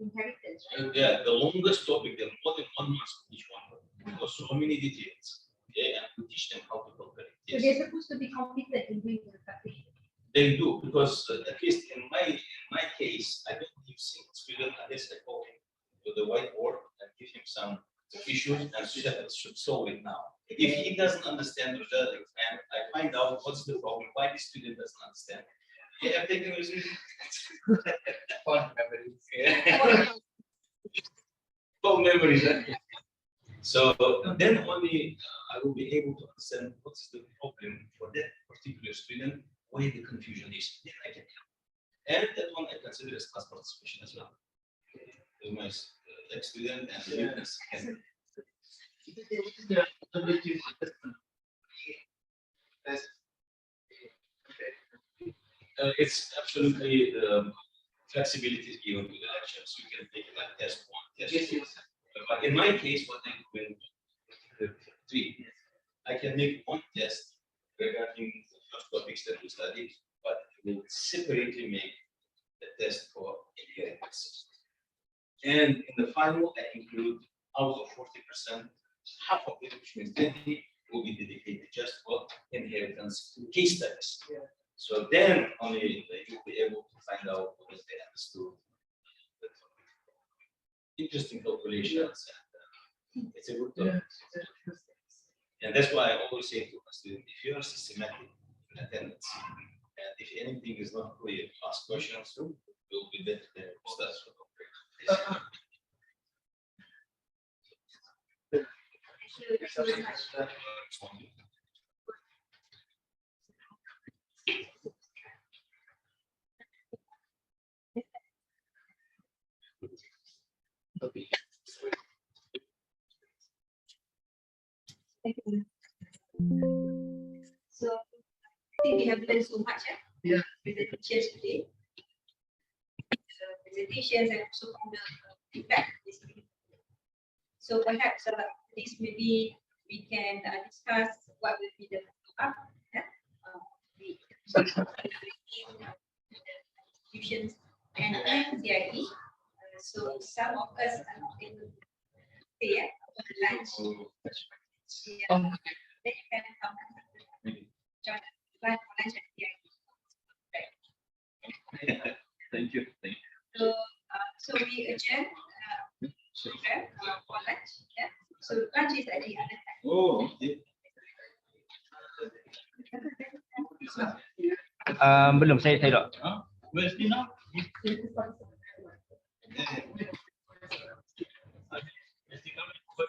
inheritance, right? Yeah, the longest topic, there are more than 1 month for each one, because so many details. Okay, and we teach them how to calculate. So Yes. they're supposed to be competent in doing the calculation. They do, because at least in my case, I don't give single student unless I call him to the whiteboard and give him some issues and student should solve it now. If he doesn't understand the result, and I find out what's the problem, why the student doesn't understand. They have taken Fond memories. fond memories. So then only I will be able to understand what's the problem for that particular student, where the confusion is. Then I can help. And that one I consider as class participation as well. With my student and the witness. It's absolutely flexibility is given to the lectures. You can take like test 1, test 2. But in my case, what I do in 3, I can make 1 test regarding the first topics that we studied, but I will separately make the test for inheritance. And in the final, I include out of 40%, half of it, which means 20, will be dedicated just for inheritance case studies. Yeah. So then only you'll be able to find out what they understood. Interesting calculations. And, it's a good topic. And that's why I always say to my students, if you are systematic in attendance, and if anything is not clear, ask questions, you'll be better than stuff. Thank you very much. So I think we have learned so much Yeah. with the teachers today. The presentations and also from the feedback. So perhaps this maybe we can discuss what will be the follow-up. The institutions and CIE. So some of us are not able to stay for lunch. Yeah. Then you can come and join lunch at CIE. Thank you. So we adjourn program for lunch. Yeah. So lunch is at the other time. Oh, okay. Belum, saya tak. Where's the now? But